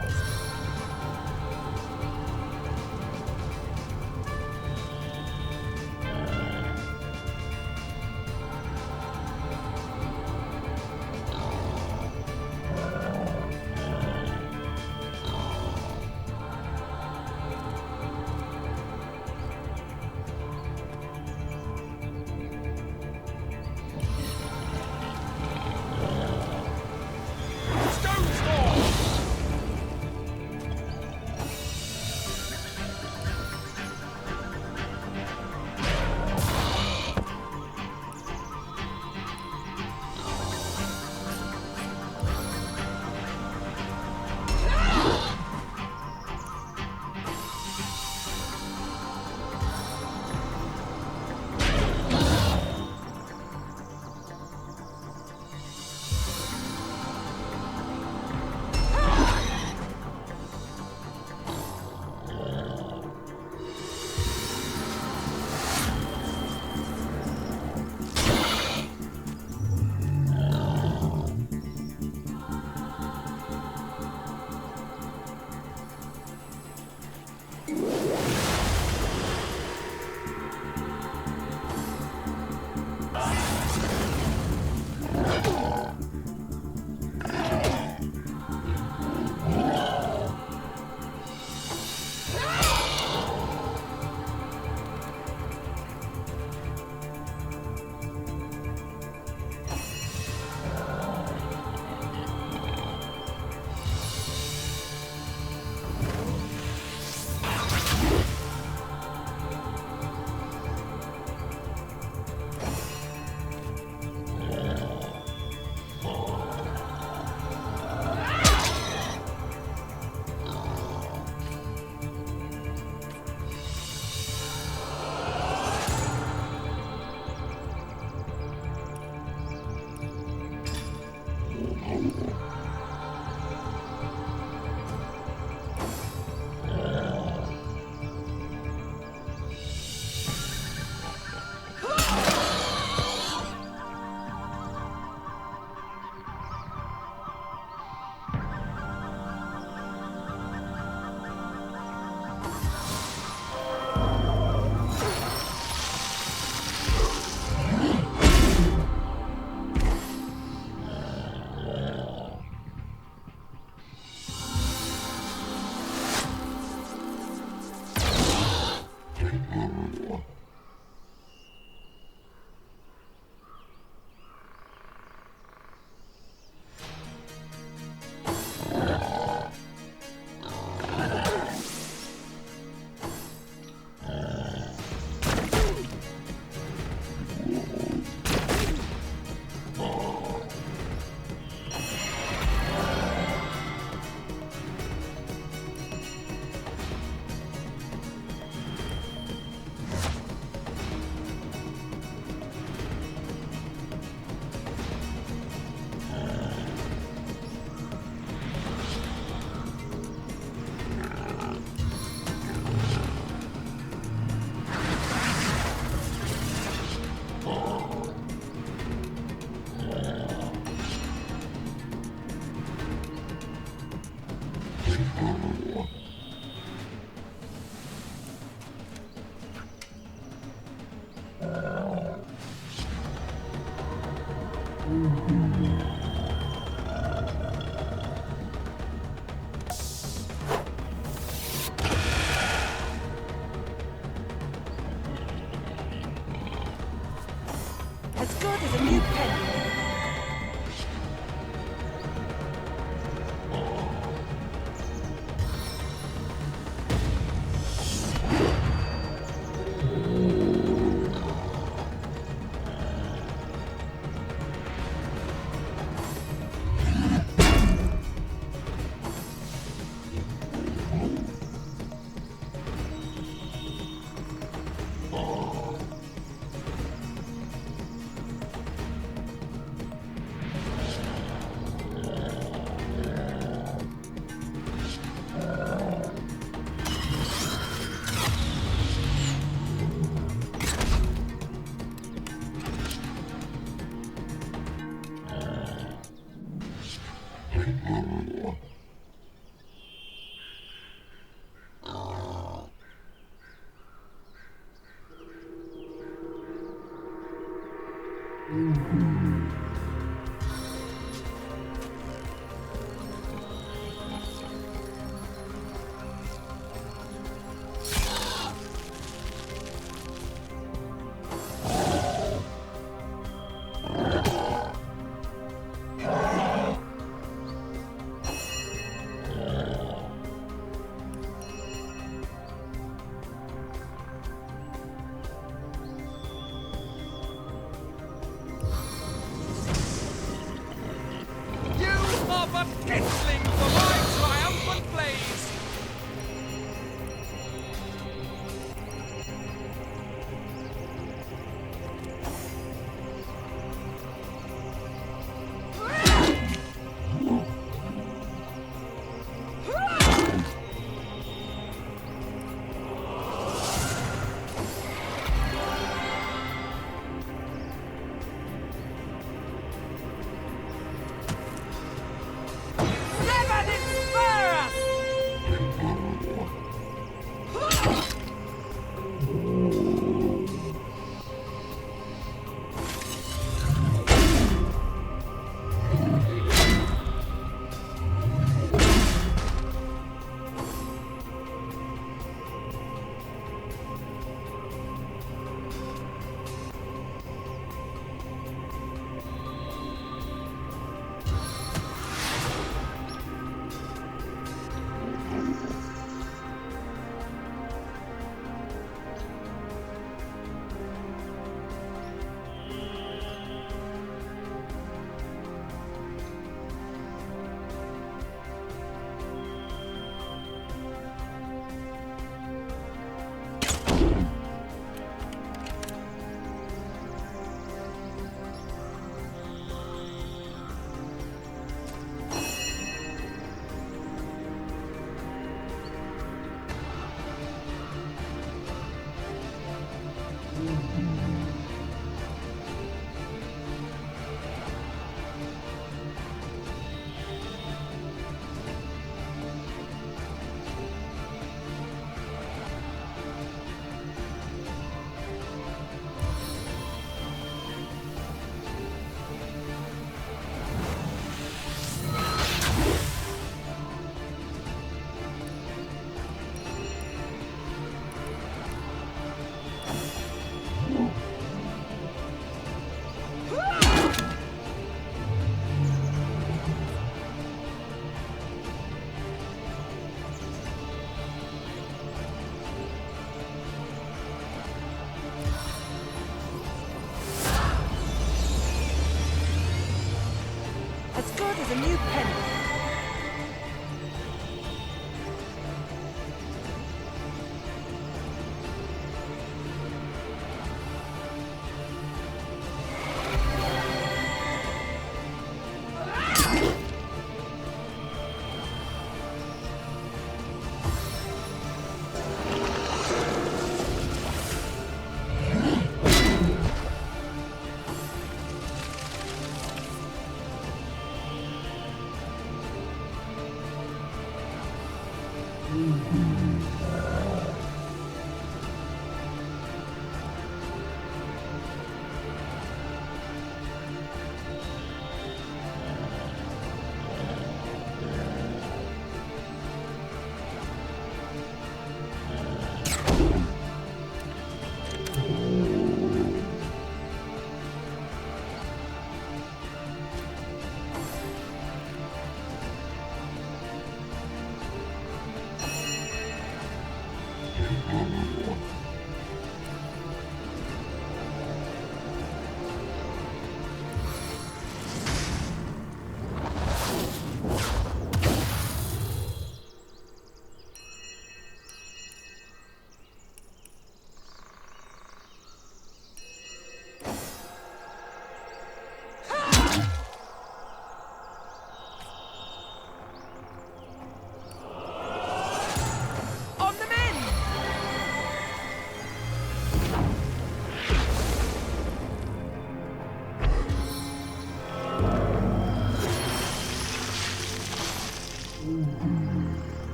as good as a new penny.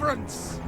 deliverance!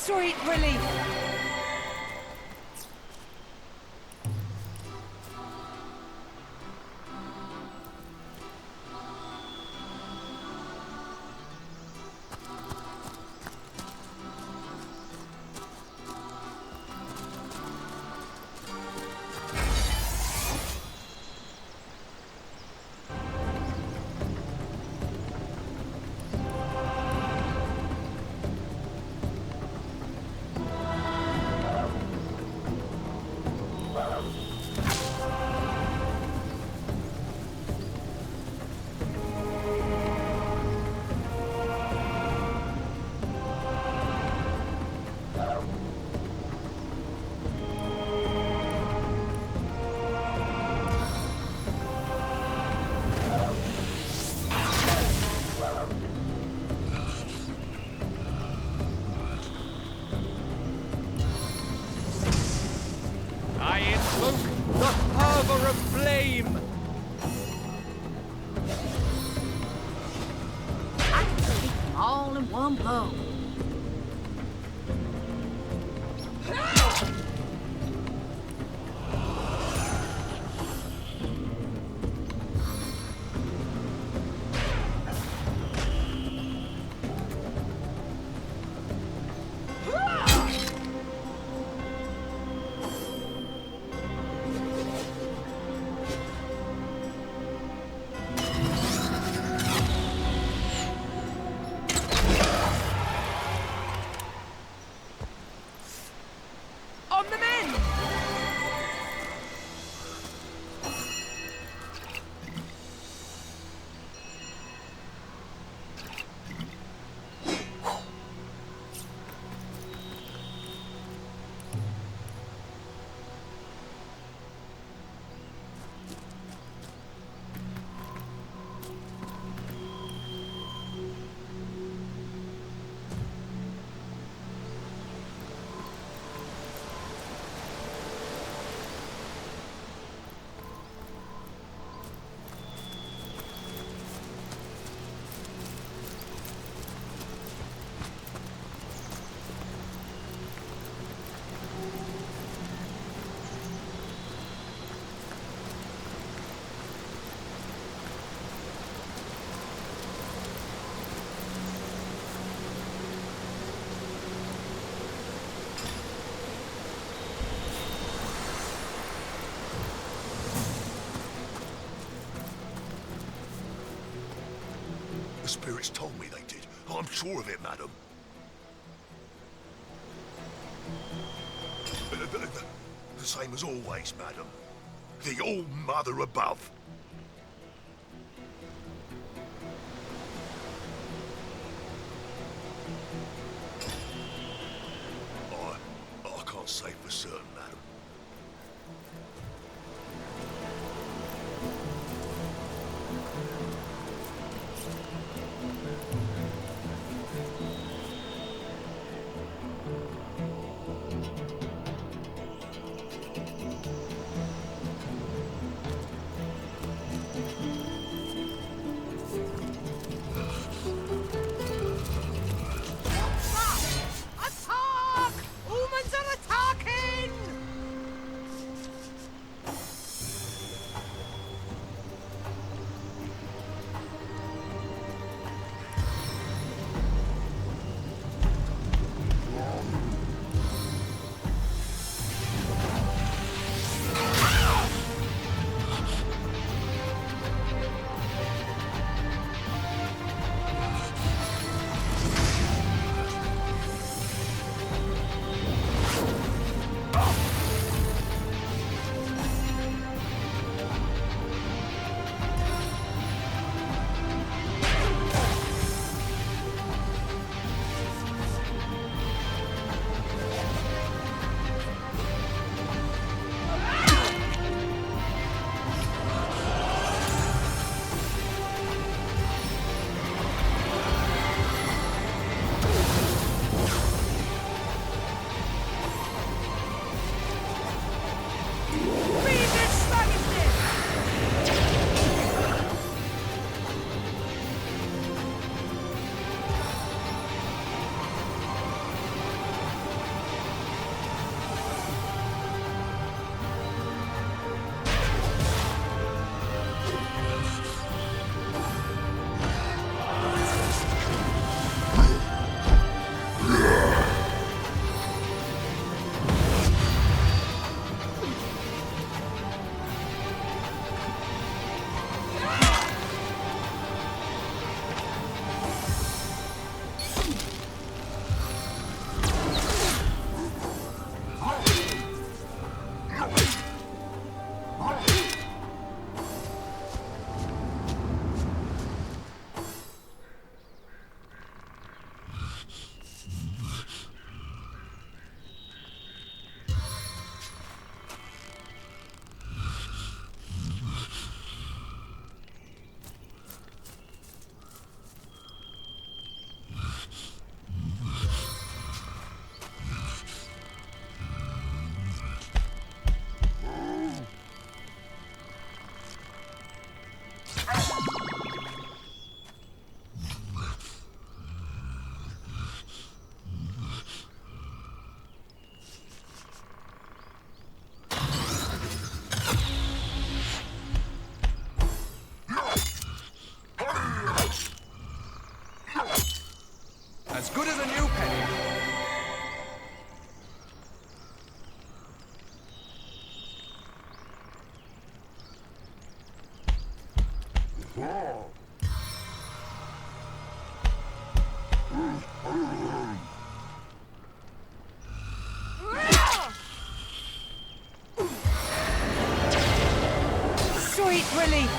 Sweet relief. All in one blow. The spirits told me they did. I'm sure of it, madam. The same as always, madam. The All-Mother above. I can't say for certain, madam. As good as a new penny. Sweet relief.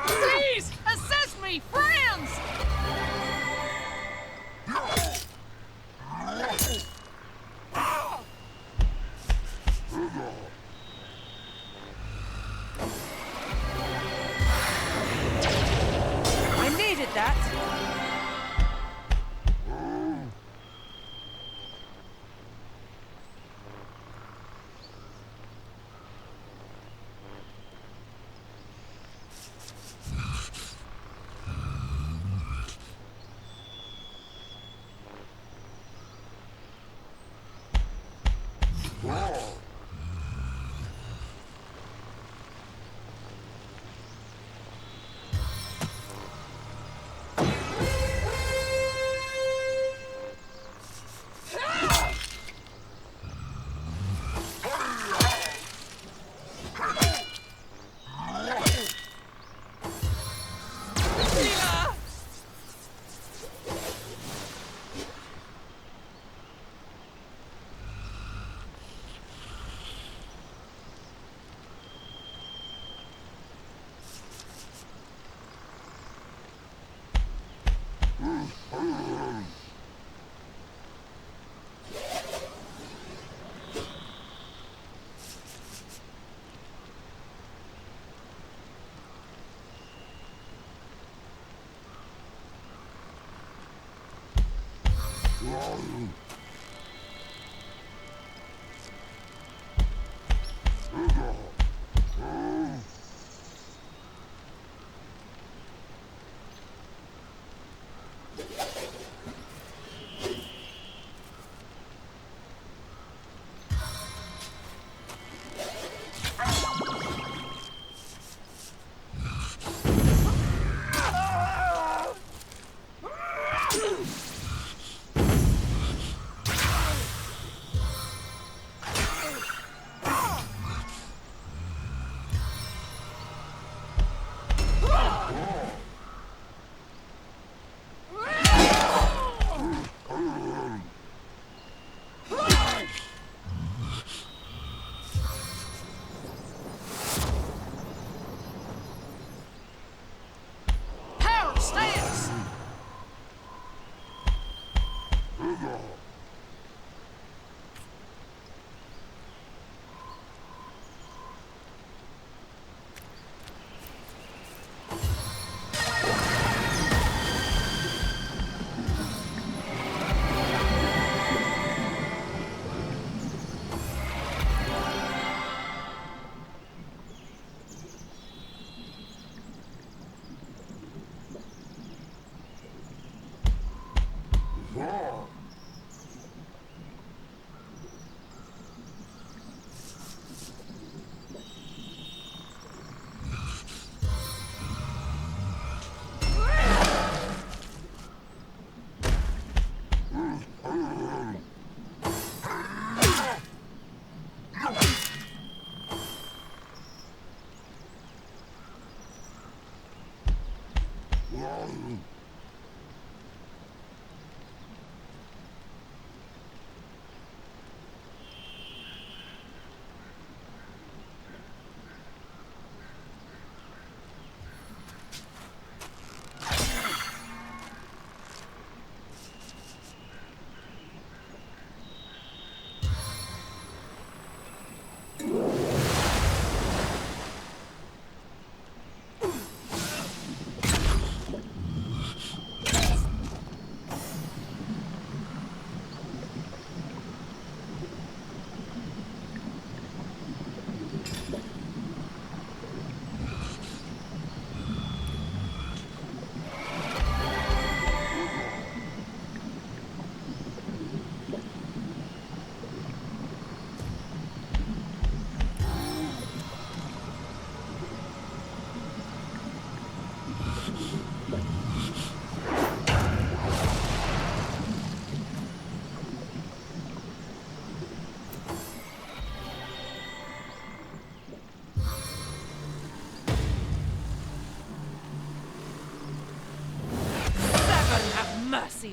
Please, assist me, friends! I needed that.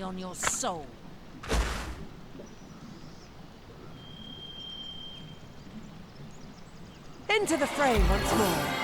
on your soul. Into the fray once more.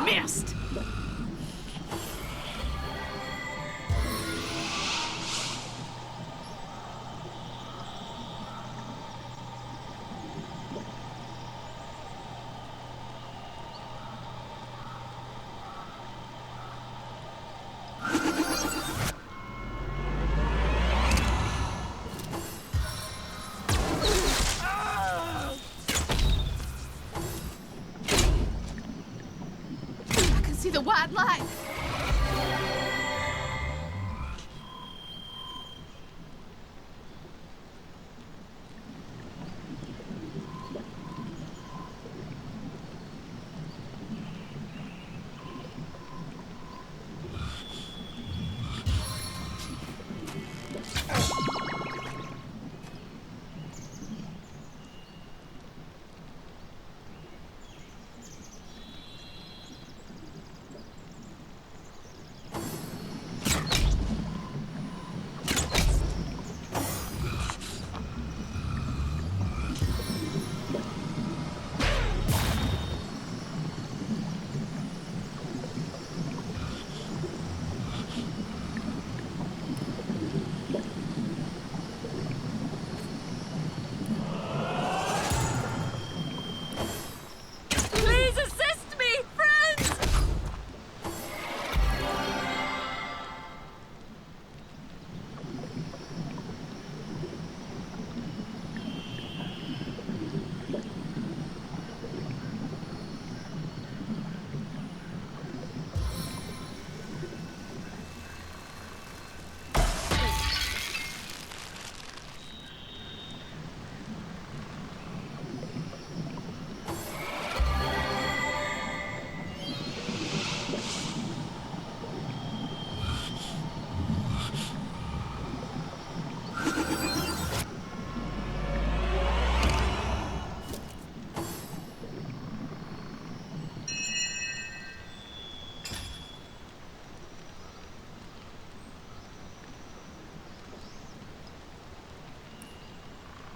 Missed! See the white light.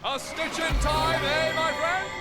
A stitch in time, eh, my friends?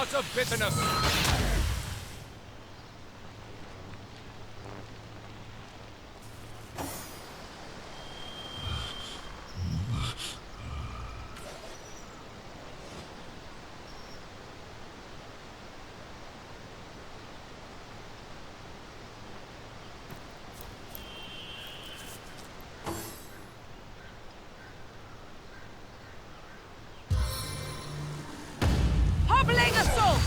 heart of bitterness. Hobbling assault!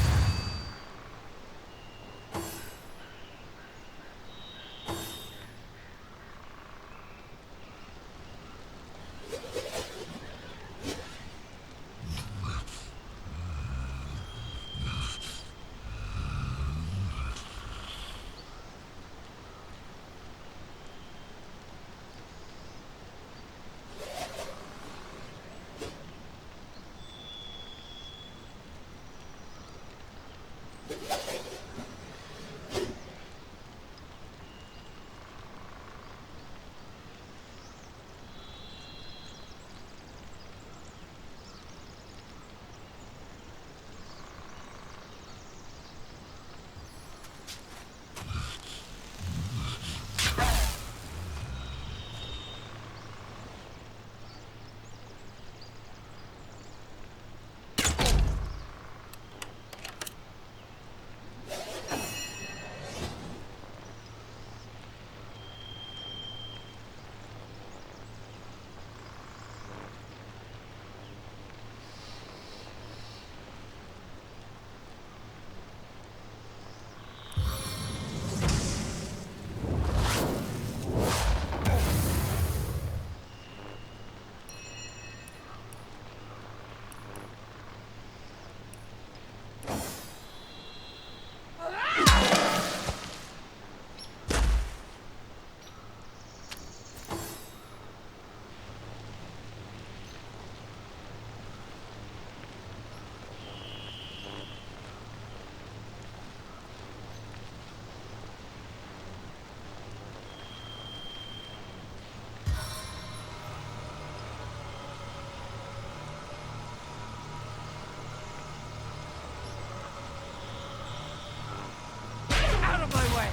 Out of my way!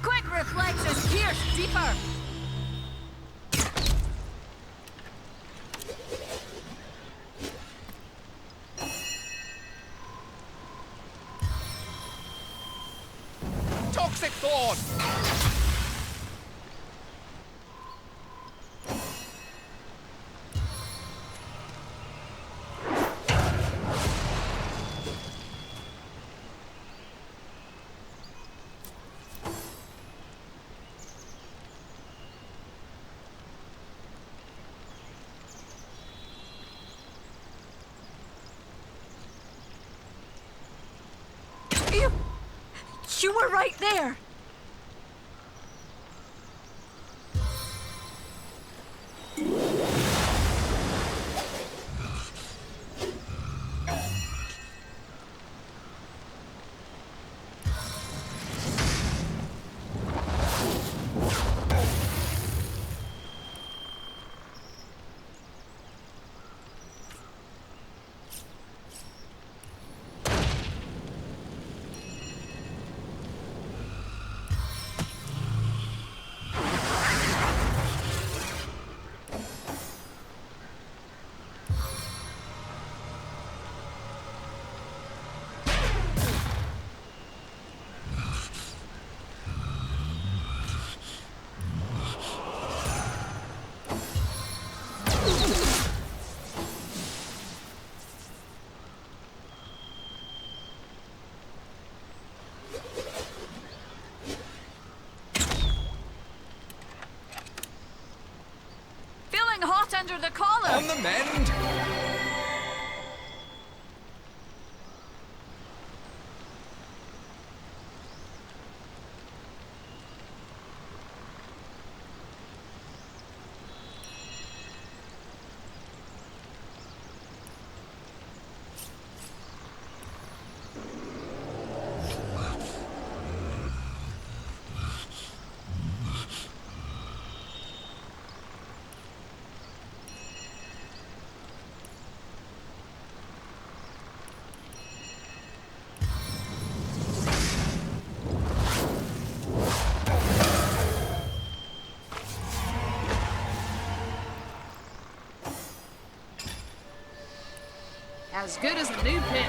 Quick reflexes pierce deeper! Toxic thorn! You were right there! Hot under the collar! On the mend! As good as a new pin.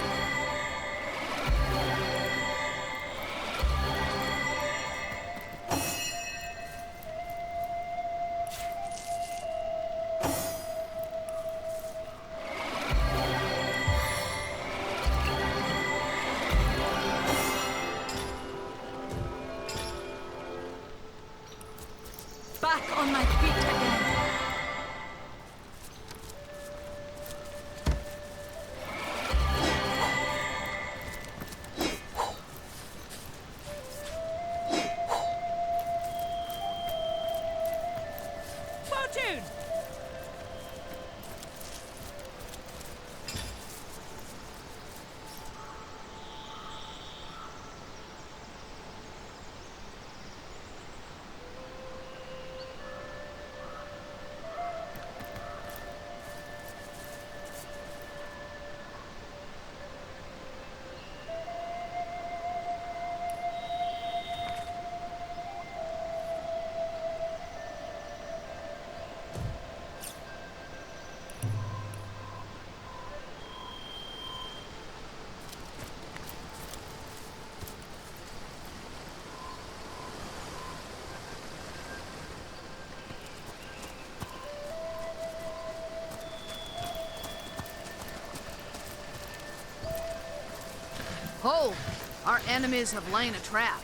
Back on my feet again. Fortune! Hold! Our enemies have lain a trap.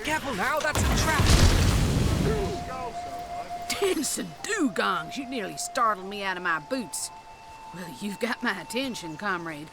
Careful now, that's a trap! Dancing dugongs! You nearly startled me out of my boots. Well, you've got my attention, comrade.